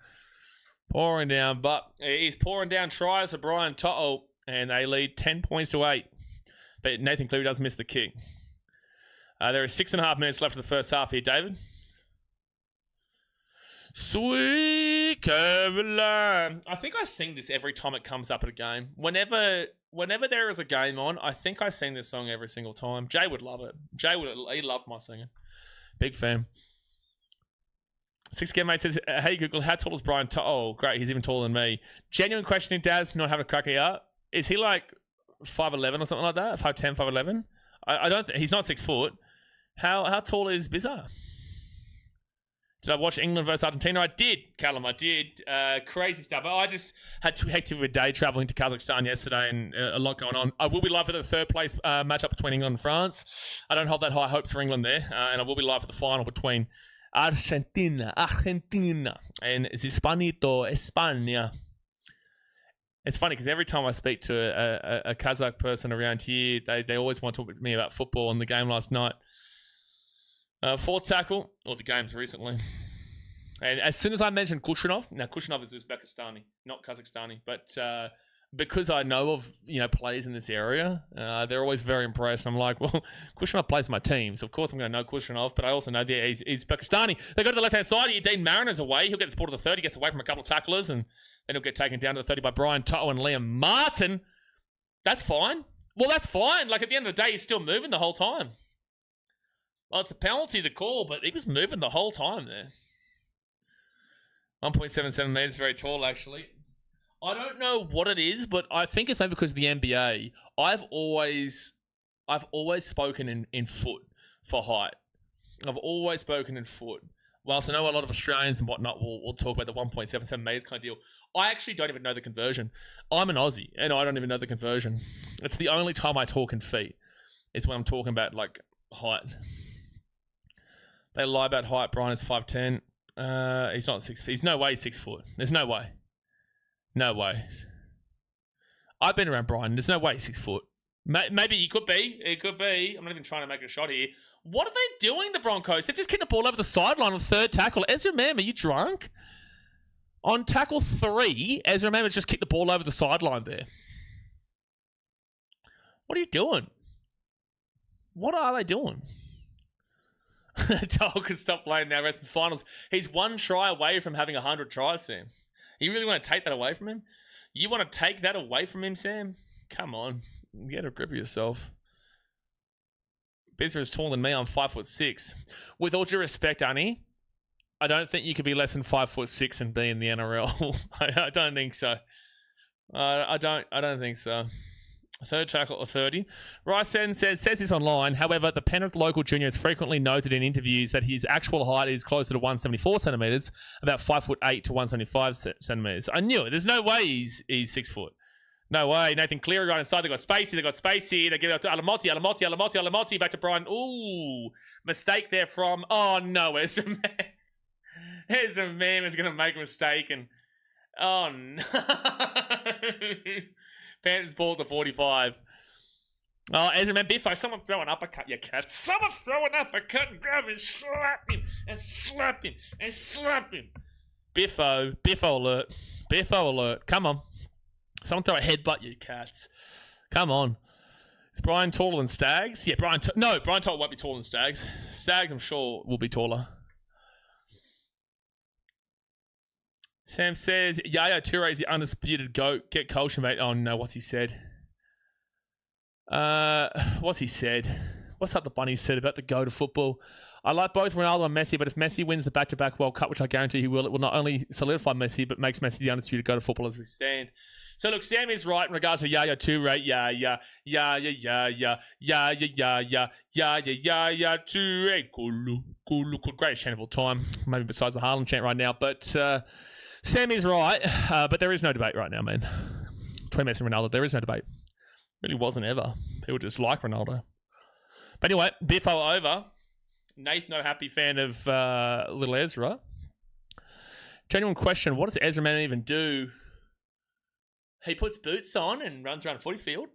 but he's pouring down tries for Brian Tuttle, and they lead 10 points to 8. But Nathan Cleary does miss the kick. There are 6.5 minutes left of the first half here, David. Sweet Caroline. I think I sing this every time it comes up at a game. Whenever there is a game on, I think I sing this song every single time. Jay would love it. He loved my singing. Big fan. 6 Game Mate says, hey Google, how tall is Brian Tuttle? Oh, great, he's even taller than me. Genuine question, Daz, not having a crack at is he like 5'11" or something like that? 5'10", 5'11"? I don't think he's not 6 foot. How tall is Bizza? Did I watch England versus Argentina? I did, Callum. I did. Crazy stuff. I just had too hectic of a day traveling to Kazakhstan yesterday, and a lot going on. I will be live for the third place matchup between England and France. I don't hold that high hopes for England there, and I will be live for the final between Argentina, and Hispanito, España. It's funny because every time I speak to a Kazakh person around here, they always want to talk to me about football and the game last night. Fourth tackle, or the games recently. And as soon as I mentioned Kushrinov, now Kushrinov is Uzbekistani, not Kazakhstani, but because I know of players in this area, they're always very impressed. I'm like, well, Kushrinov plays my team, so of course I'm going to know Kushrinov, but I also know that he's Pakistani. They go to the left-hand side, Dean Mariner's away, he'll get the support of the 30, gets away from a couple of tacklers, and then he'll get taken down to the 30 by Brian Tuttle and Liam Martin. That's fine. Well, that's fine. Like, at the end of the day, he's still moving the whole time. Well, it's a penalty to call, but he was moving the whole time there. 1.77 meters, very tall, actually. I don't know what it is, but I think it's maybe because of the NBA. I've always spoken in foot for height. I've always spoken in foot. Whilst I know a lot of Australians and whatnot will talk about the 1.77 meters kind of deal, I actually don't even know the conversion. I'm an Aussie, and I don't even know the conversion. It's the only time I talk in feet. Is when I'm talking about, like, height. They lie about height. Brian is 5'10". He's not 6 feet. There's no way he's 6 foot. There's no way. No way. I've been around Brian. There's no way he's 6 foot. Maybe he could be. It could be. I'm not even trying to make a shot here. What are they doing, the Broncos? They've just kicked the ball over the sideline on third tackle. Ezra Mam, are you drunk? On tackle 3, Ezra Mam has just kicked the ball over the sideline there. What are you doing? What are they doing? Dole can stop playing now. Rest of the finals. He's one try away from having 100 tries, Sam. You really want to take that away from him? You want to take that away from him, Sam? Come on. Get a grip of yourself. Bizza is taller than me. I'm 5'6". With all due respect, Annie, I don't think you could be less than 5'6" and be in the NRL. I don't think so. I don't think so. Third tackle at 30. Ryson says this online. However, the Penrith local junior has frequently noted in interviews that his actual height is closer to 174 centimetres, about 5'8" to 175 centimetres. I knew it. There's no way he's 6 foot. No way. Nathan Cleary right inside. They got Spacey. They give it up to Alamotti. Back to Brian. Ooh, mistake there from. Oh no, Ezra Mam is going to make a mistake and. Oh no. Panthers ball to 45. Oh, Ezra Man, Biffo, someone throw an uppercut, you cats. Someone throw an uppercut and grab him and slap him and slap him and slap him. Biffo alert. Come on. Someone throw a headbutt, you cats. Come on. Is Brian taller than Stags? Yeah, Brian Toll won't be taller than Stags. Stags, I'm sure, will be taller. Sam says, Yaya Toure is the undisputed GOAT. Get culture, mate. Oh, no. What's he said? What's he said? What's that the bunny said about the GOAT of football? I like both Ronaldo and Messi, but if Messi wins the back-to-back World Cup, which I guarantee he will, it will not only solidify Messi, but makes Messi the undisputed GOAT of football as we stand. So, look, Sam is right in regards to Yaya Toure. Yeah, Toure. Cool. Greatest chant of all time. Maybe besides the Harlem chant right now, but... Sam is right, but there is no debate right now, man. Between Messi and Ronaldo, there is no debate. Really wasn't ever. People just like Ronaldo. But anyway, Biffo over. Nate, not a happy fan of little Ezra. Genuine question, what does Ezra Man even do? He puts boots on and runs around a footy field.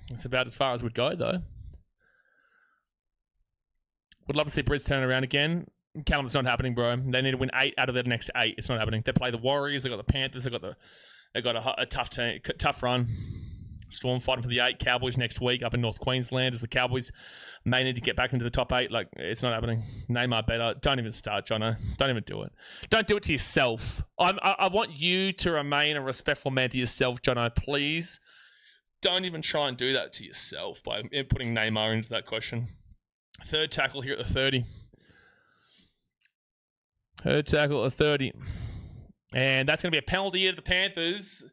That's about as far as we'd go, though. Would love to see Briz turn around again. Callum, it's not happening, bro. They need to win 8 out of their next 8. It's not happening. They play the Warriors. They got the Panthers. They got a tough team, tough run. Storm fighting for the 8. Cowboys next week up in North Queensland as the Cowboys may need to get back into the top 8. Like, it's not happening. Neymar better. Don't even start, Jono. Don't even do it. Don't do it to yourself. I want you to remain a respectful man to yourself, Jono. Please don't even try and do that to yourself by putting Neymar into that question. Third tackle here at the 30. Third tackle at 30. And that's going to be a penalty to the Panthers.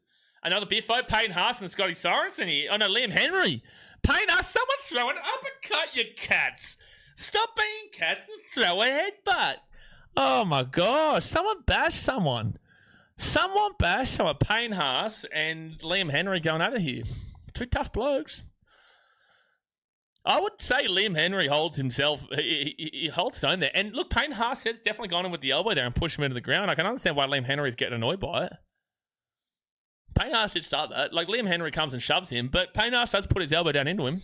Another Biffo, Payne Haas and Scotty Sorensen here. Oh no, Liam Henry. Payne Haas, someone throw an uppercut, you cats. Stop being cats and throw a headbutt. Oh my gosh, someone bash someone. Someone bash someone. Payne Haas and Liam Henry going out of here. Two tough blokes. I would say Liam Henry holds himself, he holds his own there. And look, Payne Haas has definitely gone in with the elbow there and pushed him into the ground. I can understand why Liam Henry's getting annoyed by it. Payne Haas did start that. Like, Liam Henry comes and shoves him, but Payne Haas does put his elbow down into him.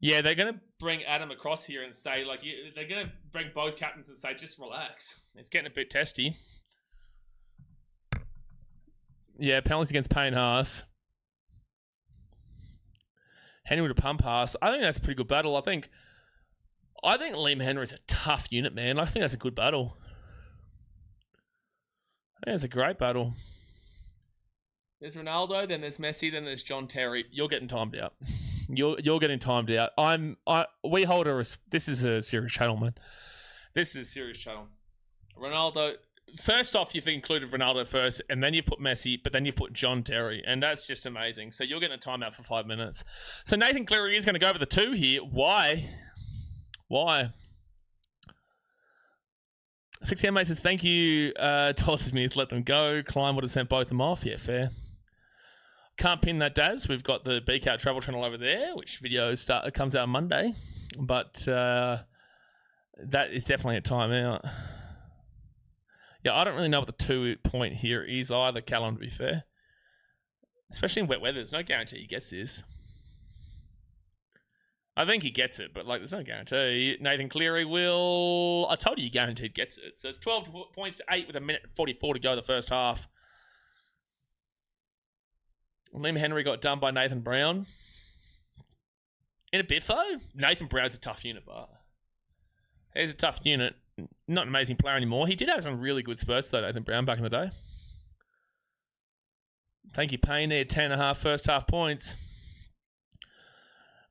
Yeah, they're going to bring Adam across here and say, like, they're going to bring both captains and say, just relax. It's getting a bit testy. Yeah, penalties against Payne Haas. Henry with a pump pass. I think that's a pretty good battle. I think Liam Henry's a tough unit, man. I think that's a good battle. I think it's a great battle. There's Ronaldo, then there's Messi, then there's John Terry. You're getting timed out. You're getting timed out. We hold this is a serious channel, man. This is a serious channel. Ronaldo. First off, you've included Ronaldo first, and then you've put Messi, but then you've put John Terry, and that's just amazing. So you're getting a timeout for 5 minutes. So Nathan Cleary is going to go over the 2 here. Why? 6M mate says, thank you, Todd Smith, let them go. Klein would have sent both of them off. Yeah, fair. Can't pin that, Daz. We've got the BKR travel channel over there, which video comes out on Monday. But that is definitely a timeout. Yeah, I don't really know what the 2 point here is either, Callum, to be fair. Especially in wet weather, there's no guarantee he gets this. I think he gets it, but like, there's no guarantee. Nathan Cleary will... I told you he guaranteed gets it. So it's 12 points to 8 with 1:44 to go the first half. Liam Henry got done by Nathan Brown. In a Biffo, Nathan Brown's a tough unit, but... He's a tough unit. Not an amazing player anymore. He did have some really good spurts, though, Nathan Brown, back in the day. Thank you, Payne. There, 10.5 first half points.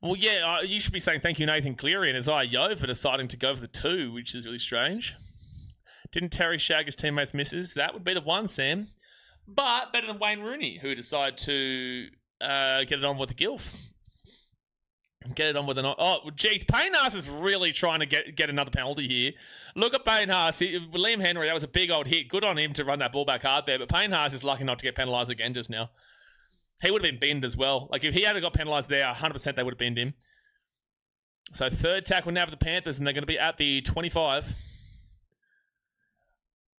Well, yeah, you should be saying thank you, Nathan Cleary, and Isaiah Yeo for deciding to go for the 2, which is really strange. Didn't Terry shag his teammates' misses? That would be the one, Sam. but better than Wayne Rooney, who decided to get it on with a gilf. Get it on with an... Oh, geez, Payne Haas is really trying to get another penalty here. Look at Payne Haas. Liam Henry, that was a big old hit. Good on him to run that ball back hard there, but Payne Haas is lucky not to get penalised again just now. He would have been binned as well. Like, if he had got penalised there, 100% they would have binned him. So, third tackle now for the Panthers, and they're going to be at the 25.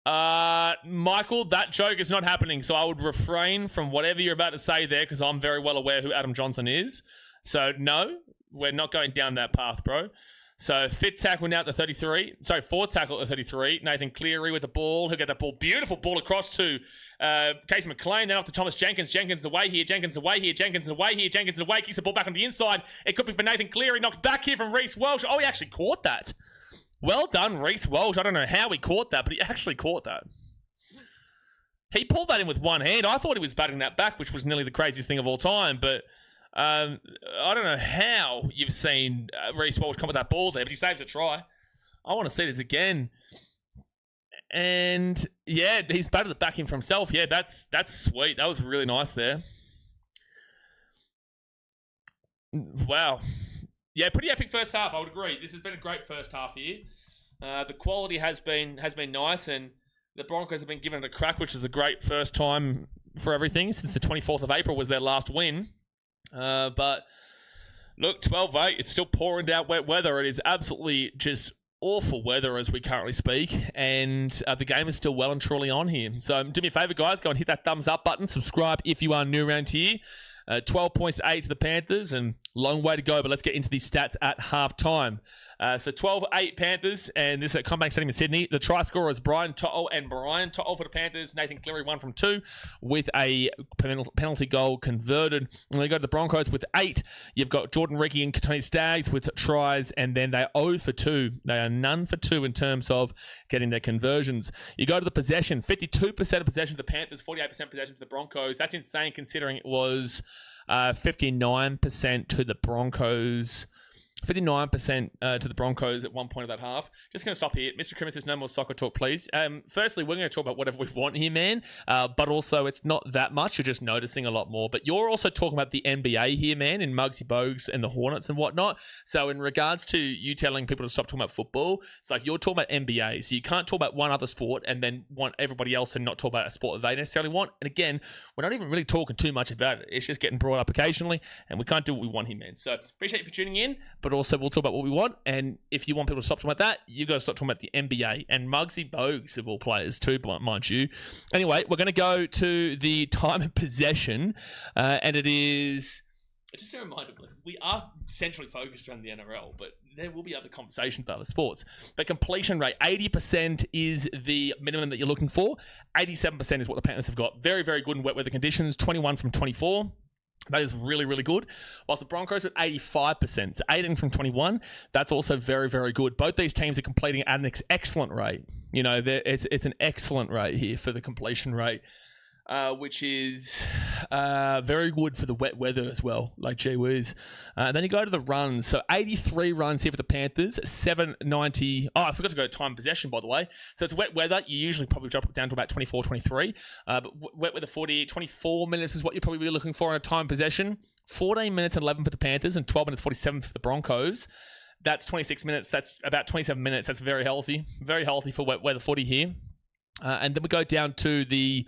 Michael, that joke is not happening, so I would refrain from whatever you're about to say there, because I'm very well aware who Adam Johnson is. So, no, we're not going down that path, bro. So, fifth tackle now at the 33. Sorry, fourth tackle at the 33. Nathan Cleary with the ball. He'll get that ball. Beautiful ball across to Casey McLean. Then off to Thomas Jenkins. Jenkins away here. Jenkins away here. Jenkins away here. Jenkins away. Kicks the ball back on the inside. It could be for Nathan Cleary. Knocked back here from Reece Welsh. Oh, he actually caught that. Well done, Reece Welsh. I don't know how he caught that, but he actually caught that. He pulled that in with one hand. I thought he was batting that back, which was nearly the craziest thing of all time, but... I don't know how you've seen Reece Welsh come with that ball there, but he saves a try. I want to see this again. And, yeah, he's batted it back in for himself. Yeah, that's sweet. That was really nice there. Wow. Yeah, pretty epic first half, I would agree. This has been a great first half here. The quality has been nice, and the Broncos have been given it a crack, which is a great first time for everything. Since the 24th of April was their last win. But look, 12-8, it's still pouring down wet weather. It is absolutely just awful weather as we currently speak, and the game is still well and truly on here. So do me a favour, guys, go and hit that thumbs up button, subscribe if you are new around here. 12 points to 8 to the Panthers, and long way to go, but let's get into these stats at halftime. So 12-8 Panthers, and this is at Combank Stadium in Sydney. The try scorers Brian To'o and Brian To'o for the Panthers. Nathan Cleary 1 from 2 with a penalty goal converted. And they go to the Broncos with 8. You've got Jordan Ricky and Tony Staggs with tries, and then they're 0 for 2. They are none for 2 in terms of getting their conversions. You go to the possession, 52% of possession to the Panthers, 48% possession to the Broncos. That's insane considering it was 59% to the Broncos. 59% to the Broncos at one point of that half. Just going to stop here. Mr. Crimmins says no more soccer talk, please. Firstly, we're going to talk about whatever we want here, man. But also, it's not that much. You're just noticing a lot more. But you're also talking about the NBA here, man, in Muggsy Bogues and the Hornets and whatnot. So in regards to you telling people to stop talking about football, it's like you're talking about NBA. So you can't talk about one other sport and then want everybody else to not talk about a sport that they necessarily want. And again, we're not even really talking too much about it. It's just getting brought up occasionally, and we can't do what we want here, man. So appreciate you for tuning in, but also we'll talk about what we want, and if you want people to stop talking about that, you got to stop talking about the NBA and Muggsy Bogues of all players too, mind you. Anyway, we're going to go to the time of possession, and it is just a reminder, we are centrally focused around the NRL, but there will be other conversations about other sports. But completion rate, 80% is the minimum that you're looking for. 87% is what the Panthers have got. Very, very good in wet weather conditions, 21 from 24. That is really, really good. Whilst the Broncos at 85%, so 18 from 21, that's also very, very good. Both these teams are completing at an excellent rate. You know, it's an excellent rate here for the completion rate, which is very good for the wet weather as well, like gee whiz. And then you go to the runs. So 83 runs here for the Panthers, 790. Oh, I forgot to go to time possession, by the way. So it's wet weather. You usually probably drop it down to about 24, 23. But wet weather 40, 24 minutes is what you're probably looking for in a time possession. 14 minutes and 11 for the Panthers and 12 minutes 47 for the Broncos. That's 26 minutes. That's about 27 minutes. That's very healthy. Very healthy for wet weather footy here. And then we go down to the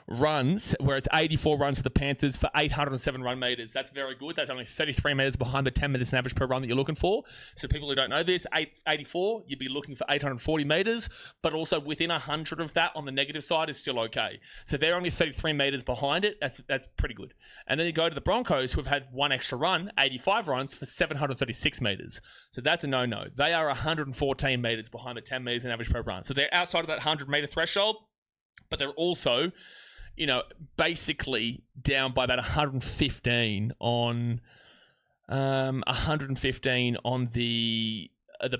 runs, where it's 84 runs for the Panthers for 807 run meters. That's very good. That's only 33 meters behind the 10 minutes in average per run that you're looking for. So people who don't know this, 84, you'd be looking for 840 meters, but also within 100 of that on the negative side is still okay. So they're only 33 meters behind it. That's pretty good. And then you go to the Broncos, who have had one extra run, 85 runs for 736 meters. So that's a no-no. They are 114 meters behind the 10 meters in average per run. So they're outside of that 100 meter threshold, but they're also, you know, basically down by about 115 on the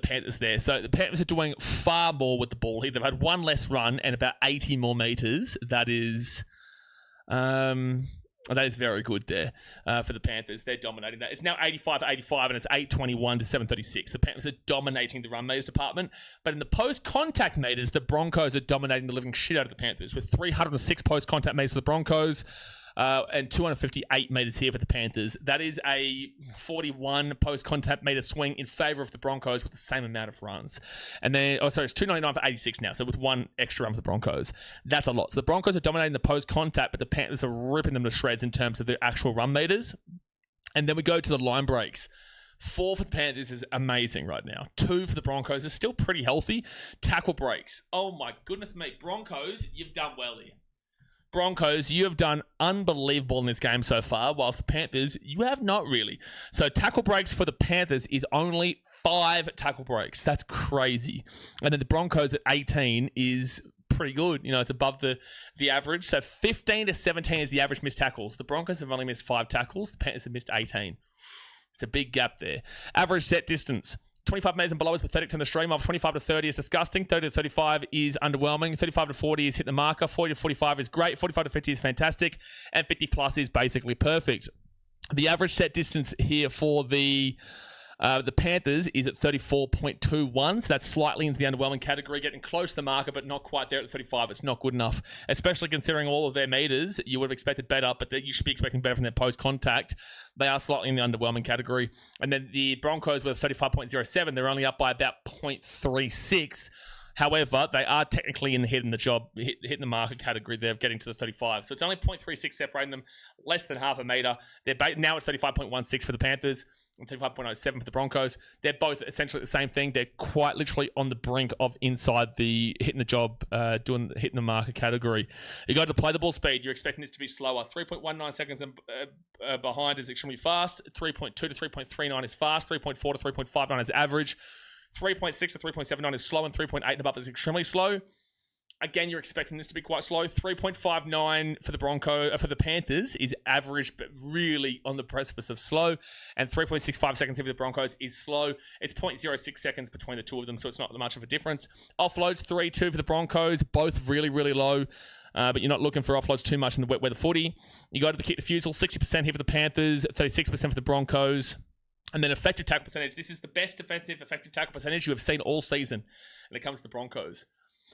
Panthers there. So the Panthers are doing far more with the ball here. They've had one less run and about 80 more meters. That is That is very good there for the Panthers. They're dominating that. It's now 85-85, and it's 821 to 736. The Panthers are dominating the run meters department. But in the post-contact meters, the Broncos are dominating the living shit out of the Panthers with 306 post-contact meters for the Broncos. And 258 meters here for the Panthers. That is a 41 post-contact meter swing in favor of the Broncos with the same amount of runs. And then, it's 299 for 86 now, so with one extra run for the Broncos. That's a lot. So the Broncos are dominating the post-contact, but the Panthers are ripping them to shreds in terms of their actual run meters. And then we go to the line breaks. 4 for the Panthers is amazing right now. 2 for the Broncos is still pretty healthy. Tackle breaks. Oh my goodness, mate. Broncos, you've done well here. Broncos, you have done unbelievable in this game so far, whilst the Panthers, you have not really. So tackle breaks for the Panthers is only 5 tackle breaks. That's crazy. And then the Broncos at 18 is pretty good. You know, it's above the average. So 15 to 17 is the average missed tackles. The Broncos have only missed 5 tackles. The Panthers have missed 18. It's a big gap there. Average set distance. 25 metres and below is pathetic to the stream off. 25 to 30 is disgusting. 30 to 35 is underwhelming. 35 to 40 is hit the marker. 40 to 45 is great. 45 to 50 is fantastic. And 50 plus is basically perfect. The average set distance here for the Panthers is at 34.21, so that's slightly into the underwhelming category, getting close to the marker, but not quite there at 35. It's not good enough, especially considering all of their meters. You would have expected better, but you should be expecting better from their post-contact. They are slightly in the underwhelming category. And then the Broncos were 35.07. They're only up by about 0.36. However, they are technically in the hitting the marker category. They're getting to the 35. So it's only 0.36 separating them, less than half a meter. Now it's 35.16 for the Panthers and 35.07 for the Broncos. They're both essentially the same thing. They're quite literally on the brink of inside the hitting the marker category. You go to the play the ball speed, you're expecting this to be slower. 3.19 seconds behind is extremely fast. 3.2 to 3.39 is fast. 3.4 to 3.59 is average. 3.6 to 3.79 is slow, and 3.8 and above is extremely slow. Again, you're expecting this to be quite slow. 3.59 for the Panthers is average, but really on the precipice of slow. And 3.65 seconds for the Broncos is slow. It's 0.06 seconds between the two of them, so it's not much of a difference. Offloads 3.2 for the Broncos, both really, really low. But you're not looking for offloads too much in the wet weather footy. You go to the kick defusal, 60% here for the Panthers, 36% for the Broncos. And then effective tackle percentage. This is the best defensive effective tackle percentage you have seen all season when it comes to the Broncos.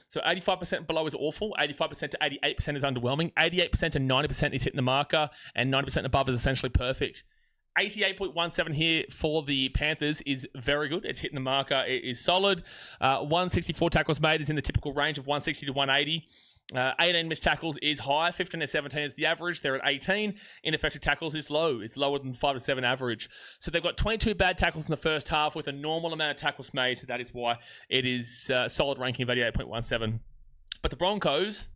So 85% below is awful. 85% to 88% is underwhelming. 88% to 90% is hitting the marker. And 90% above is essentially perfect. 88.17 here for the Panthers is very good. It's hitting the marker. It is solid. 164 tackles made is in the typical range of 160 to 180. 18 missed tackles is high. 15 to 17 is the average. They're at 18. Ineffective tackles is low. It's lower than 5 to 7 average. So they've got 22 bad tackles in the first half with a normal amount of tackles made. So that is why it is a solid ranking of 88.17. But the Broncos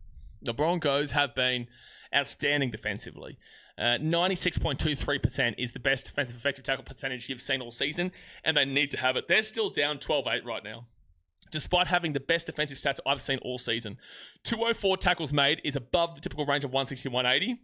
have been outstanding defensively. 96.23% is the best defensive effective tackle percentage you've seen all season, and they need to have it. They're still down 12-8 right now, despite having the best defensive stats I've seen all season. 204 tackles made is above the typical range of 160 to 180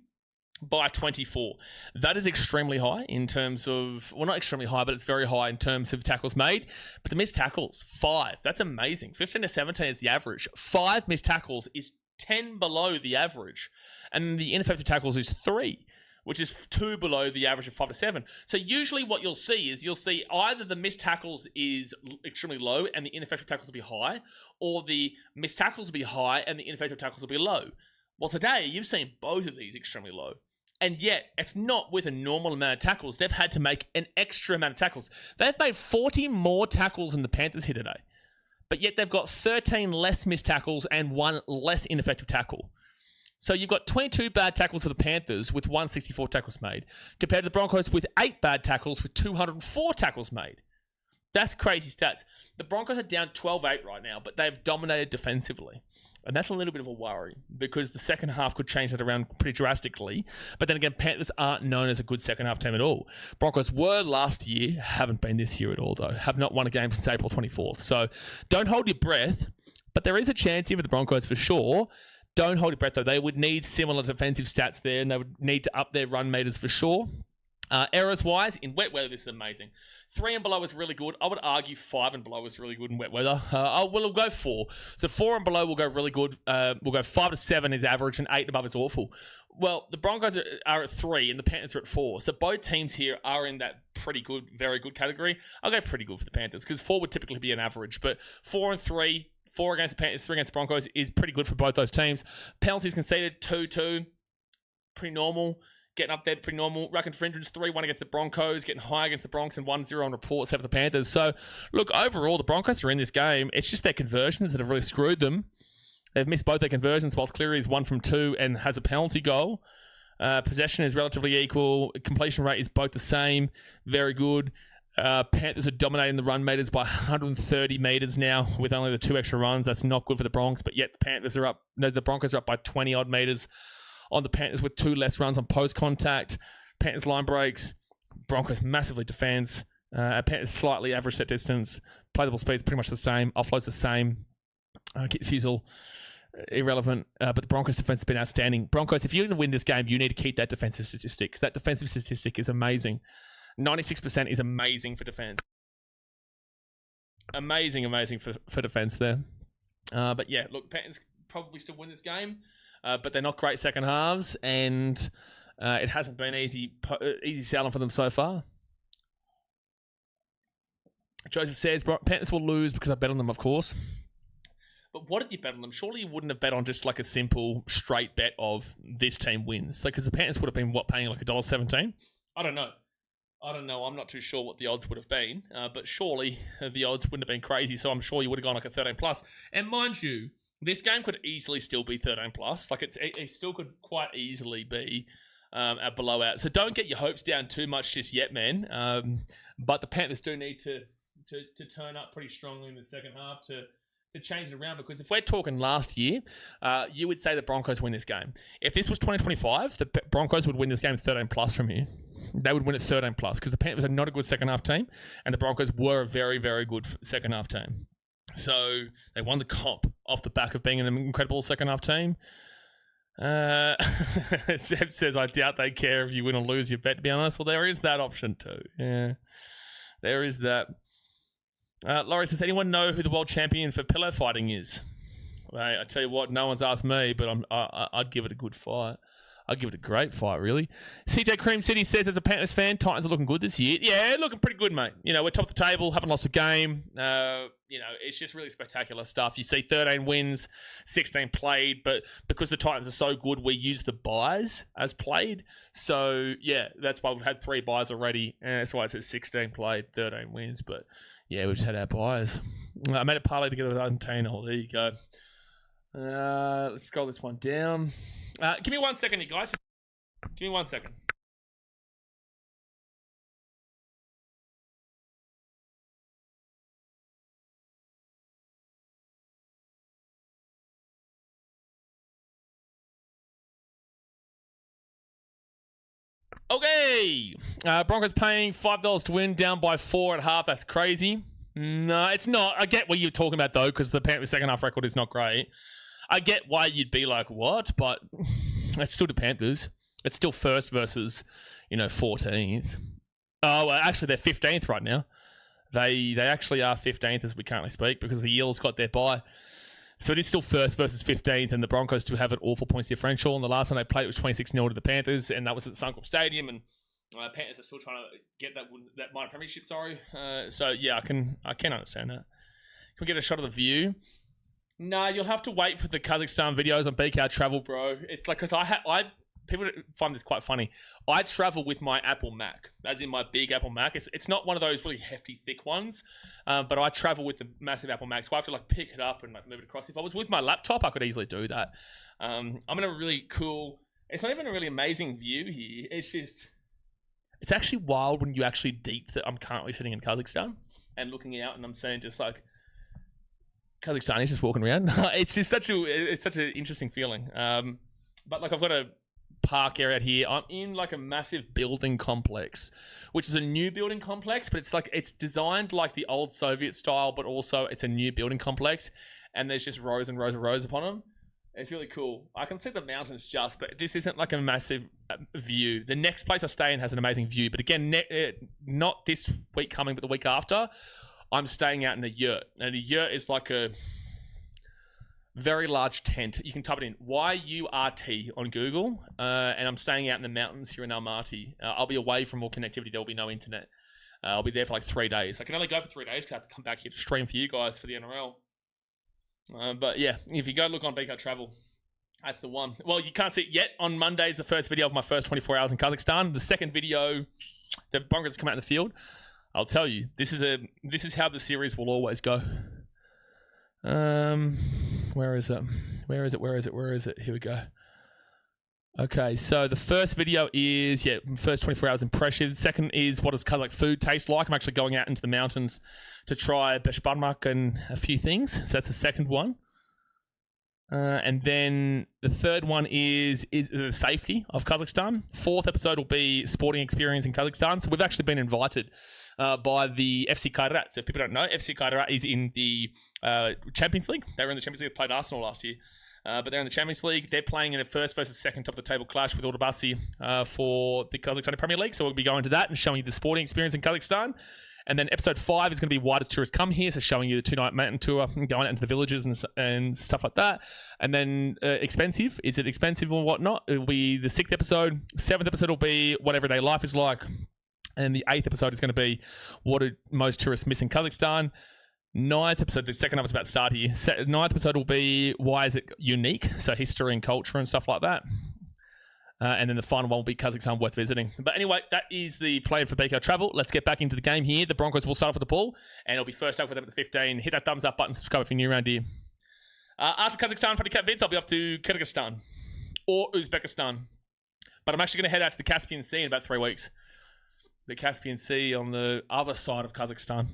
by 24. That is extremely high in terms of, well, not extremely high, but it's very high in terms of tackles made. But the missed tackles, 5. That's amazing. 15 to 17 is the average. 5 missed tackles is 10 below the average. And the ineffective tackles is 3. Which is 2 below the average of 5 to 7. So usually what you'll see is either the missed tackles is extremely low and the ineffective tackles will be high, or the missed tackles will be high and the ineffective tackles will be low. Well, today you've seen both of these extremely low. And yet, it's not with a normal amount of tackles. They've had to make an extra amount of tackles. They've made 40 more tackles than the Panthers here today. But yet they've got 13 less missed tackles and 1 less ineffective tackle. So you've got 22 bad tackles for the Panthers with 164 tackles made, compared to the Broncos with 8 bad tackles with 204 tackles made. That's crazy stats. The Broncos are down 12-8 right now, but they've dominated defensively. And that's a little bit of a worry, because the second half could change that around pretty drastically. But then again, Panthers aren't known as a good second half team at all. Broncos were last year, haven't been this year at all though. Have not won a game since April 24th. So don't hold your breath, but there is a chance here for the Broncos for sure. Don't hold your breath, though. They would need similar defensive stats there, and they would need to up their run meters for sure. Errors-wise, in wet weather, this is amazing. 3 and below is really good. I would argue 5 and below is really good in wet weather. We'll go 4. So 4 and below will go really good. We'll go 5 to 7 is average, and 8 and above is awful. Well, the Broncos are at 3 and the Panthers are at 4. So both teams here are in that pretty good, very good category. I'll go pretty good for the Panthers because 4 would typically be an average. But 4 and 3, 4 against the Panthers, 3 against the Broncos is pretty good for both those teams. Penalties conceded, 2-2. Pretty normal. Getting up there, pretty normal. Ruck infringements, 3-1 against the Broncos. Getting high against the Bronx and 1-0 on report, 7 for the Panthers. So, look, overall, the Broncos are in this game. It's just their conversions that have really screwed them. They've missed both their conversions, whilst Cleary is 1 from 2 and has a penalty goal. Possession is relatively equal. Completion rate is both the same. Very good. Panthers are dominating the run meters by 130 meters now with only the 2 extra runs. That's not good for the Bronx, but yet the Broncos are up by 20 odd meters on the Panthers with 2 less runs on post contact. Panthers line breaks. Broncos massively defends. Panthers slightly average set distance. Playable speed's pretty much the same. Offload's the same. Kick refusal irrelevant. But the Broncos defense has been outstanding. Broncos, if you're going to win this game, you need to keep that defensive statistic because that defensive statistic is amazing. 96% is amazing for defense. Amazing for defense there. But yeah, look, Panthers probably still win this game, but they're not great second halves, and it hasn't been easy sailing for them so far. Joseph says Panthers will lose because I bet on them, of course. But what did you bet on them? Surely you wouldn't have bet on just like a simple straight bet of this team wins, like because the Panthers would have been paying like $1.17. I don't know. I'm not too sure what the odds would have been, but surely the odds wouldn't have been crazy. So I'm sure you would have gone like a 13 plus. And mind you, this game could easily still be 13 plus. Like it still could quite easily be a blowout. So don't get your hopes down too much just yet, man. But the Panthers do need to turn up pretty strongly in the second half to change it around, because if we're talking last year, you would say the Broncos win this game. If this was 2025, the Broncos would win this game 13 plus from here. They would win it 13 plus because the Panthers are not a good second half team and the Broncos were a very, very good second half team. So they won the comp off the back of being an incredible second half team. Seb says, I doubt they care if you win or lose your bet, to be honest. Well, there is that option too. Yeah, there is that. Laurie says, anyone know who the world champion for pillow fighting is? Well, I tell you what, no one's asked me, but I'd give it a good fight. I'd give it a great fight, really. CJ Cream City says, as a Panthers fan, Titans are looking good this year. Yeah, looking pretty good, mate. You know, we're top of the table, haven't lost a game. You know, it's just really spectacular stuff. You see 13 wins, 16 played, but because the Titans are so good, we use the buys as played. So, yeah, that's why we've had 3 buys already, and that's why it says 16 played, 13 wins, but yeah, we just had our buys. I made a parlay together with Argentina. Oh, there you go. Let's scroll this one down. Give me 1 second, you guys. Give me 1 second. Okay. Broncos paying $5 to win, down by 4 at half. That's crazy. No, it's not. I get what you're talking about, though, because the Panthers' second half record is not great. I get why you'd be like, what? But it's still the Panthers. It's still first versus, 14th. Oh, well, actually, they're 15th right now. They actually are 15th as we currently speak because the Eels got their bye. So it is still first versus 15th, and the Broncos do have an awful points differential. And the last time they played, it was 26-0 to the Panthers, and that was at the Suncorp Stadium. And Panthers are still trying to get that minor premiership. Sorry. So yeah, I can understand that. Can we get a shot of the view? No, you'll have to wait for the Kazakhstan videos on BKR Travel, bro. It's like, because people find this quite funny. I travel with my Apple Mac, as in my big Apple Mac. It's not one of those really hefty, thick ones, but I travel with the massive Apple Mac, so I have to pick it up and move it across. If I was with my laptop, I could easily do that. I'm in a really cool. It's not even a really amazing view here. It's actually wild when you actually deep that I'm currently sitting in Kazakhstan and looking out, and I'm seeing just like Kazakhstan just walking around. It's just such an interesting feeling. But I've got a park area out here. I'm in a massive building complex, which is a new building complex, but it's designed like the old Soviet style, but also it's a new building complex, and there's just rows and rows and rows upon them. It's really cool. I can see the mountains but this isn't a massive view. The next place I stay in has an amazing view, but again, not this week coming, but the week after, I'm staying out in a yurt. And a yurt is very large tent. You can type it in YURT on Google, and I'm staying out in the mountains here in Almaty. I'll be away from all connectivity. There will be no internet. I'll be there for like 3 days. I can only go for 3 days because I have to come back here to stream for you guys for the NRL. But yeah, if you go look on Breakout Travel, that's the one. Well, you can't see it yet. On Monday is the first video of my first 24 hours in Kazakhstan. The second video, the Broncos come out in the field. I'll tell you, this is how the series will always go. Where is it? Here we go. Okay, so the first video is, first 24 hours impressions. Second is what does Kazakh food taste like. I'm actually going out into the mountains to try beshbarmak and a few things. So that's the second one. And then the third one is the safety of Kazakhstan. Fourth episode will be sporting experience in Kazakhstan. So we've actually been invited by the FC Kairat. So if people don't know, FC Kairat is in the Champions League. They were in the Champions League, played Arsenal last year. But they're in the Champions League. They're playing in a first versus second top of the table clash with Ordubasi for the Kazakhstan Premier League. So we'll be going to that and showing you the sporting experience in Kazakhstan. And then episode 5 is going to be why do tourists come here? So showing you the 2-night mountain tour, going out into the villages and stuff like that. And then expensive. Is it expensive or whatnot? It will be the 6th episode. 7th episode will be what everyday life is like. And the 8th episode is going to be what do most tourists miss in Kazakhstan. 9th episode, the second half is about to start here. 9th episode will be why is it unique? So history and culture and stuff like that. And then the final one will be Kazakhstan worth visiting. But anyway, that is the plan for BK Travel. Let's get back into the game here. The Broncos will start off with the ball, and it'll be first up for them at the 15. Hit that thumbs up button, subscribe if you're new around here. After Kazakhstan, for the Cat Vids, I'll be off to Kyrgyzstan or Uzbekistan. But I'm actually going to head out to the Caspian Sea in about 3 weeks. The Caspian Sea on the other side of Kazakhstan.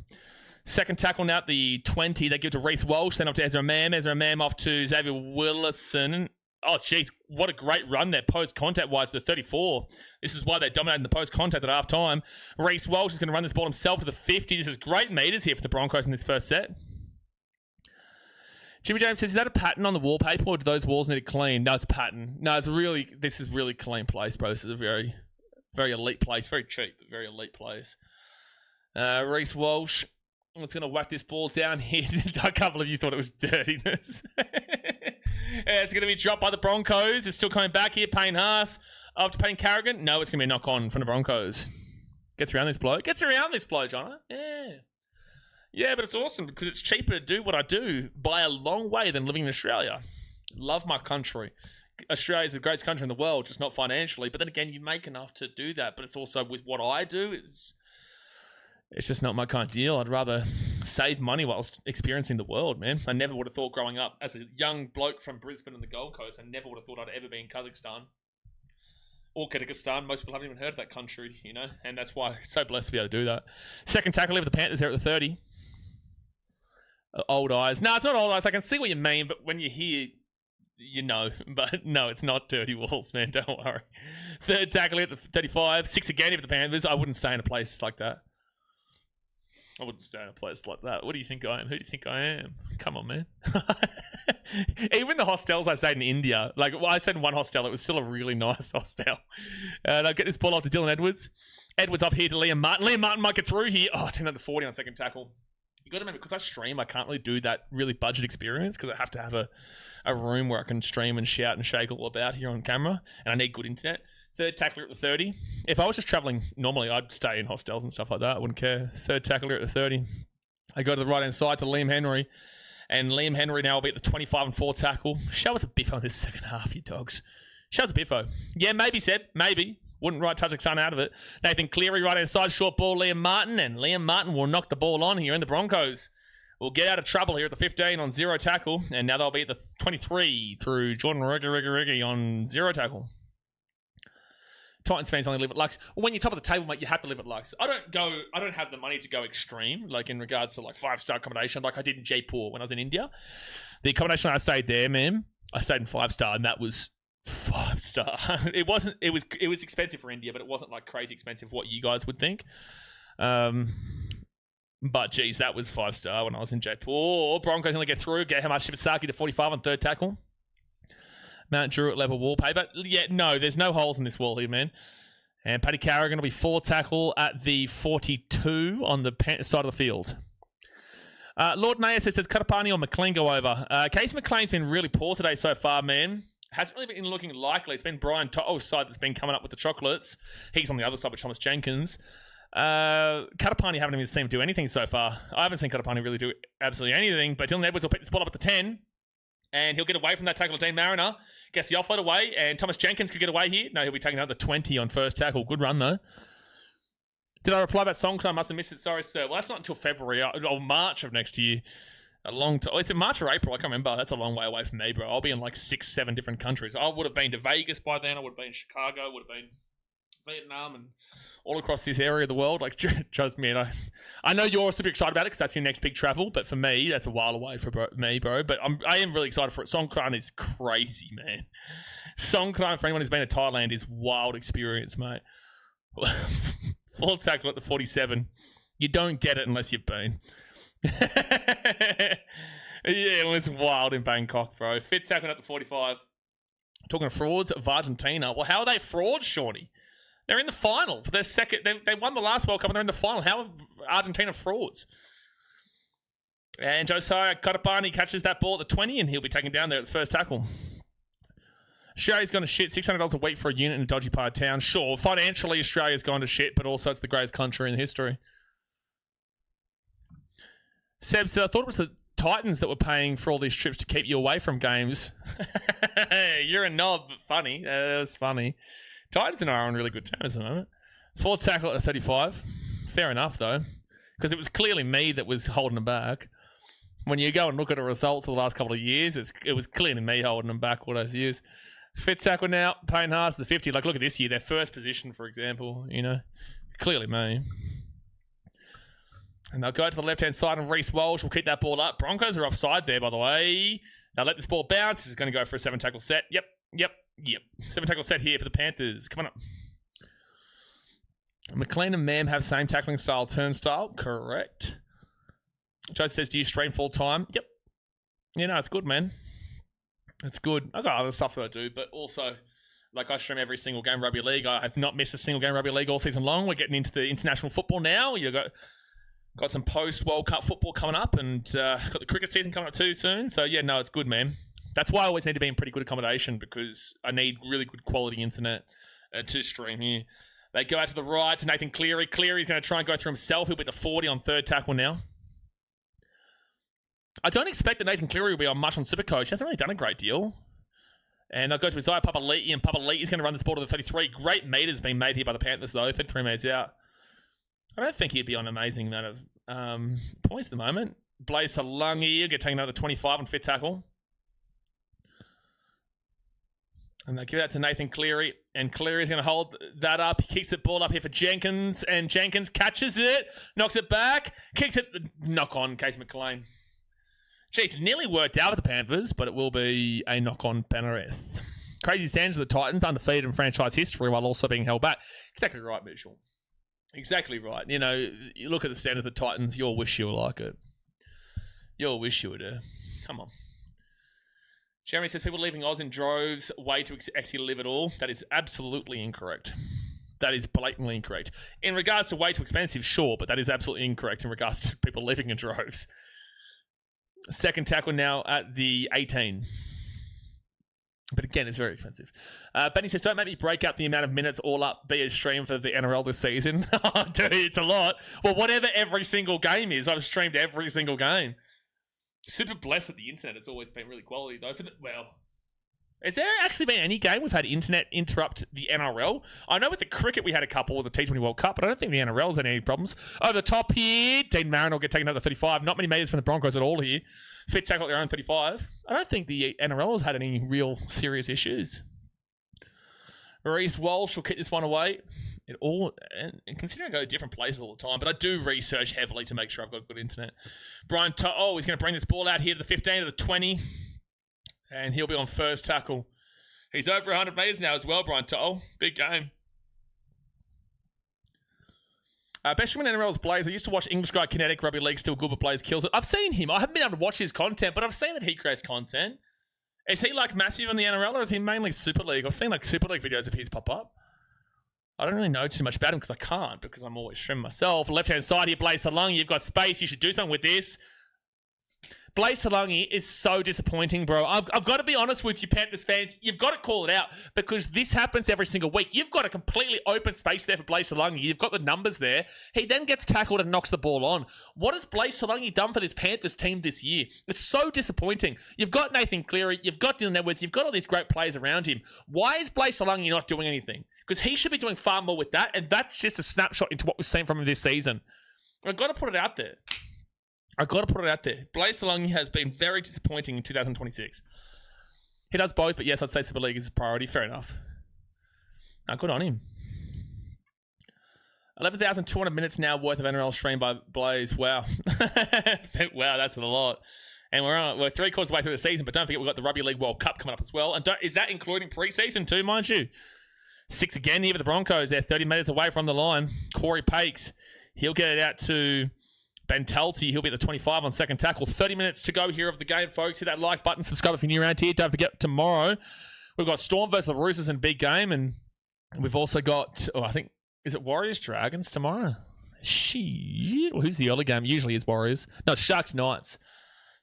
Second tackle now at the 20. They give it to Reece Walsh. Then up to Ezra Mam. Ezra Mam off to Xavier Willison. Oh, jeez. What a great run there post-contact-wise to the 34. This is why they dominated the post-contact at half-time. Reece Walsh is going to run this ball himself to the 50. This is great meters here for the Broncos in this first set. Jimmy James says, is that a pattern on the wallpaper or do those walls need to clean? No, it's a pattern. No, this is really clean place, bro. This is a very, very elite place. Very cheap, but very elite place. Reece Walsh. It's going to whack this ball down here. A couple of you thought it was dirtiness. It's going to be dropped by the Broncos. It's still coming back here. Payne Haas after Payne Carrigan. No, it's going to be a knock-on from the Broncos. Gets around this bloke. John. Yeah, but it's awesome because it's cheaper to do what I do by a long way than living in Australia. Love my country. Australia is the greatest country in the world, just not financially. But then again, you make enough to do that. But it's also with what I do, it's just not my kind of deal. I'd rather save money whilst experiencing the world, man. I never would have thought growing up as a young bloke from Brisbane and the Gold Coast, I never would have thought I'd ever be in Kazakhstan or Kyrgyzstan. Most people haven't even heard of that country, you know, and that's why I'm so blessed to be able to do that. Second tackle of the Panthers there at the 30. Old eyes. No, it's not old eyes. I can see what you mean, but when you hear, you know. But no, it's not dirty walls, man. Don't worry. Third tackle at the 35. 6 again of the Panthers. I wouldn't stay in a place like that. I wouldn't stay in a place like that. What do you think I am? Who do you think I am? Come on, man. Even the hostels I stayed in India, like I stayed in one hostel, it was still a really nice hostel. And I get this ball off to Dylan Edwards. Edwards off here to Liam Martin. Liam Martin might get through here. Oh, 10 under 40 on second tackle. You got to remember, because I stream, I can't really do that really budget experience because I have to have a room where I can stream and shout and shake all about here on camera, and I need good internet. Third tackler at the 30. If I was just traveling normally, I'd stay in hostels and stuff like that. I wouldn't care. Third tackler at the 30. I go to the right-hand side to Liam Henry. And Liam Henry now will be at the 25 and 4 tackle. Show us a biffo in this second half, you dogs. Show us a biffo. Yeah, maybe, Seb. Maybe. Wouldn't write Kazakhstan out of it. Nathan Cleary right-hand side. Short ball, Liam Martin. And Liam Martin will knock the ball on here in the Broncos. We'll get out of trouble here at the 15 on 0 tackle. And now they'll be at the 23 through Jordan Riggy on 0 tackle. Titans fans only live at Lux. When you're top of the table, mate, you have to live at Lux. I don't have the money to go extreme, like in regards to like 5-star accommodation, like I did in Jaipur when I was in India. The accommodation I stayed there, man, I stayed in 5-star, and that was 5-star. It was expensive for India, but it wasn't like crazy expensive what you guys would think. But geez, that was 5-star when I was in Jaipur. Broncos only get through. Get Hamad Shibasaki to 45 on third tackle. Mount Druitt level wallpaper. Yeah, no, there's no holes in this wall here, man. And Paddy Carrigan will be 4 tackle at the 42 on the side of the field. Lord Naya says, does Katapani or McLean go over? Casey McLean's been really poor today so far, man. Hasn't really been looking likely. It's been Brian To'o's side that's been coming up with the chocolates. He's on the other side with Thomas Jenkins. Katapani haven't even seen him do anything so far. I haven't seen Katapani really do absolutely anything, but Dylan Edwards will pick this ball up at the 10, and he'll get away from that tackle of Dean Mariner. Gets the offload away, and Thomas Jenkins could get away here. No, he'll be taking out the 20 on first tackle. Good run, though. Did I reply about Songkran? I must have missed it. Sorry, sir. Well, that's not until February or March of next year. A long time. Is it March or April? I can't remember. That's a long way away from me, bro. I'll be in like 6-7 different countries. I would have been to Vegas by then. I would have been in Chicago. Would have been Vietnam and all across this area of the world. Like, trust me. And I know you're super excited about it because that's your next big travel. But for me, that's a while away for me, bro. But I am really excited for it. Songkran is crazy, man. Songkran, for anyone who's been to Thailand, is wild experience, mate. Full tackle at the 47. You don't get it unless you've been. Yeah, it was wild in Bangkok, bro. Fit tackle at the 45. Talking of frauds of Argentina. Well, how are they frauds, Shawnee? They're in the final for their second. They won the last World Cup and they're in the final. How are Argentina frauds? And Josiah Katapani catches that ball at the 20 and he'll be taken down there at the first tackle. Australia's gone to shit. $600 a week for a unit in a dodgy part of town. Sure, financially Australia's gone to shit, but also it's the greatest country in history. Seb said, I thought it was the Titans that were paying for all these trips to keep you away from games. You're a knob, but funny. That's funny. Titans and I are on really good terms at the moment. Fourth tackle at 35. Fair enough, though, because it was clearly me that was holding them back. When you go and look at the results of the last couple of years, it was clearly me holding them back all those years. Fifth tackle now, Payne Haas, the 50. Like, look at this year, their first position, for example, you know. Clearly me. And they'll go to the left-hand side, and Reece Walsh will keep that ball up. Broncos are offside there, by the way. Now let this ball bounce. This is going to go for a 7-tackle set. Yep. 7-tackle set here for the Panthers. Come on up. McLean and Mam have same tackling style, turnstile. Correct. Joe says, do you stream full-time? Yep. You know, it's good, man. It's good. I've got other stuff that I do, but also, like, I stream every single game Rugby League. I have not missed a single game Rugby League all season long. We're getting into the international football now. You've got some post-World Cup football coming up, and got the cricket season coming up too soon. So, yeah, no, it's good, man. That's why I always need to be in pretty good accommodation, because I need really good quality internet to stream here. They go out to the right to Nathan Cleary. Cleary's going to try and go through himself. He'll be the 40 on third tackle now. I don't expect that Nathan Cleary will be on much on Supercoach. He hasn't really done a great deal. And I'll go to Isaiah Papali'i, and Papali'i's going to run this ball to the 33. Great meters being made here by the Panthers, though. 33 meters out. I don't think he'd be on an amazing amount of points at the moment. Blaze Salungi, he'll get taken out to 25 on fifth tackle. And they give it out to Nathan Cleary. And Cleary's going to hold that up. He kicks the ball up here for Jenkins. And Jenkins catches it. Knocks it back. Kicks it. Knock on Case McLean. Jeez, it nearly worked out with the Panthers, but it will be a knock on Penrith. Crazy standards of the Titans, undefeated in franchise history while also being held back. Exactly right, Mitchell. Exactly right. You know, you look at the standards of the Titans, you'll wish you were like it. You'll wish you were there. Come on. Jeremy says people leaving Oz in droves, way to actually live it all. That is absolutely incorrect. That is blatantly incorrect. In regards to way too expensive, sure, but that is absolutely incorrect in regards to people leaving in droves. Second tackle now at the 18. But again, it's very expensive. Benny says, don't make me break up the amount of minutes all up be a stream for the NRL this season. Oh, dude, it's a lot. Well, whatever every single game is, I've streamed every single game. Super blessed that the internet has always been really quality, though. Has there actually been any game we've had internet interrupt the NRL? I know with the cricket we had a couple with the T20 World Cup, but I don't think the NRL's had any problems. Over the top here, Dean Mariner will get taken out to 35. Not many meters from the Broncos at all here. Fit tackle at their own 35. I don't think the NRL has had any real serious issues. Reece Walsh will kick this one away. And considering I go to different places all the time, but I do research heavily to make sure I've got good internet. Brian To'o is going to bring this ball out here to the 15, to the 20. And he'll be on first tackle. He's over 100 metres now as well, Brian To'o. Big game. Best from NRL's Blaze. I used to watch English guy Kinetic Rugby League, still good, but Blaze kills it. I've seen him. I haven't been able to watch his content, but I've seen that he creates content. Is he like massive in the NRL, or is he mainly Super League? I've seen like Super League videos of his pop up. I don't really know too much about him because I can't, because I'm always streaming myself. Left-hand side here, Blaze Salungi. You've got space. You should do something with this. Blaze Salongi is so disappointing, bro. I've got to be honest with you, Panthers fans. You've got to call it out because this happens every single week. You've got a completely open space there for Blaze Salongi. You've got the numbers there. He then gets tackled and knocks the ball on. What has Blaze Salongi done for this Panthers team this year? It's so disappointing. You've got Nathan Cleary. You've got Dylan Edwards. You've got all these great players around him. Why is Blaze Salongi not doing anything? Because he should be doing far more with that, and that's just a snapshot into what we've seen from him this season. I've got to put it out there. Blaze Salongi has been very disappointing in 2026. He does both, but yes, I'd say Super League is his priority. Fair enough. Good on him. 11,200 minutes now worth of NRL stream by Blaze. Wow. Wow, that's a lot. And we're 3 quarters of the way through the season, but don't forget we've got the Rugby League World Cup coming up as well. And is that including preseason too, mind you? 6 again here for the Broncos. They're 30 metres away from the line. Corey Pakes. He'll get it out to Ben Talty. He'll be at the 25 on second tackle. 30 minutes to go here of the game, folks. Hit that like button. Subscribe if you're new around here. Don't forget, tomorrow, we've got Storm versus the Roosters in big game. And we've also got, I think, is it Warriors Dragons tomorrow? Shit. Well, who's the early game? Usually it's Warriors. No, Sharks Knights.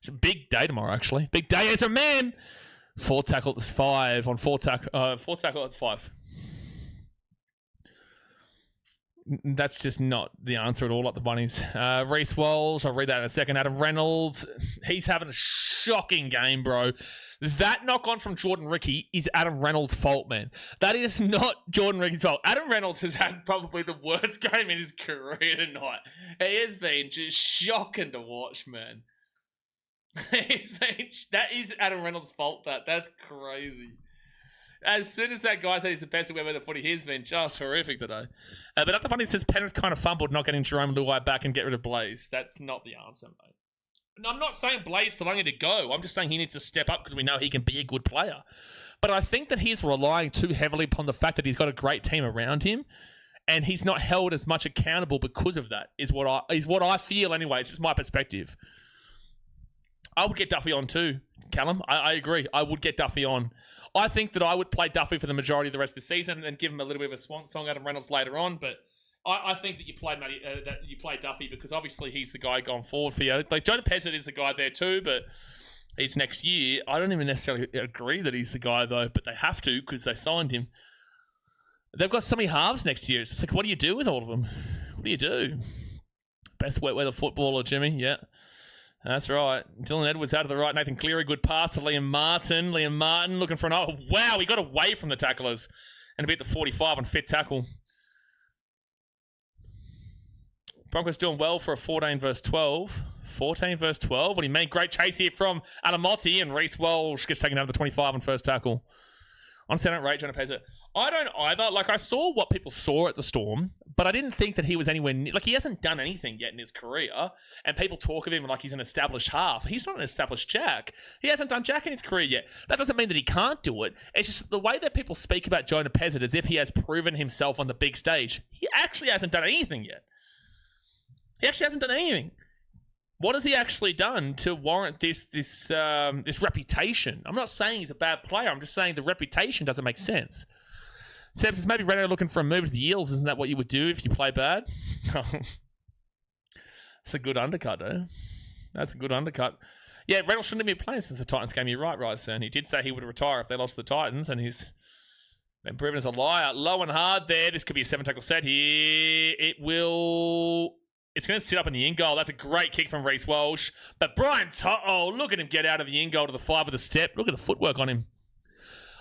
It's a big day tomorrow, actually. Big day. It's a man. 4 tackle at 5 on 4 tackle at 5. That's just not the answer at all at the Bunnies. Reece Walsh, I'll read that in a second. Adam Reynolds, he's having a shocking game, bro. That knock on from Jordan Ricky is Adam Reynolds' fault, man. That is not Jordan Ricky's fault. Adam Reynolds has had probably the worst game in his career tonight. He has been just shocking to watch, man. That is Adam Reynolds' fault, that's crazy. As soon as that guy said he's the best ever the footy, he's been just horrific today. But at the Bunny says Penrith kind of fumbled not getting Jerome Luai back and get rid of Blaze. That's not the answer, mate. And I'm not saying Blaze Salongi to go. I'm just saying he needs to step up because we know he can be a good player. But I think that he's relying too heavily upon the fact that he's got a great team around him, and he's not held as much accountable because of that. Is what I feel anyway. It's just my perspective. I would get Duffy on too, Callum. I agree. I would get Duffy on. I think that I would play Duffy for the majority of the rest of the season and give him a little bit of a swan song, Adam Reynolds later on. But I think that you play Duffy because obviously he's the guy going forward for you. Like Jonah Pezzett is the guy there too, but he's next year. I don't even necessarily agree that he's the guy though, but they have to because they signed him. They've got so many halves next year. It's just like, what do you do with all of them? What do you do? Best wet weather footballer, Jimmy. Yeah. That's right. Dylan Edwards out of the right. Nathan Cleary, good pass to Liam Martin. Liam Martin looking for an... wow, he got away from the tacklers. And to be at the 45 on fit tackle. Broncos doing well for a 14 versus 12. 14 versus 12. What do you mean? Great chase here from Alamotti, and Reece Walsh gets taken out of the 25 on first tackle. Honestly, I don't rate Jonah Pezzett. I don't either. Like, I saw what people saw at the Storm, but I didn't think that he was anywhere near... Like, he hasn't done anything yet in his career, and people talk of him like he's an established half. He's not an established jack. He hasn't done jack in his career yet. That doesn't mean that he can't do it. It's just the way that people speak about Jonah Pezzett as if he has proven himself on the big stage. He actually hasn't done anything yet. He actually hasn't done anything. What has he actually done to warrant this reputation? I'm not saying he's a bad player. I'm just saying the reputation doesn't make sense. Seb says, maybe Renato looking for a move to the Eels. Isn't that what you would do if you play bad? That's a good undercut, though. That's a good undercut. Yeah, Reynolds shouldn't have been playing since the Titans game. You're right, Son. He did say he would retire if they lost the Titans, and he's been proven as a liar. Low and hard there. This could be a 7-tackle set here. It's going to sit up in the in goal. That's a great kick from Reece Walsh. But Brian look at him get out of the in goal to the 5 with a step. Look at the footwork on him.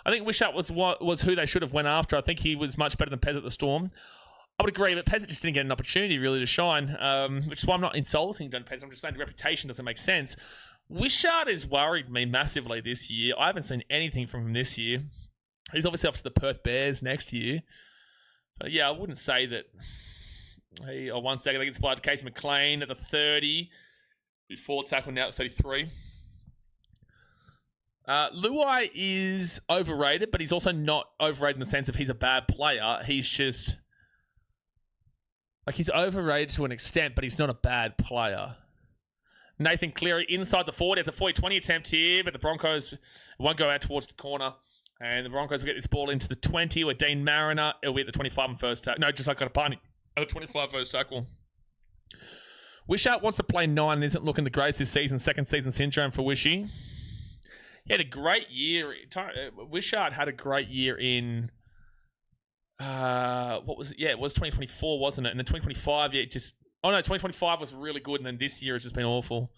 I think Wishart was who they should have went after. I think he was much better than Pezzett at the Storm. I would agree, but Pezzett just didn't get an opportunity really to shine, which is why I'm not insulting John Pezzett. I'm just saying the reputation doesn't make sense. Wishart has worried me massively this year. I haven't seen anything from him this year. He's obviously off to the Perth Bears next year. But yeah, I wouldn't say that... Hey, 1 second, they get supplied to Casey McLean at the 30. Before tackle now at 33. Luai is overrated, but he's also not overrated in the sense of he's a bad player. He's just... Like, he's overrated to an extent, but he's not a bad player. Nathan Cleary inside the 40. There's a 40-20 attempt here, but the Broncos won't go out towards the corner. And the Broncos will get this ball into the 20 with Dean Mariner. It'll be at the 25 on first tackle. No, just like got a bunny. At the 25 first tackle. Wishart wants to play 9 and isn't looking the greatest this season. Second season syndrome for Wishy. He had a great year. Wishart had a great year in... what was it? Yeah, it was 2024, wasn't it? And then 2025, yeah, it just... Oh, no, 2025 was really good, and then this year it's just been awful.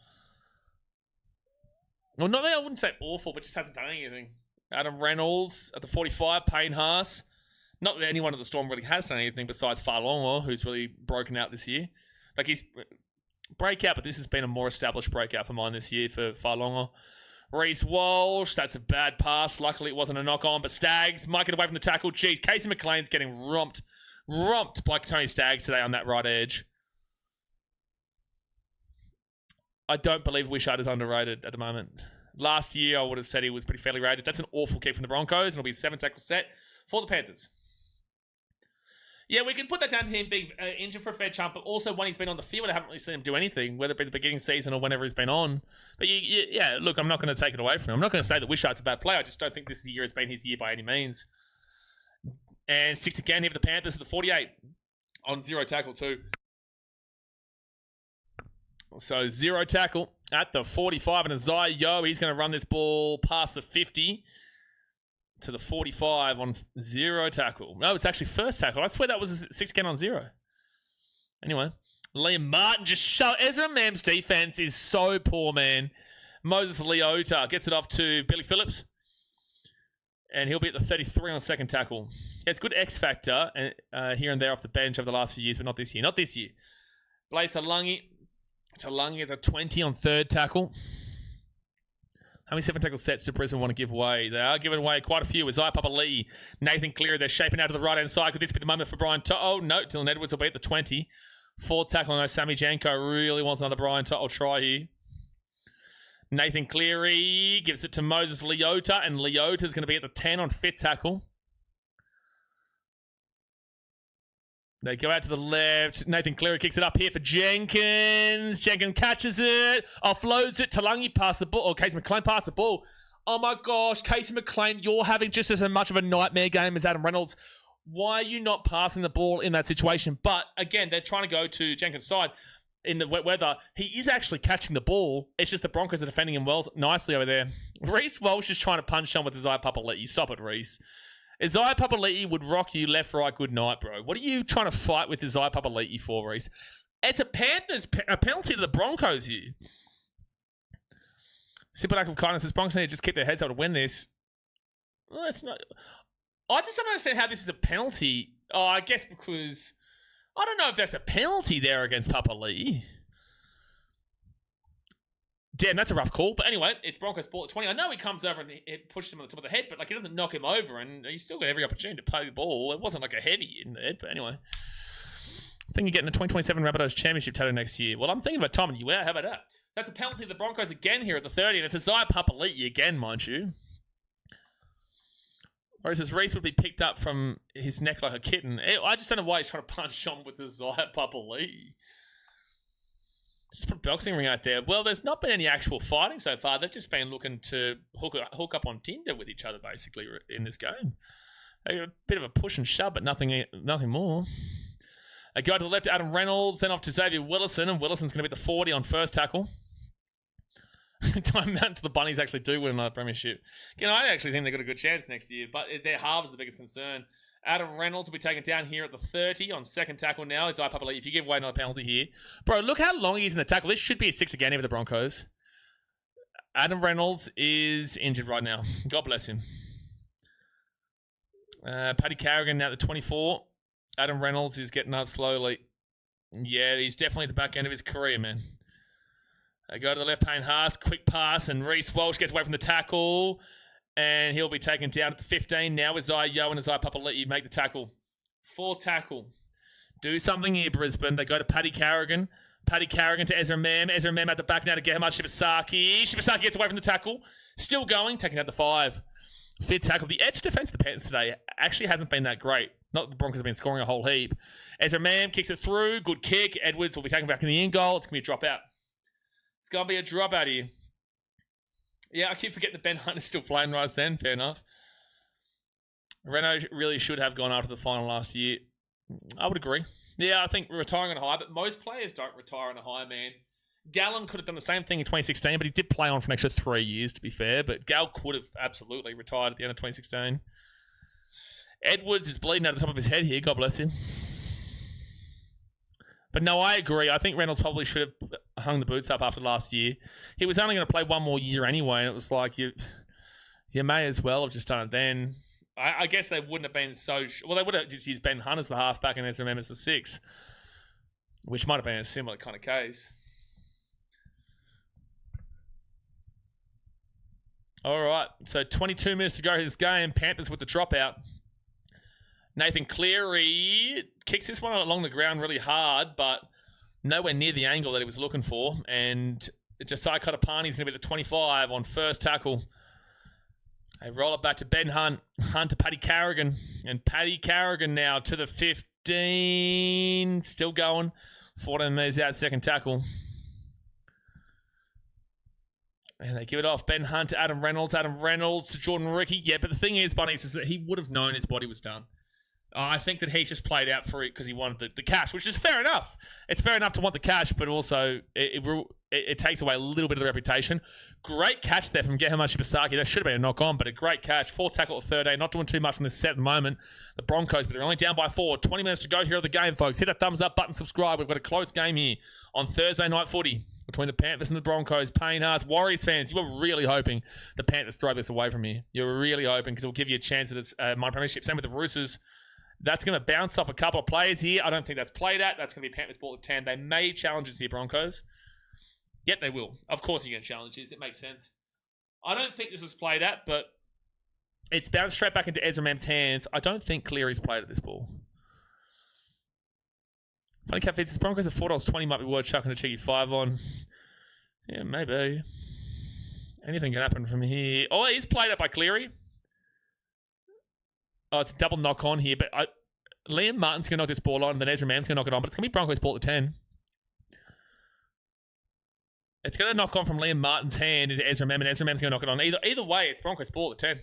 Well, not that I wouldn't say awful, but just hasn't done anything. Adam Reynolds at the 45, Payne Haas. Not that anyone at the Storm really has done anything besides Farlongo, who's really broken out this year. Like, he's breakout, but this has been a more established breakout for mine this year for Farlongo. Reece Walsh, that's a bad pass. Luckily, it wasn't a knock-on, but Staggs might get away from the tackle. Jeez, Casey McLean's getting romped by Tony Staggs today on that right edge. I don't believe Wishart is underrated at the moment. Last year, I would have said he was pretty fairly rated. That's an awful kick from the Broncos, and it'll be a 7-tackle set for the Panthers. Yeah, we can put that down to him being injured for a fair chunk, but also when he's been on the field, I haven't really seen him do anything, whether it be the beginning of the season or whenever he's been on. But yeah, look, I'm not going to take it away from him. I'm not going to say that Wishart's a bad player. I just don't think this year has been his year by any means. And 6 again here for the Panthers at the 48 on 0 tackle too. So 0 tackle at the 45, and Isaiah Yeo, he's going to run this ball past the 50 to the 45 on 0 tackle. No, it's actually first tackle. I swear that was 6 again on 0. Anyway, Liam Martin just shut. Ezra Mam's defense is so poor, man. Moses Leota gets it off to Billy Phillips, and he'll be at the 33 on second tackle. Yeah, it's good X factor here and there off the bench over the last few years, but not this year. Not this year. Blaise Talangi at the 20 on third tackle. How many 7-tackle sets do Brisbane want to give away? They are giving away quite a few. Isaiah Papali'i, Nathan Cleary, they're shaping out to the right-hand side. Could this be the moment for Brian To'o? No, Dylan Edwards will be at the 20. Fourth tackle, I know Sammy Janko really wants another Brian To'o try here. Nathan Cleary gives it to Moses Leota, and Leota's going to be at the 10 on fifth tackle. They go out to the left. Nathan Cleary kicks it up here for Jenkins. Jenkins catches it. Offloads it. Talangi past the ball. Or Casey McLean past the ball. Oh my gosh. Casey McLean, you're having just as much of a nightmare game as Adam Reynolds. Why are you not passing the ball in that situation? But again, they're trying to go to Jenkins' side in the wet weather. He is actually catching the ball. It's just the Broncos are defending him well, nicely over there. Reece Walsh is trying to punch on with Isaiah Papali'i. Stop it, Reece. Isaiah Papali'i would rock you left, right, good night, bro. What are you trying to fight with Isaiah Papali'i for, Reece? It's a Panthers a penalty to the Broncos here. Simple act of kindness. The Broncos need to just keep their heads up to win this. Well, it's not. I just don't understand how this is a penalty. Oh, I guess because I don't know if that's a penalty there against Papali'i. Damn, that's a rough call. But anyway, it's Broncos ball at 20. I know he comes over and it pushes him on the top of the head, but like, he doesn't knock him over, and he's still got every opportunity to play the ball. It wasn't like a heavy in the head, but anyway. I think you're getting a 2027 Rabbitohs Championship tattoo next year. Well, I'm thinking about Tom and you out. How about that? That's a penalty to the Broncos again here at the 30, and it's Isaiah Papali'i again, mind you. Whereas his Reece would be picked up from his neck like a kitten. I just don't know why he's trying to punch on with Isaiah Papali'i. Just put a boxing ring out there. Well, there's not been any actual fighting so far. They've just been looking to hook up on Tinder with each other, basically, in this game. A bit of a push and shove, but nothing more. A guy to the left, Adam Reynolds, then off to Xavier Willison, and Willison's going to be the 40 on first tackle. Time out to the Bunnies actually do win another premiership. Again, I actually think they've got a good chance next year, but their halves are the biggest concern. Adam Reynolds will be taken down here at the 30 on second tackle now. Isaiah Papali'i, if you give away another penalty here. Bro, look how long he's in the tackle. This should be a 6 again here for the Broncos. Adam Reynolds is injured right now. God bless him. Paddy Carrigan now at the 24. Adam Reynolds is getting up slowly. Yeah, he's definitely at the back end of his career, man. They go to the left, Payne Haas, quick pass, and Reece Walsh gets away from the tackle. And he'll be taken down at the 15. Now Isaiah Yeo and Isaiah Papali'i make the tackle. 4 tackle. Do something here, Brisbane. They go to Paddy Carrigan. Paddy Carrigan to Ezra Mam. Ezra Mam at the back now to Gerhard Shibasaki. Shibasaki gets away from the tackle. Still going, taking out the 5. 5th tackle. The edge defense of the Panthers today actually hasn't been that great. Not that the Broncos have been scoring a whole heap. Ezra Mam kicks it through. Good kick. Edwards will be taken back in the in goal. It's going to be a dropout. It's going to be a dropout here. Yeah, I keep forgetting that Ben Hunt is still playing right then. Fair enough. Reno really should have gone after the final last year. I would agree. Yeah, I think retiring on a high, but most players don't retire on a high, man. Gallen could have done the same thing in 2016, but he did play on for an extra 3 years, to be fair. But Gal could have absolutely retired at the end of 2016. Edwards is bleeding out the top of his head here. God bless him. But no, I agree. I think Reynolds probably should have hung the boots up after last year. He was only going to play one more year anyway, and it was like, you may as well have just done it then. I guess they wouldn't have been so... Well, they would have just used Ben Hunt as the halfback and Ezra Mem as the 6, which might have been a similar kind of case. All right, so 22 minutes to go in this game. Panthers with the dropout. Nathan Cleary kicks this one along the ground really hard, but nowhere near the angle that he was looking for. And Josiah Kotapani's going to be the 25 on first tackle. They roll it back to Ben Hunt. Hunt to Paddy Carrigan. And Paddy Carrigan now to the 15. Still going. 14 metres out, second tackle. And they give it off. Ben Hunt to Adam Reynolds. Adam Reynolds to Jordan Ricky. Yeah, but the thing is, Bunnies, is that he would have known his body was done. I think that he just played out for it because he wanted the cash, which is fair enough. It's fair enough to want the cash, but also it takes away a little bit of the reputation. Great catch there from Gehama Shibasaki. That should have been a knock-on, but a great catch. 4 tackle at 13. Not doing too much on this set at the moment. The Broncos, but they're only down by 4. 20 minutes to go here of the game, folks. Hit that thumbs up button, subscribe. We've got a close game here on Thursday night footy between the Panthers and the Broncos. Payne Haas, Warriors fans, you were really hoping the Panthers throw this away from you. You were really hoping because it will give you a chance at its my premiership. Same with the Roosters. That's going to bounce off a couple of players here. I don't think that's played at. That's going to be Panthers ball at 10. They may challenge us here, Broncos. Yep, they will. Of course you're going to challenge this. It makes sense. I don't think this was played at, but it's bounced straight back into Ezra Mem's hands. I don't think Cleary's played at this ball. Funny Cat Feeds, Broncos at $4.20 might be worth chucking a cheeky 5 on. Yeah, maybe. Anything can happen from here. Oh, he's played it by Cleary. Oh, it's a double knock on here, but Liam Martin's going to knock this ball on, and then Ezra Mam's going to knock it on, but it's going to be Broncos ball at 10. It's going to knock on from Liam Martin's hand into Ezra Mam, and Ezra Mam's going to knock it on. Either way, it's Broncos ball at 10.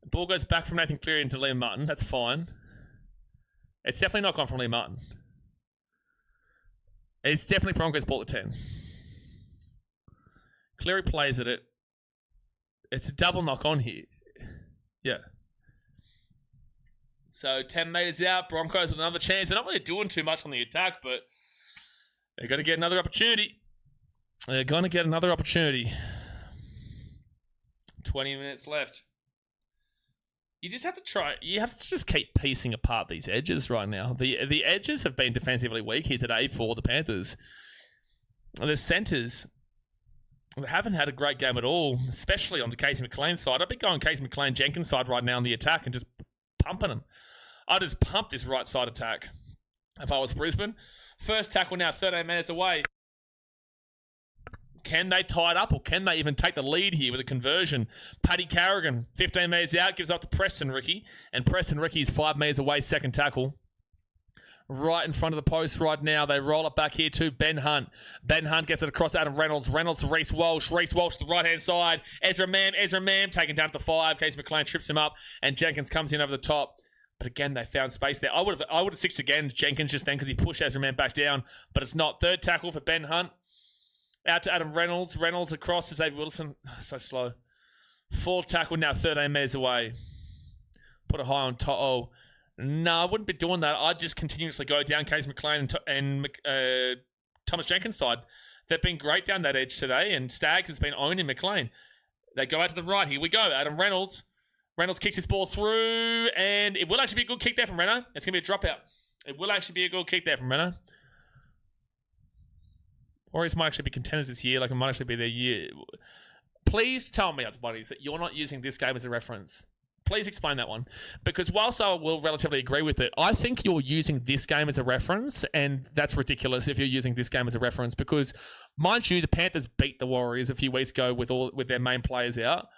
The ball goes back from Nathan Cleary into Liam Martin. That's fine. It's definitely knock on from Liam Martin. It's definitely Broncos ball at 10. Cleary plays at it. It's a double knock on here. Yeah. So 10 metres out, Broncos with another chance. They're not really doing too much on the attack, but they're going to get another opportunity. They're going to get another opportunity. 20 minutes left. You just have to try. You have to just keep piecing apart these edges right now. The edges have been defensively weak here today for the Panthers. The centres haven't had a great game at all, especially on the Casey McLean side. I'd be going Casey McLean Jenkins side right now on the attack and just pumping them. I'd just pump this right side attack if I was Brisbane. First tackle now, 13 minutes away. Can they tie it up, or can they even take the lead here with a conversion? Paddy Carrigan, 15 metres out, gives up to Preston Ricky, and Preston Ricky is 5 metres away, second tackle. Right in front of the post right now. They roll it back here to Ben Hunt. Ben Hunt gets it across Adam Reynolds. Reynolds to Reece Walsh. Reece Walsh to the right-hand side. Ezra Mam taken down to the 5. Casey McLean trips him up, and Jenkins comes in over the top. But again, they found space there. I would have sixed again Jenkins just then because he pushed Ezra Mam back down, but it's not. Third tackle for Ben Hunt. Out to Adam Reynolds. Reynolds across to Xavier Wilson. Oh, so slow. Fourth tackle now, 13 metres away. Put a high on top. Oh. No, I wouldn't be doing that. I'd just continuously go down Casey McLean and Thomas Jenkins' side. They've been great down that edge today, and Staggs has been owning McLean. They go out to the right. Here we go. Adam Reynolds. Reynolds kicks his ball through, and it will actually be a good kick there from Reno. It's going to be a dropout. It will actually be a good kick there from Reno. Warriors might actually be contenders this year. Like, it might actually be their year. Please tell me, buddies, that you're not using this game as a reference. Please explain that one. Because whilst I will relatively agree with it, I think you're using this game as a reference, and that's ridiculous if you're using this game as a reference because, mind you, the Panthers beat the Warriors a few weeks ago with their main players out.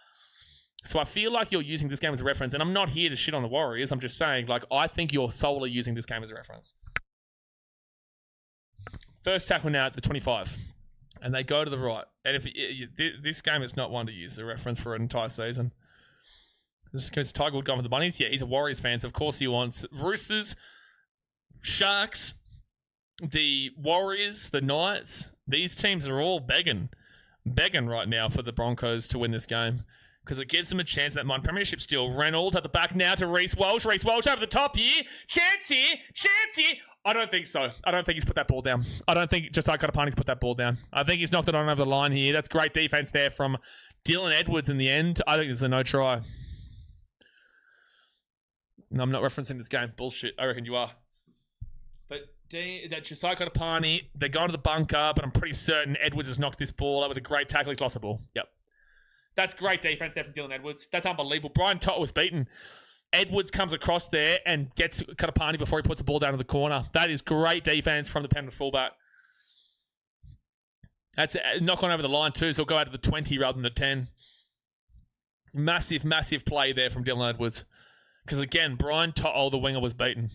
So I feel like you're using this game as a reference, and I'm not here to shit on the Warriors. I'm just saying, like, I think you're solely using this game as a reference. First tackle now at the 25, and they go to the right. And if this game is not one to use as a reference for an entire season. This is because Tiger Wood gone for the Bunnies. Yeah, he's a Warriors fan, so of course he wants Roosters. Sharks, the Warriors, the Knights, these teams are all begging right now for the Broncos to win this game because it gives them a chance at that premiership still. Reynolds at the back now to Reece Walsh. Reece Walsh over the top here. Chance here. I don't think so. I don't think he's put that ball down. I don't think Josiah Katapani's put that ball down. I think he's knocked it on over the line here. That's great defense there from Dylan Edwards in the end. I think it's a no try. No, I'm not referencing this game. Bullshit. I reckon you are. But that Josiah Katapani, they're going to the bunker, but I'm pretty certain Edwards has knocked this ball. That was a great tackle. He's lost the ball. Yep. That's great defense there from Dylan Edwards. That's unbelievable. Brian To'o was beaten. Edwards comes across there and gets Katapani before he puts the ball down to the corner. That is great defense from the Penrith fullback. That's a knock on over the line too, so it'll go out to the 20 rather than the 10. Massive, massive play there from Dylan Edwards. Because again, Brian To'o, the winger, was beaten.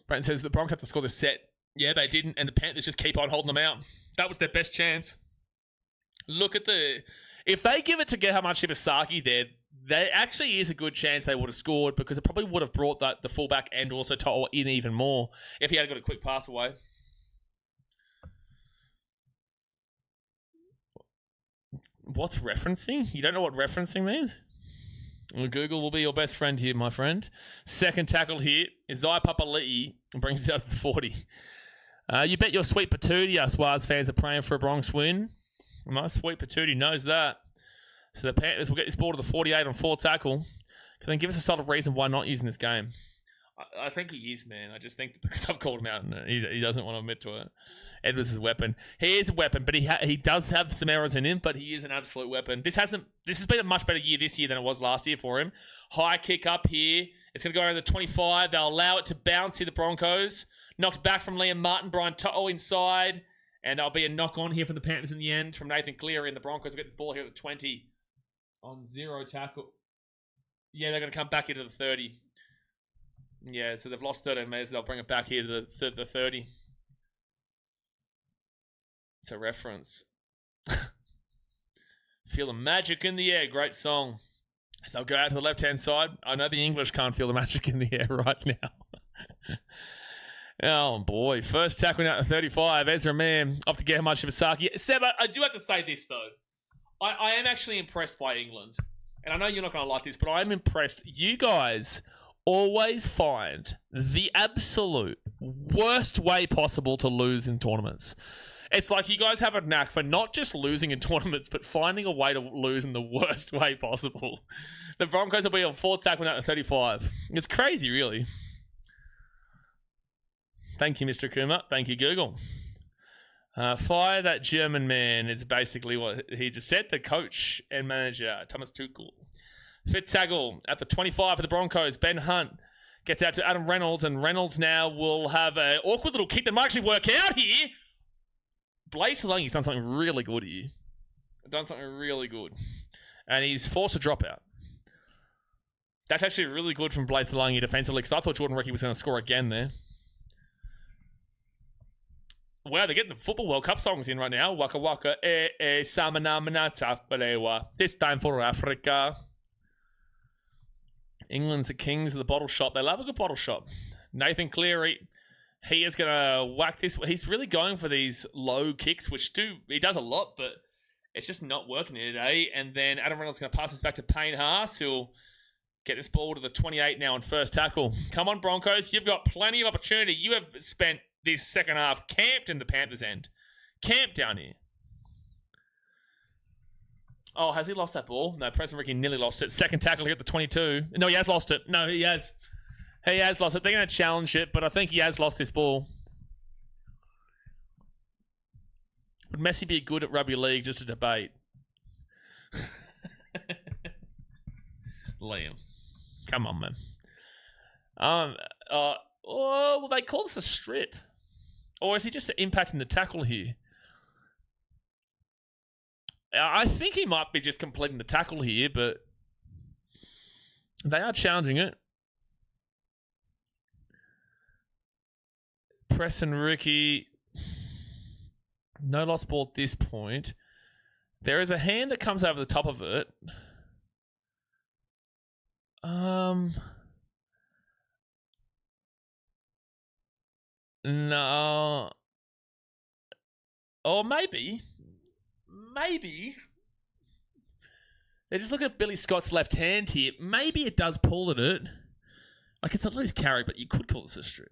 Brandon says the Broncos have to score the set. Yeah, they didn't, and the Panthers just keep on holding them out. That was their best chance. Look at if they give it to Gerhard Shibasaki there actually is a good chance they would have scored because it probably would have brought the fullback and also To'o in even more if he had got a quick pass away. What's referencing? You don't know what referencing means? Well, Google will be your best friend here, my friend. Second tackle here. Isaiah Papali'i brings it out to the 40. You bet your sweet patootie us Waz fans are praying for a Bronx win. My sweet patootie knows that. So the Panthers will get this ball to the 48 on 4 tackle. Can they give us a solid reason why not using this game? I think he is, man. I just think because I've called him out and he doesn't want to admit to it. Edwards is a weapon. He is a weapon, but he does have some errors in him, but he is an absolute weapon. This has been a much better year this year than it was last year for him. High kick up here. It's going to go over the 25. They'll allow it to bounce here, the Broncos. Knocked back from Liam Martin. Brian To'o inside. And there'll be a knock on here from the Panthers in the end from Nathan Cleary, and the Broncos will get this ball here at the 20 on 0 tackle. Yeah, they're going to come back here to the 30. Yeah, so they've lost 13 metres. They'll bring it back here to the 30. It's a reference. Feel the magic in the air. Great song. So they'll go out to the left-hand side. I know the English can't feel the magic in the air right now. Oh, boy. First tackling out to 35. Ezra Mann off to Gerhard Shibasaki. Seb, I do have to say this, though. I am actually impressed by England. And I know you're not going to like this, but I'm impressed. You guys always find the absolute worst way possible to lose in tournaments. It's like you guys have a knack for not just losing in tournaments, but finding a way to lose in the worst way possible. The Broncos will be on 4th tackling out to 35. It's crazy, really. Thank you, Mr. Kuma. Thank you, Google. Fire that German man. It's basically what he just said. The coach and manager, Thomas Tuchel. Fifth tackle at the 25 for the Broncos. Ben Hunt gets out to Adam Reynolds, and Reynolds now will have an awkward little kick that might actually work out here. Blaise Lange's done something really good here. Done something really good. And he's forced a dropout. That's actually really good from Blaise Lange defensively, because I thought Jordan Ricky was going to score again there. Wow, they're getting the Football World Cup songs in right now. Waka waka, samana manata balewa. This time for Africa. England's the kings of the bottle shop. They love a good bottle shop. Nathan Cleary, he is going to whack this. He's really going for these low kicks, which he does a lot, but it's just not working here today. And then Adam Reynolds is going to pass this back to Payne Haas, who'll get this ball to the 28 now on first tackle. Come on, Broncos. You've got plenty of opportunity. You have spent this second half camped in the Panthers' end. Camped down here. Oh, has he lost that ball? No, Preston Ricky nearly lost it. Second tackle here at the 22. No, he has lost it. No, he has. He has lost it. They're going to challenge it, but I think he has lost this ball. Would Messi be good at rugby league? Just a debate. Liam. Come on, man. Well, they call this a strip. Or is he just impacting the tackle here? I think he might be just completing the tackle here, but they are challenging it. Preston Ricky. No lost ball at this point. There is a hand that comes over the top of it. No. Or maybe. They're just looking at Billy Scott's left hand here. Maybe it does pull at it. Like, it's a loose carry, but you could call this a strip.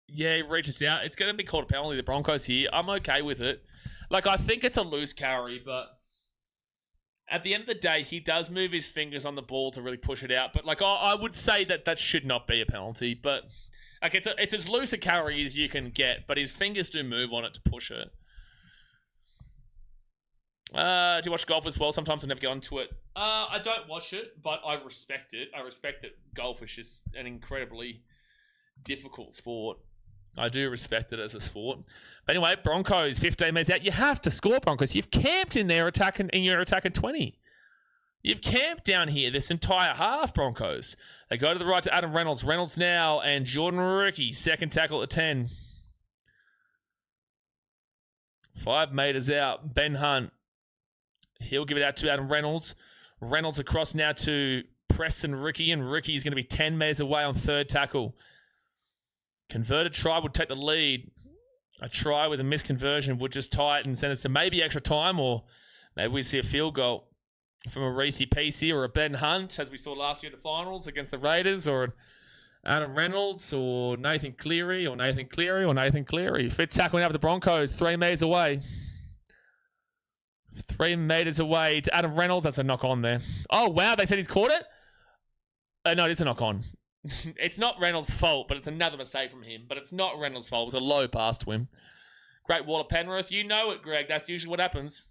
Yeah, he reaches out. It's going to be called a penalty, the Broncos here. I'm okay with it. Like, I think it's a loose carry, but at the end of the day, he does move his fingers on the ball to really push it out. But, like, I would say that should not be a penalty. But, like, it's as loose a carry as you can get, but his fingers do move on it to push it. Do you watch golf as well? Sometimes I never get onto it. I don't watch it, but I respect it. I respect that golf is just an incredibly difficult sport. I do respect it as a sport. But anyway, Broncos, 15 minutes out. You have to score, Broncos. You've camped in there attacking, and you're attacking 20. You've camped down here this entire half, Broncos. They go to the right to Adam Reynolds. Reynolds now, and Jordan Ricky, second tackle at 10. 5 meters out. Ben Hunt. He'll give it out to Adam Reynolds. Reynolds across now to Preston Ricky, and Ricky's going to be 10 meters away on third tackle. Converted try would take the lead. A try with a misconversion would just tie it and send us to maybe extra time, or maybe we see a field goal from a Reece Peacey or a Ben Hunt, as we saw last year in the finals against the Raiders, or Adam Reynolds, or Nathan Cleary. Fifth tackle out of the Broncos, 3 meters away. 3 meters away to Adam Reynolds. That's a knock on there. Oh, wow. They said he's caught it? No, it is a knock on. It's not Reynolds' fault, but it's another mistake from him. But it's not Reynolds' fault. It was a low pass to him. Great Wall of Penrith. You know it, Greg. That's usually what happens.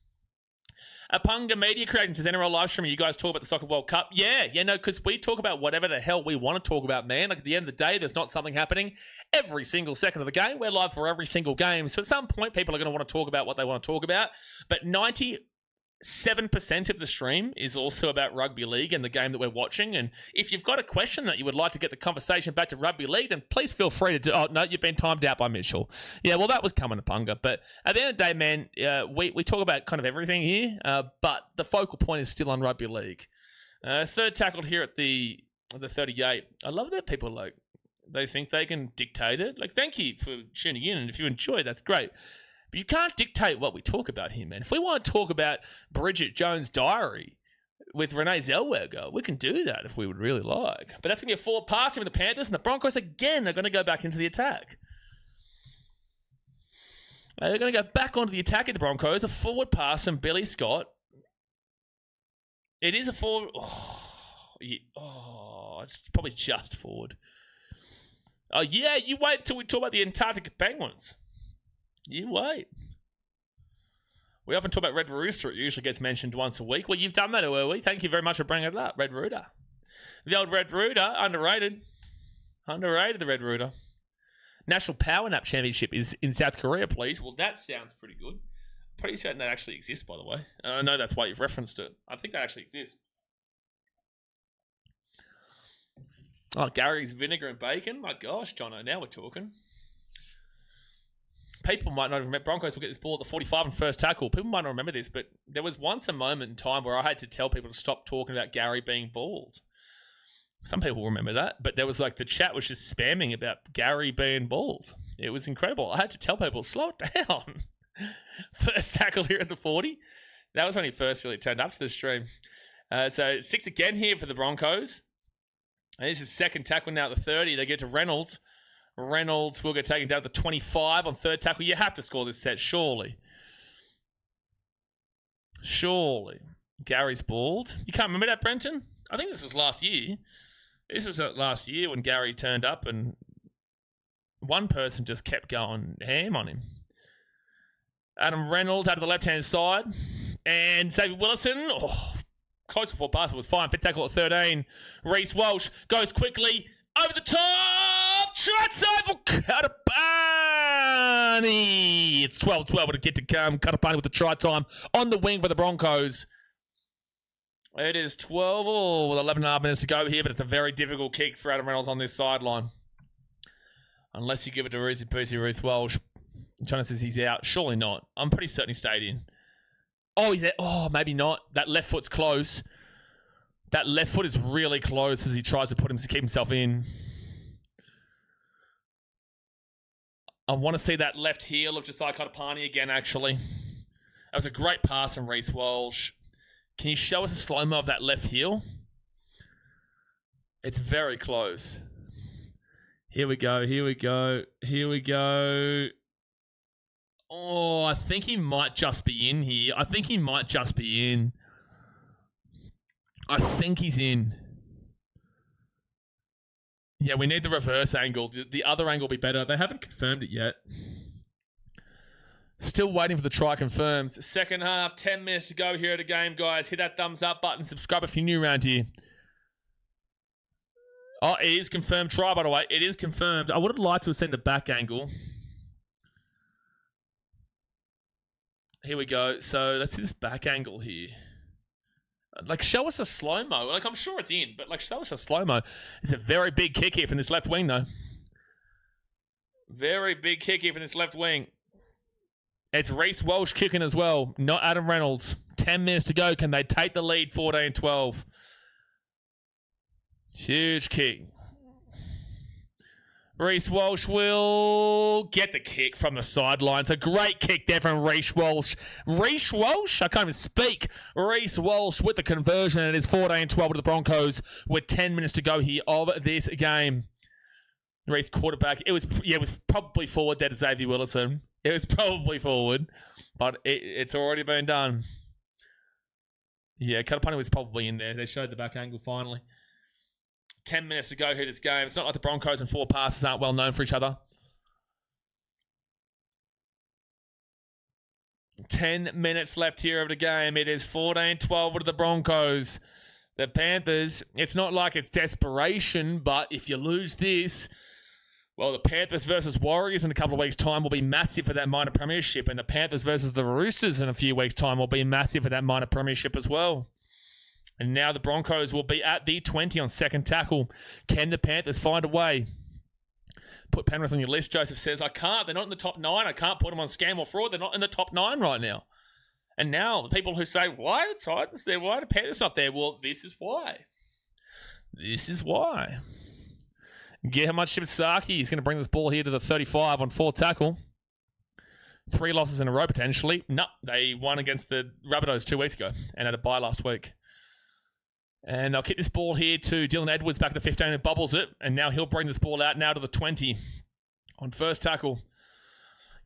Apunga Media creating to NRL live stream. You guys talk about the Soccer World Cup. Yeah, no, because we talk about whatever the hell we want to talk about, man. Like, at the end of the day, there's not something happening every single second of the game. We're live for every single game. So at some point, people are going to want to talk about what they want to talk about. But 97% of the stream is also about rugby league and the game that we're watching. And if you've got a question that you would like to get the conversation back to rugby league, then please feel free to do. Oh, no, you've been timed out by Mitchell. Yeah, well, that was coming to Punga. But at the end of the day, man, we talk about kind of everything here, but the focal point is still on rugby league. Third tackled here at the 38. I love that people they think they can dictate it. Like, thank you for tuning in, and if you enjoy, that's great. But you can't dictate what we talk about here, man. If we want to talk about Bridget Jones' diary with Renee Zellweger, we can do that if we would really like. But that's going to be a forward pass from the Panthers, and the Broncos, again, are going to go back into the attack. They're going to go back onto the attack at the Broncos. A forward pass from Billy Scott. It is a forward. It's probably just forward. Oh, yeah, you wait till we talk about the Antarctica Penguins. You wait. We often talk about Red Rooster. It usually gets mentioned once a week. Well, you've done that, Early. Thank you very much for bringing it up, Red Rooter. The old Red Rooter, underrated. Underrated, the Red Rooter. National Power Nap Championship is in South Korea, please. Well, that sounds pretty good. Pretty certain that actually exists, by the way. I know that's why you've referenced it. I think that actually exists. Oh, Gary's vinegar and bacon. My gosh, Jono, now we're talking. People might not remember. Broncos will get this ball at the 45 and first tackle. People might not remember this, but there was once a moment in time where I had to tell people to stop talking about Gary being bald. Some people remember that, but there was the chat was just spamming about Gary being bald. It was incredible. I had to tell people, slow it down. First tackle here at the 40. That was when he first really turned up to the stream. So 6 again here for the Broncos. And this is second tackle now at the 30. They get to Reynolds. Reynolds will get taken down to the 25 on third tackle. You have to score this set, surely. Surely. Gary's bald. You can't remember that, Brenton? I think this was last year. This was last year when Gary turned up and one person just kept going ham on him. Adam Reynolds out of the left-hand side. And Xavier Willison. Oh, close before pass, it was fine. Fifth tackle at 13. Reece Walsh goes quickly. Over the top! Shot save for Katabani! It's 12-12 with a kid to come. Katabani with the try time on the wing for the Broncos. It is 12 with 11.5 minutes to go here, but it's a very difficult kick for Adam Reynolds on this sideline. Unless you give it to Reece Walsh. Jonas says he's out. Surely not. I'm pretty certain he stayed in. Oh, he's there. Oh, maybe not. That left foot's close. That left foot is really close as he tries to keep himself in. I want to see that left heel of Josiah Katapani again, actually. That was a great pass from Reece Walsh. Can you show us a slow-mo of that left heel? It's very close. Here we go. Oh, I think he might just be in here. I think he's in. Yeah, we need the reverse angle. The other angle will be better. They haven't confirmed it yet. Still waiting for the try confirmed. Second half, 10 minutes to go here at the game, guys. Hit that thumbs up button. Subscribe if you're new around here. Oh, it is confirmed try, by the way. It is confirmed. I would have liked to have sent a back angle. Here we go. So let's see this back angle here. Like, show us a slow-mo. Like, I'm sure it's in, but, like, show us a slow-mo. It's a very big kick here from this left wing, though. Very big kick here from this left wing. It's Reece Walsh kicking as well, not Adam Reynolds. 10 minutes to go. Can they take the lead 14-12? Huge kick. Reece Walsh will get the kick from the sidelines. A great kick there from Reece Walsh. Reece Walsh? I can't even speak. Reece Walsh with the conversion. It is 14-12 to the Broncos with 10 minutes to go here of this game. Reece quarterback. It was probably forward there to Xavier Willison. It was probably forward, but it's already been done. Yeah, Katapani was probably in there. They showed the back angle finally. 10 minutes to go here this game. It's not like the Broncos and four passes aren't well known for each other. 10 minutes left here of the game. It is 14-12 to the Broncos. The Panthers, it's not like it's desperation, but if you lose this, well, the Panthers versus Warriors in a couple of weeks' time will be massive for that minor premiership, and the Panthers versus the Roosters in a few weeks' time will be massive for that minor premiership as well. And now the Broncos will be at the 20 on second tackle. Can the Panthers find a way? Put Penrith on your list. Joseph says, I can't. They're not in the top 9. I can't put them on scam or fraud. They're not in the top 9 right now. And now the people who say, why are the Titans there? Why are the Panthers not there? Well, this is why. This is why. Get how much Shibasaki. He's going to bring this ball here to the 35 on fourth tackle. 3 losses in a row potentially. No, they won against the Rabbitohs 2 weeks ago and had a bye last week. And they'll kick this ball here to Dylan Edwards back to the 15 and bubbles it. And now he'll bring this ball out now to the 20 on first tackle.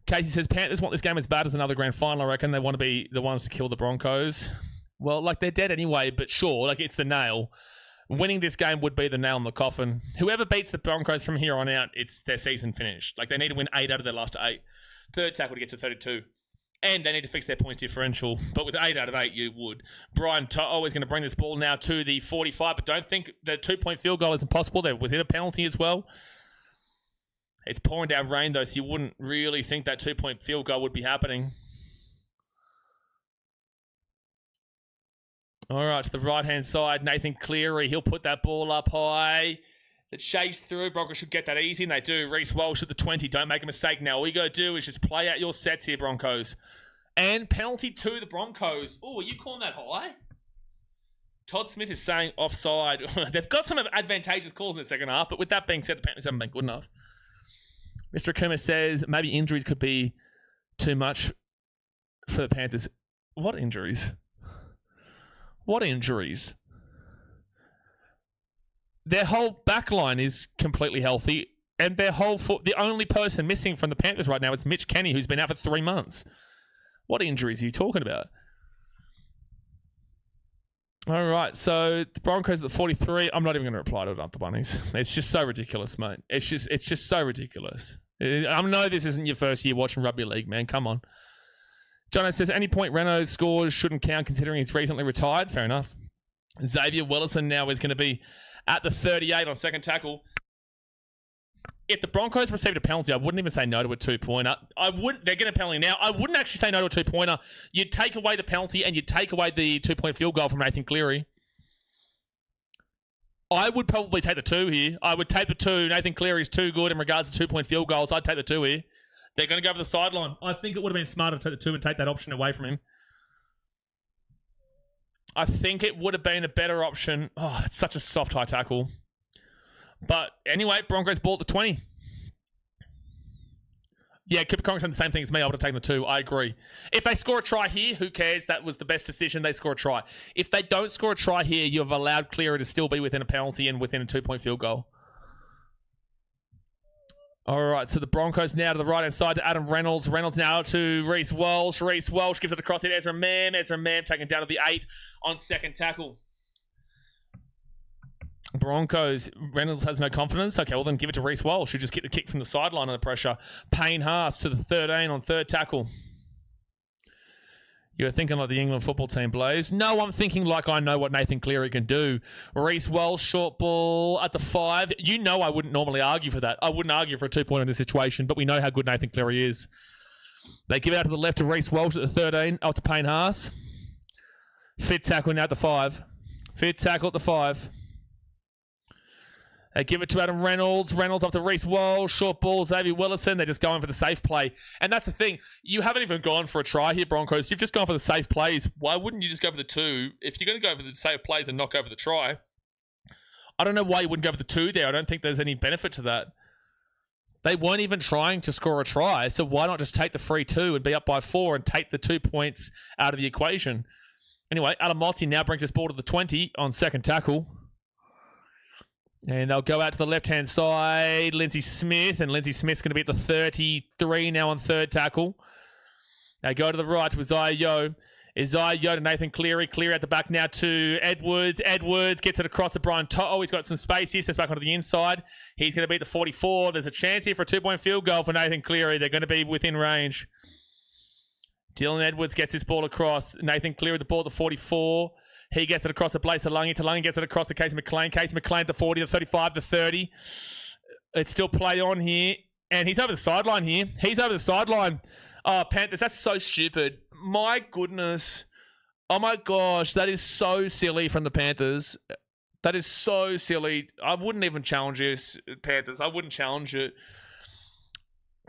Casey says, Panthers want this game as bad as another grand final. I reckon they want to be the ones to kill the Broncos. Well, like, they're dead anyway, but sure, like, it's the nail. Winning this game would be the nail in the coffin. Whoever beats the Broncos from here on out, it's their season finished. Like, they need to win 8 out of their last 8. Third tackle to get to 32. And they need to fix their points differential. But with 8 out of 8, you would. Brian To'o is going to bring this ball now to the 45. But don't think the 2-point field goal is impossible. They're within a penalty as well. It's pouring down rain, though, so you wouldn't really think that 2-point field goal would be happening. All right, to the right-hand side, Nathan Cleary. He'll put that ball up high. The chase through. Broncos should get that easy, and they do. Reece Walsh at the 20. Don't make a mistake now. All you got to do is just play out your sets here, Broncos. And penalty to the Broncos. Oh, are you calling that high? Todd Smith is saying offside. They've got some advantageous calls in the second half, but with that being said, the Panthers haven't been good enough. Mr. Akuma says maybe injuries could be too much for the Panthers. What injuries? What injuries? Their whole backline is completely healthy, and the only person missing from the Panthers right now is Mitch Kenny, who's been out for 3 months. What injuries are you talking about? All right, so the Broncos at the 43. I'm not even going to reply to it, up the bunnies. It's just so ridiculous, mate. It's just so ridiculous. I know this isn't your first year watching rugby league, man. Come on. Jono says, any point Renault's scores shouldn't count considering he's recently retired. Fair enough. Xavier Willison now is going to be at the 38 on second tackle. If the Broncos received a penalty, I wouldn't even say no to a 2-pointer. They're getting a penalty now. I wouldn't actually say no to a 2-pointer. You'd take away the penalty and you'd take away the 2-point field goal from Nathan Cleary. I would probably take the 2 here. I would take the 2. Nathan Cleary's too good in regards to 2-point field goals. I'd take the 2 here. They're going to go over the sideline. I think it would have been smarter to take the 2 and take that option away from him. I think it would have been a better option. Oh, it's such a soft high tackle. But anyway, Broncos ball at the 20. Yeah, Cooper Cronk said the same thing as me. I would have taken the 2. I agree. If they score a try here, who cares? That was the best decision. They score a try. If they don't score a try here, you have allowed Cleary to still be within a penalty and within a 2-point field goal. All right, so the Broncos now to the right-hand side to Adam Reynolds. Reynolds now to Reece Walsh. Reece Walsh gives it across to Ezra Mam. Ezra Mam taken down to the 8 on second tackle. Broncos, Reynolds has no confidence. Okay, well then give it to Reece Walsh, who just get the kick from the sideline under pressure. Payne Haas to the 13 on third tackle. You're thinking like the England football team, Blaze. No, I'm thinking like I know what Nathan Cleary can do. Reece Walsh, short ball at the 5. You know I wouldn't normally argue for that. I wouldn't argue for a 2-point in this situation, but we know how good Nathan Cleary is. They give it out to the left to Reece Walsh at the 13, out to Payne Haas. Fit tackle now at the 5. Fit tackle at the 5. They give it to Adam Reynolds. Reynolds off to Reece Walsh. Short ball, Xavier Willison. They're just going for the safe play. And that's the thing. You haven't even gone for a try here, Broncos. You've just gone for the safe plays. Why wouldn't you just go for the 2? If you're going to go for the safe plays and not go for the try, I don't know why you wouldn't go for the 2 there. I don't think there's any benefit to that. They weren't even trying to score a try, so why not just take the free 2 and be up by 4 and take the 2 points out of the equation? Anyway, Alamotti now brings this ball to the 20 on second tackle. And they'll go out to the left-hand side. Lindsay Smith. And Lindsay Smith's going to be at the 33 now on third tackle. They go to the right to Isaiah Yeo. Isaiah Yeo to Nathan Cleary. Cleary at the back now to Edwards. Edwards gets it across to Brian To'o. He's got some space here. Steps back onto the inside. He's going to be at the 44. There's a chance here for a 2-point field goal for Nathan Cleary. They're going to be within range. Dylan Edwards gets this ball across. Nathan Cleary the ball at the 44. He gets it across to Blaise Talungi. Talungi gets it across to Casey McLean. Casey McLean at the 40, the 35, the 30. It's still play on here. And he's over the sideline here. He's over the sideline. Oh, Panthers, that's so stupid. My goodness. Oh my gosh, that is so silly from the Panthers. That is so silly. I wouldn't even challenge this, Panthers. I wouldn't challenge it.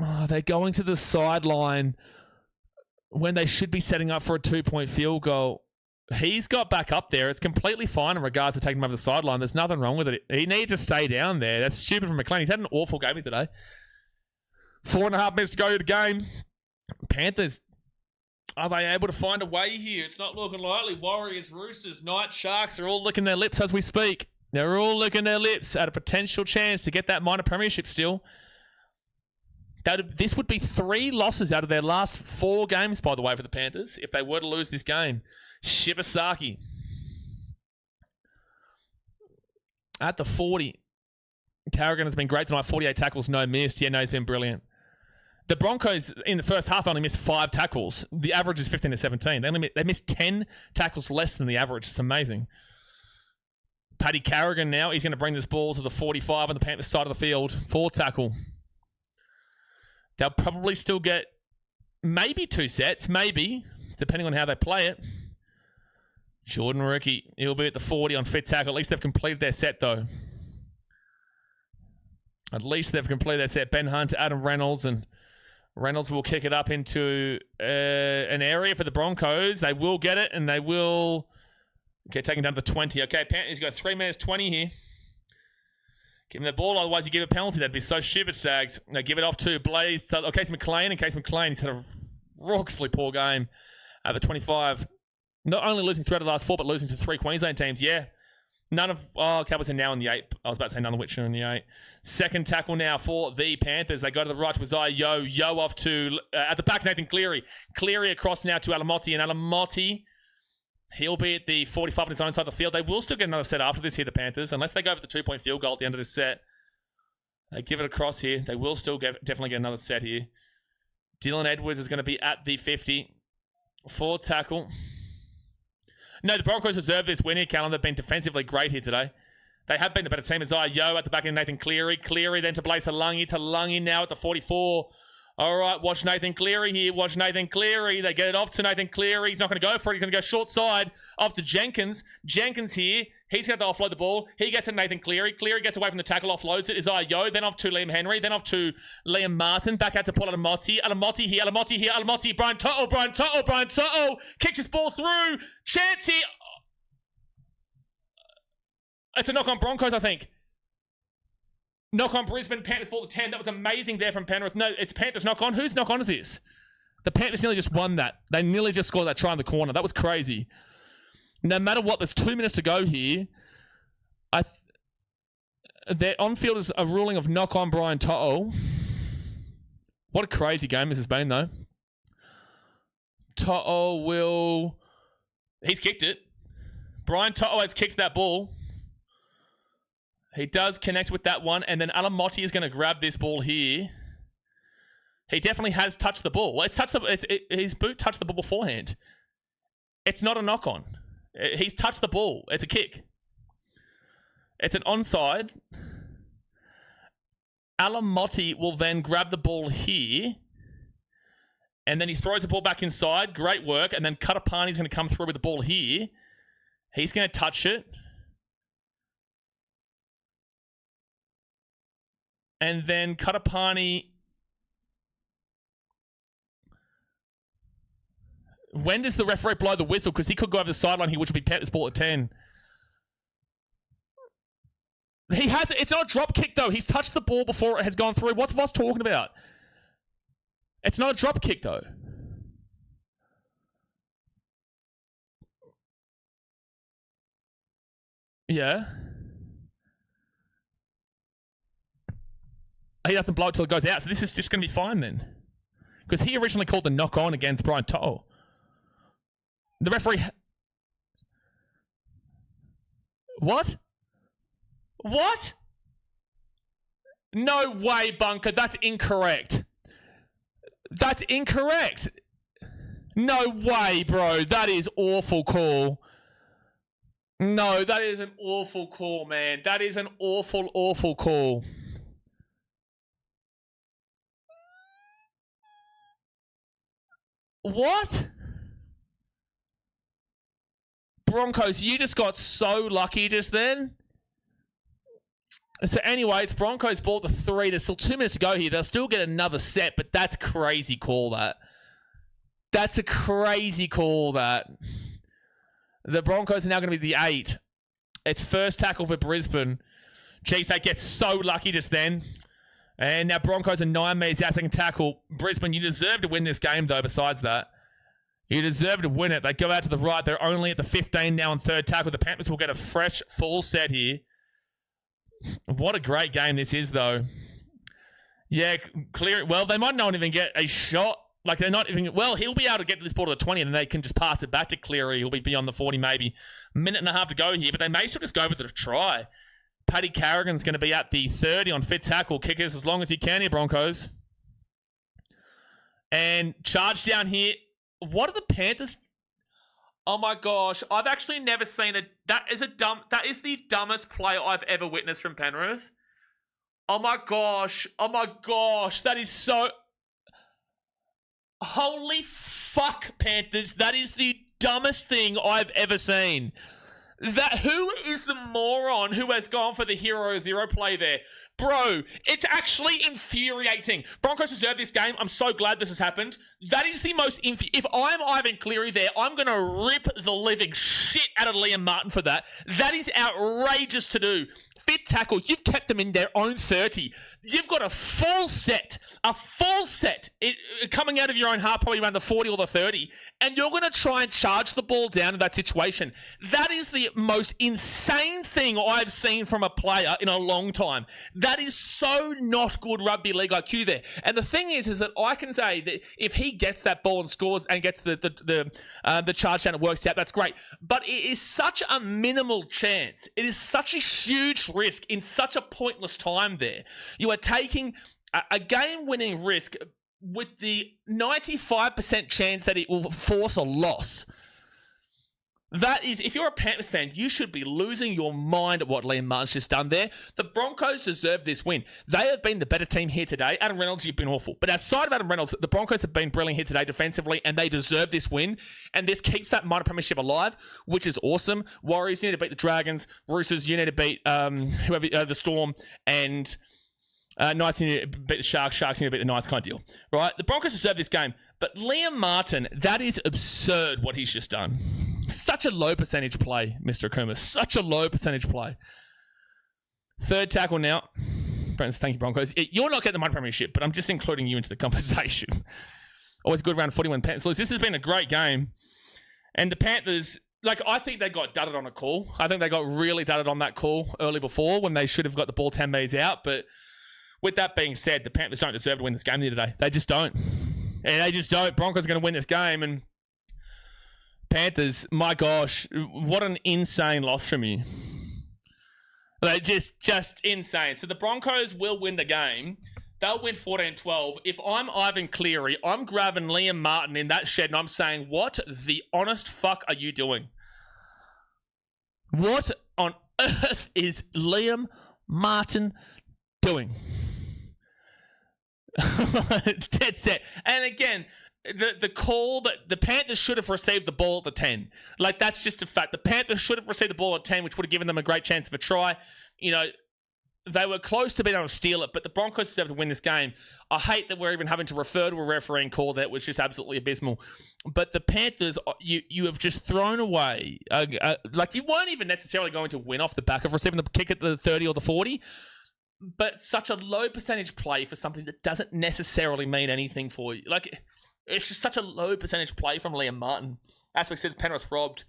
Oh, they're going to the sideline when they should be setting up for a 2-point field goal. He's got back up there. It's completely fine in regards to taking him over the sideline. There's nothing wrong with it. He needs to stay down there. That's stupid from McLean. He's had an awful game today. 4.5 minutes to go to the game. Panthers, are they able to find a way here? It's not looking likely. Warriors, Roosters, Knights, Sharks are all licking their lips as we speak. They're all licking their lips at a potential chance to get that minor premiership still. This would be 3 losses out of their last 4 games, by the way, for the Panthers, if they were to lose this game. Shibasaki at the 40. Carrigan has been great tonight. 48 tackles, no missed. Yeah, no, he's been brilliant. The Broncos in the first half only missed 5 tackles. The average is 15 to 17. They missed 10 tackles less than the average. It's amazing. Paddy Carrigan now. He's going to bring this ball to the 45 on the Panthers side of the field. 4 tackle. They'll probably still get maybe 2 sets. Maybe, depending on how they play it. Jordan Rookie, he'll be at the 40 on fit tackle. At least they've completed their set, though. At least they've completed their set. Ben Hunt, Adam Reynolds, and Reynolds will kick it up into an area for the Broncos. They will get it, and they will get taken down to the 20. Okay, Panthers got 3 minutes 20 here. Give him the ball, otherwise you give a penalty. That'd be so stupid, Stags. They give it off to Blaze. Casey McLean, and Casey McLean, he's had a raucously poor game at the 25. Not only losing 3 out of the last 4, but losing to 3 Queensland teams. Yeah. Cowboys are now in the 8. I was about to say none of which are in the 8. Second tackle now for the Panthers. They go to the right to Isaiah Yeo. Yeo off to, at the back, Nathan Cleary. Cleary across now to Alamotti. And Alamotti, he'll be at the 45 on his own side of the field. They will still get another set after this here, the Panthers. Unless they go for the 2-point field goal at the end of this set. They give it across here. They will still definitely get another set here. Dylan Edwards is going to be at the 50. 4 tackle. No, the Broncos deserve this win here, Callum. They've been defensively great here today. They have been the better team. Isaiah Yeo at the back end, Nathan Cleary. Cleary then to Blaise Talungi. Talungi now at the 44. All right, watch Nathan Cleary here. Watch Nathan Cleary. They get it off to Nathan Cleary. He's not going to go for it. He's going to go short side off to Jenkins. Jenkins here. He's going to offload the ball. He gets it to Nathan Cleary. Cleary gets away from the tackle, offloads it. Isaiah Yeo, then off to Liam Henry, then off to Liam Martin. Back out to Paul Alamotti. Alamotti here, Alamotti here, Alamotti. Brian To'o, Brian To'o, Brian To'o. Kicks his ball through. Chance here. It's a knock on Broncos, I think. Knock on Brisbane, Panthers ball to 10. That was amazing there from Penrith. No, it's Panthers knock on. Whose knock on is this? The Panthers nearly just won that. They nearly just scored that try in the corner. That was crazy. No matter what, there's 2 minutes to go here. Their on-field is a ruling of knock on Brian To'o. What a crazy game this has been, though. To'o will... He's kicked it. Brian To'o has kicked that ball. He does connect with that one, and then Alamotti is going to grab this ball here. He definitely has touched the ball. His boot touched the ball beforehand. It's not a knock-on. He's touched the ball. It's a kick. It's an onside. Alamotti will then grab the ball here, and then he throws the ball back inside. Great work. And then Katapani's going to come through with the ball here. He's going to touch it. And then Katapani... When does the referee blow the whistle? Because he could go over the sideline here, which would be Panthers ball at 10. He has... It's not a drop kick, though. He's touched the ball before it has gone through. What's Voss talking about? It's not a drop kick, though. Yeah. He doesn't blow it till it goes out. So this is just going to be fine then. Because he originally called the knock-on against Brian To'o. The referee... What? What? No way, Bunker. That's incorrect. That's incorrect. No way, bro. That is awful call. No, that is an awful call, man. That is an awful, awful call. What? Broncos, you just got so lucky just then. So anyway, it's Broncos ball to 3. There's still 2 minutes to go here. They'll still get another set, but that's crazy call, that. That's a crazy call, that. The Broncos are now going to be the 8. It's first tackle for Brisbane. Jeez, they get so lucky just then. And now Broncos are 9 meters out, second tackle. Brisbane, you deserve to win this game, though, besides that. You deserve to win it. They go out to the right. They're only at the 15 now on third tackle. The Panthers will get a fresh full set here. What a great game this is, though. Yeah, clear it. Well, they might not even get a shot. Like, they're not even... Well, he'll be able to get this ball to the 20, and then they can just pass it back to Cleary. He'll be beyond the 40, maybe. Minute and a half to go here, but they may still just go for the try. Paddy Carrigan's going to be at the 30 on fit tackle. Kickers as long as you can here, Broncos. And charge down here. What are the Panthers... Oh my gosh, I've actually never seen a... That is the dumbest play I've ever witnessed from Penrith. Oh my gosh, that is so... Holy fuck, Panthers, that is the dumbest thing I've ever seen. Who is the moron who has gone for the hero zero play there? Bro, it's actually infuriating. Broncos deserve this game. I'm so glad this has happened. That is the most... If I'm Ivan Cleary there, I'm going to rip the living shit out of Liam Martin for that. That is outrageous to do. Fit tackle. You've kept them in their own 30. You've got a full set. Coming out of your own half, probably around the 40 or the 30. And you're going to try and charge the ball down in that situation. That is the most insane thing I've seen from a player in a long time. That is so not good rugby league IQ there. And the thing is that I can say that if he gets that ball and scores and gets the charge down, it works out, that's great. But it is such a minimal chance. It is such a huge risk in such a pointless time there. You are taking a game-winning risk with the 95% chance that it will force a loss. That is, if you're a Panthers fan, you should be losing your mind at what Liam Martin's just done there. The Broncos deserve this win. They have been the better team here today. Adam Reynolds, you've been awful. But outside of Adam Reynolds, the Broncos have been brilliant here today defensively, and they deserve this win. And this keeps that minor premiership alive, which is awesome. Warriors, you need to beat the Dragons. Roosters, you need to beat the Storm. And Knights, you need to beat the Sharks. Sharks, you need to beat the Knights, kind of deal. Right? The Broncos deserve this game. But Liam Martin, that is absurd what he's just done. Such a low percentage play, Mr. Akuma. Such a low percentage play. Third tackle now. Thank you, Broncos. You're not getting the Mud Premiership, but I'm just including you into the conversation. Always good round 40 when Panthers lose. This has been a great game. And the Panthers, I think they got dudded on a call. I think they got really dudded on that call early before when they should have got the ball 10 metres out. But with that being said, the Panthers don't deserve to win this game here today. They just don't. And they just don't. Broncos are going to win this game. And Panthers, my gosh, what an insane loss from you. Just insane. So the Broncos will win the game. They'll win 14-12. If I'm Ivan Cleary, I'm grabbing Liam Martin in that shed and I'm saying, what the honest fuck are you doing? What on earth is Liam Martin doing? Dead set. And again, the call that the Panthers should have received the ball at the 10. That's just a fact. The Panthers should have received the ball at 10, which would have given them a great chance of a try. They were close to being able to steal it, but the Broncos deserve to win this game. I hate that we're even having to refer to a refereeing call that was just absolutely abysmal. But the Panthers, you have just thrown away. You weren't even necessarily going to win off the back of receiving the kick at the 30 or the 40, but such a low percentage play for something that doesn't necessarily mean anything for you. It's just such a low percentage play from Liam Martin. Aspect says Penrith robbed.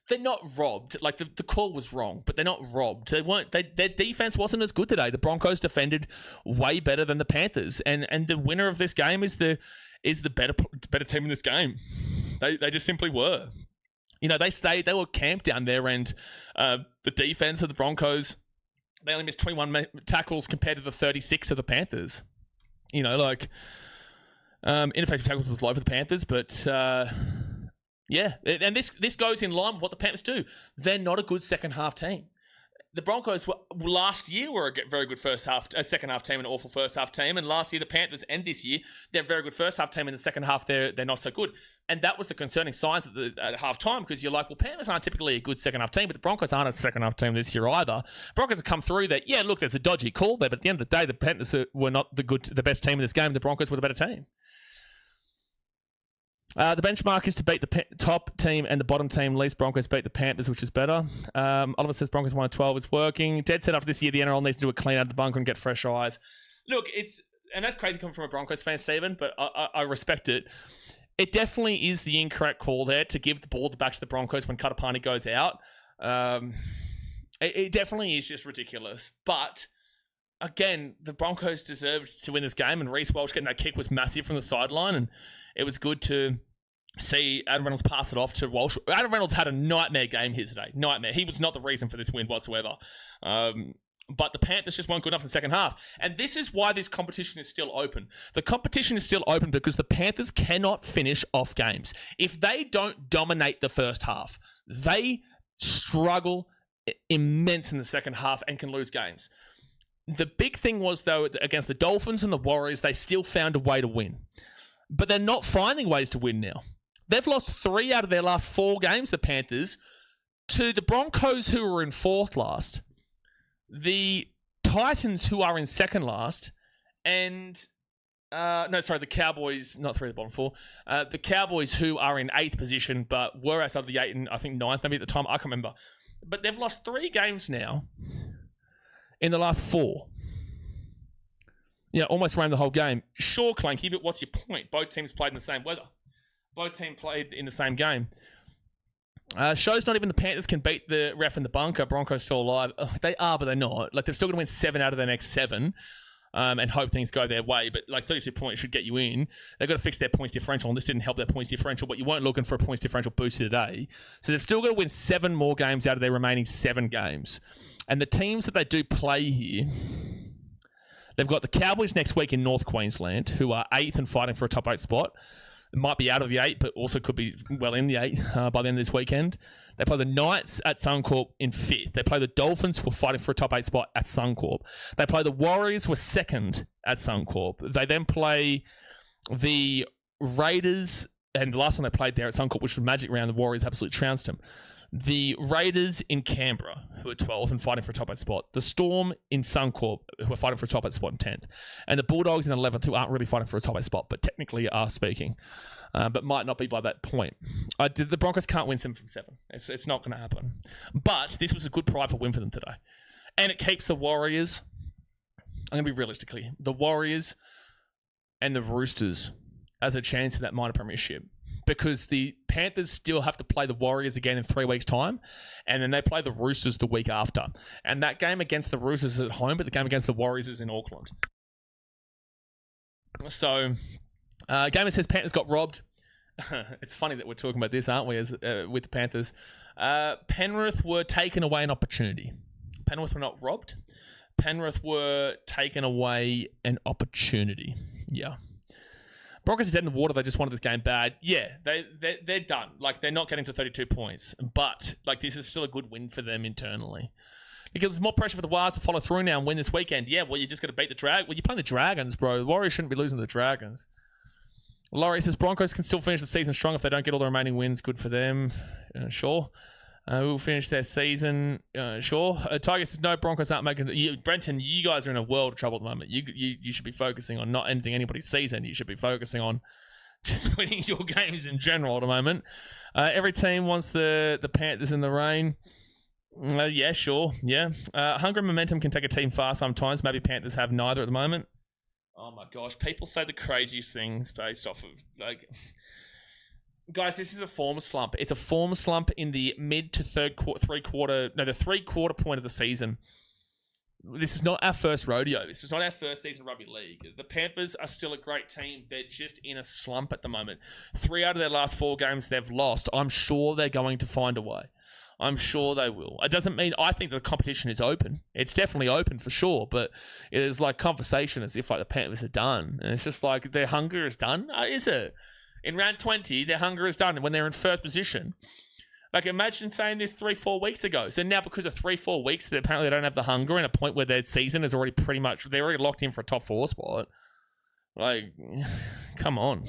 They're not robbed. The call was wrong, but they're not robbed. They weren't. Their defense wasn't as good today. The Broncos defended way better than the Panthers, and the winner of this game is the better team in this game. They just simply were. They were camped down there, and the defense of the Broncos, they only missed 21 tackles compared to the 36 of the Panthers. Ineffective tackles was low for the Panthers, but. Yeah, and this goes in line with what the Panthers do. They're not a good second half team. The Broncos last year were a very good second half team and an awful first half team. And last year the Panthers and this year they're a very good first half team. And the second half they're not so good. And that was the concerning signs at half time, because you're like, well, Panthers aren't typically a good second half team, but the Broncos aren't a second half team this year either. Broncos have come through that. Yeah, look, there's a dodgy call there, but at the end of the day, the Panthers were not the best team in this game. The Broncos were the better team. The benchmark is to beat the top team and the bottom team. Least Broncos beat the Panthers, which is better. Oliver says Broncos 1-12 is working. Dead set after this year, the NRL needs to do a clean out of the bunker and get fresh eyes. Look, and that's crazy coming from a Broncos fan, Stephen, but I respect it. It definitely is the incorrect call there to give the ball back to the Broncos when Katapani goes out. It definitely is just ridiculous. But again, the Broncos deserved to win this game, and Reece Walsh getting that kick was massive from the sideline, and it was good to see Adam Reynolds pass it off to Walsh. Adam Reynolds had a nightmare game here today. Nightmare. He was not the reason for this win whatsoever. But the Panthers just weren't good enough in the second half. And this is why this competition is still open. The competition is still open because the Panthers cannot finish off games. If they don't dominate the first half, they struggle immense in the second half and can lose games. The big thing was, though, against the Dolphins and the Warriors, they still found a way to win. But they're not finding ways to win now. They've lost 3 out of their last 4 games, the Panthers, to the Broncos, who are in 4th last, the Titans, who are in 2nd last, and... the Cowboys, not 3 of the bottom 4. The Cowboys, who are in 8th position, but were outside of the 8 and I think 9th maybe at the time. I can't remember. But they've lost 3 games now in the last 4. Almost ran the whole game. Sure, Clanky, but what's your point? Both teams played in the same weather. Both teams played in the same game. Shows not even the Panthers can beat the ref in the bunker. Broncos still alive. They are, but they're not. They're still going to win 7 out of their next 7 and hope things go their way. But 32 points should get you in. They've got to fix their points differential, and this didn't help their points differential, but you weren't looking for a points differential boost today. So they've still got to win 7 more games out of their remaining 7 games. And the teams that they do play here... They've got the Cowboys next week in North Queensland, who are 8th and fighting for a top 8 spot. It might be out of the 8, but also could be well in the 8 by the end of this weekend. They play the Knights at Suncorp in 5th. They play the Dolphins, who are fighting for a top 8 spot at Suncorp. They play the Warriors, who are 2nd at Suncorp. They then play the Raiders, and the last time they played there at Suncorp, which was Magic Round, the Warriors absolutely trounced them. The Raiders in Canberra, who are 12th and fighting for a top 8 spot. The Storm in Suncorp, who are fighting for a top 8 spot in 10th. And the Bulldogs in 11th, who aren't really fighting for a top 8 spot, but technically are speaking. But might not be by that point. The Broncos can't win 7 from 7. It's not going to happen. But this was a good prideful win for them today. And it keeps the Warriors I'm going to be realistically. The Warriors and the Roosters as a chance of that minor premiership. Because the Panthers still have to play the Warriors again in 3 weeks' time, and then they play the Roosters the week after. And that game against the Roosters is at home, but the game against the Warriors is in Auckland. So, game that says Panthers got robbed. It's funny that we're talking about this, aren't we, as with the Panthers. Penrith were taken away an opportunity. Penrith were not robbed. Penrith were taken away an opportunity. Yeah. Broncos are dead in the water. They just wanted this game bad. Yeah, they're done. Like, they're not getting to 32 points. But, like, this is still a good win for them internally. Because there's more pressure for the Warriors to follow through now and win this weekend. Yeah, well, you just got to beat the Dragons. Well, you're playing the Dragons, bro. The Warriors shouldn't be losing to the Dragons. Laurie says Broncos can still finish the season strong if they don't get all the remaining wins. Good for them. Sure. We'll finish their season. Sure. Tiger says no, Broncos aren't making... Brenton, you guys are in a world of trouble at the moment. You should be focusing on not ending anybody's season. You should be focusing on just winning your games in general at the moment. Every team wants the Panthers in the rain. Yeah, sure. Yeah. Hunger and momentum can take a team far sometimes. Maybe Panthers have neither at the moment. Oh my gosh. People say the craziest things based off of... like. Guys, this is a form slump. It's a form slump in the mid to the 3/4 point of the season. This is not our first rodeo. This is not our first season rugby league. The Panthers are still a great team. They're just in a slump at the moment. 3 out of their last 4 games they've lost. I'm sure they're going to find a way. I'm sure they will. It doesn't mean I think the competition is open. It's definitely open for sure, but it is like conversation as if like the Panthers are done. And it's just like their hunger is done. Is it? In round 20, their hunger is done when they're in first position. Like, imagine saying this 3-4 weeks ago. So now because of 3-4 weeks, they apparently don't have the hunger and a point where their season is already pretty much... they're already locked in for a top 4 spot. Like, come on.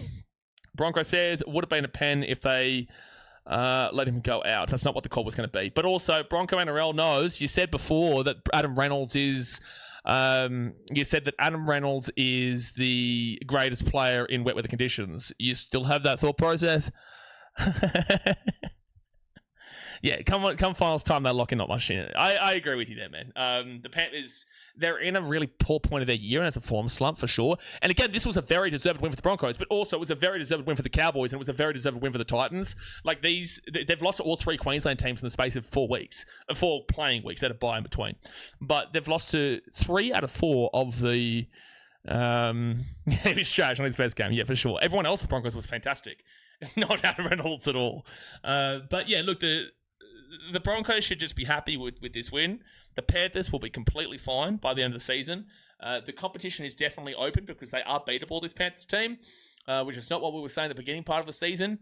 Bronco says, would have been a pen if they let him go out. That's not what the call was going to be. But also, Bronco NRL knows, you said before that Adam Reynolds is... you said that Adam Reynolds is the greatest player in wet weather conditions. You still have that thought process? Yeah, come finals time, they're locking up my shit. I agree with you there, man. The Panthers, they're in a really poor point of their year, and it's a form slump for sure. And again, this was a very deserved win for the Broncos, but also it was a very deserved win for the Cowboys, and it was a very deserved win for the Titans. Like, they've lost to all 3 Queensland teams in the space of 4 weeks, 4 playing weeks, they had a bye in between. But they've lost to 3 out of 4 of the... he's trash on his best game, yeah, for sure. Everyone else, the Broncos, was fantastic. Not Adam Reynolds at all. But yeah, look, the Broncos should just be happy with this win. The Panthers will be completely fine by the end of the season. The competition is definitely open because they are beatable, this Panthers team, which is not what we were saying at the beginning part of the season.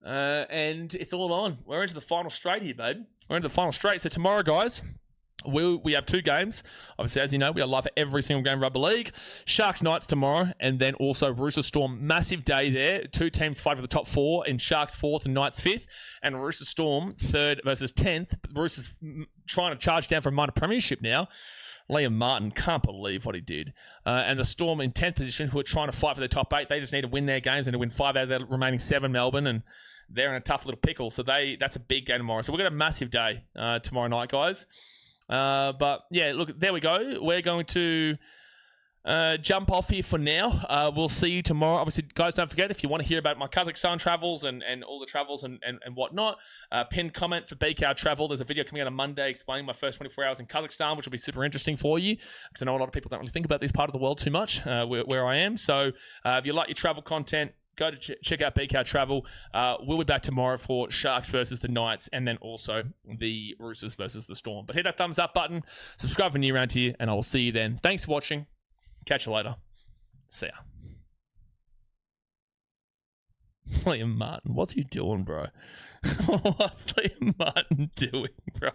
And it's all on. We're into the final straight here, babe. We're into the final straight. So tomorrow, guys... We have 2 games. Obviously, as you know, we are live for every single game Rugby League. Sharks Knights tomorrow, and then also Rooster Storm. Massive day there. 2 teams fight for the top 4, in Sharks 4th and Knights 5th. And Rooster Storm 3rd versus 10th. Roosters trying to charge down for a minor premiership now. Liam Martin, can't believe what he did. And the Storm in 10th position, who are trying to fight for the top 8. They just need to win their games and to win 5 out of their remaining 7, Melbourne. And they're in a tough little pickle. So that's a big game tomorrow. So we've got a massive day tomorrow night, guys. But yeah, look, there we go. We're going to jump off here for now. We'll see you tomorrow. Obviously, guys, don't forget, if you want to hear about my Kazakhstan travels and all the travels and whatnot, pinned comment for BKR travel. There's a video coming out on Monday explaining my first 24 hours in Kazakhstan, which will be super interesting for you, because I know a lot of people don't really think about this part of the world too much, where I am. So if you like your travel content, go to check out BK Travel. We'll be back tomorrow for Sharks versus the Knights, and then also the Roosters versus the Storm. But hit that thumbs up button, subscribe if you're new around here, and I will see you then. Thanks for watching. Catch you later. See ya. Liam Martin, what's he doing, bro? What's Liam Martin doing, bro?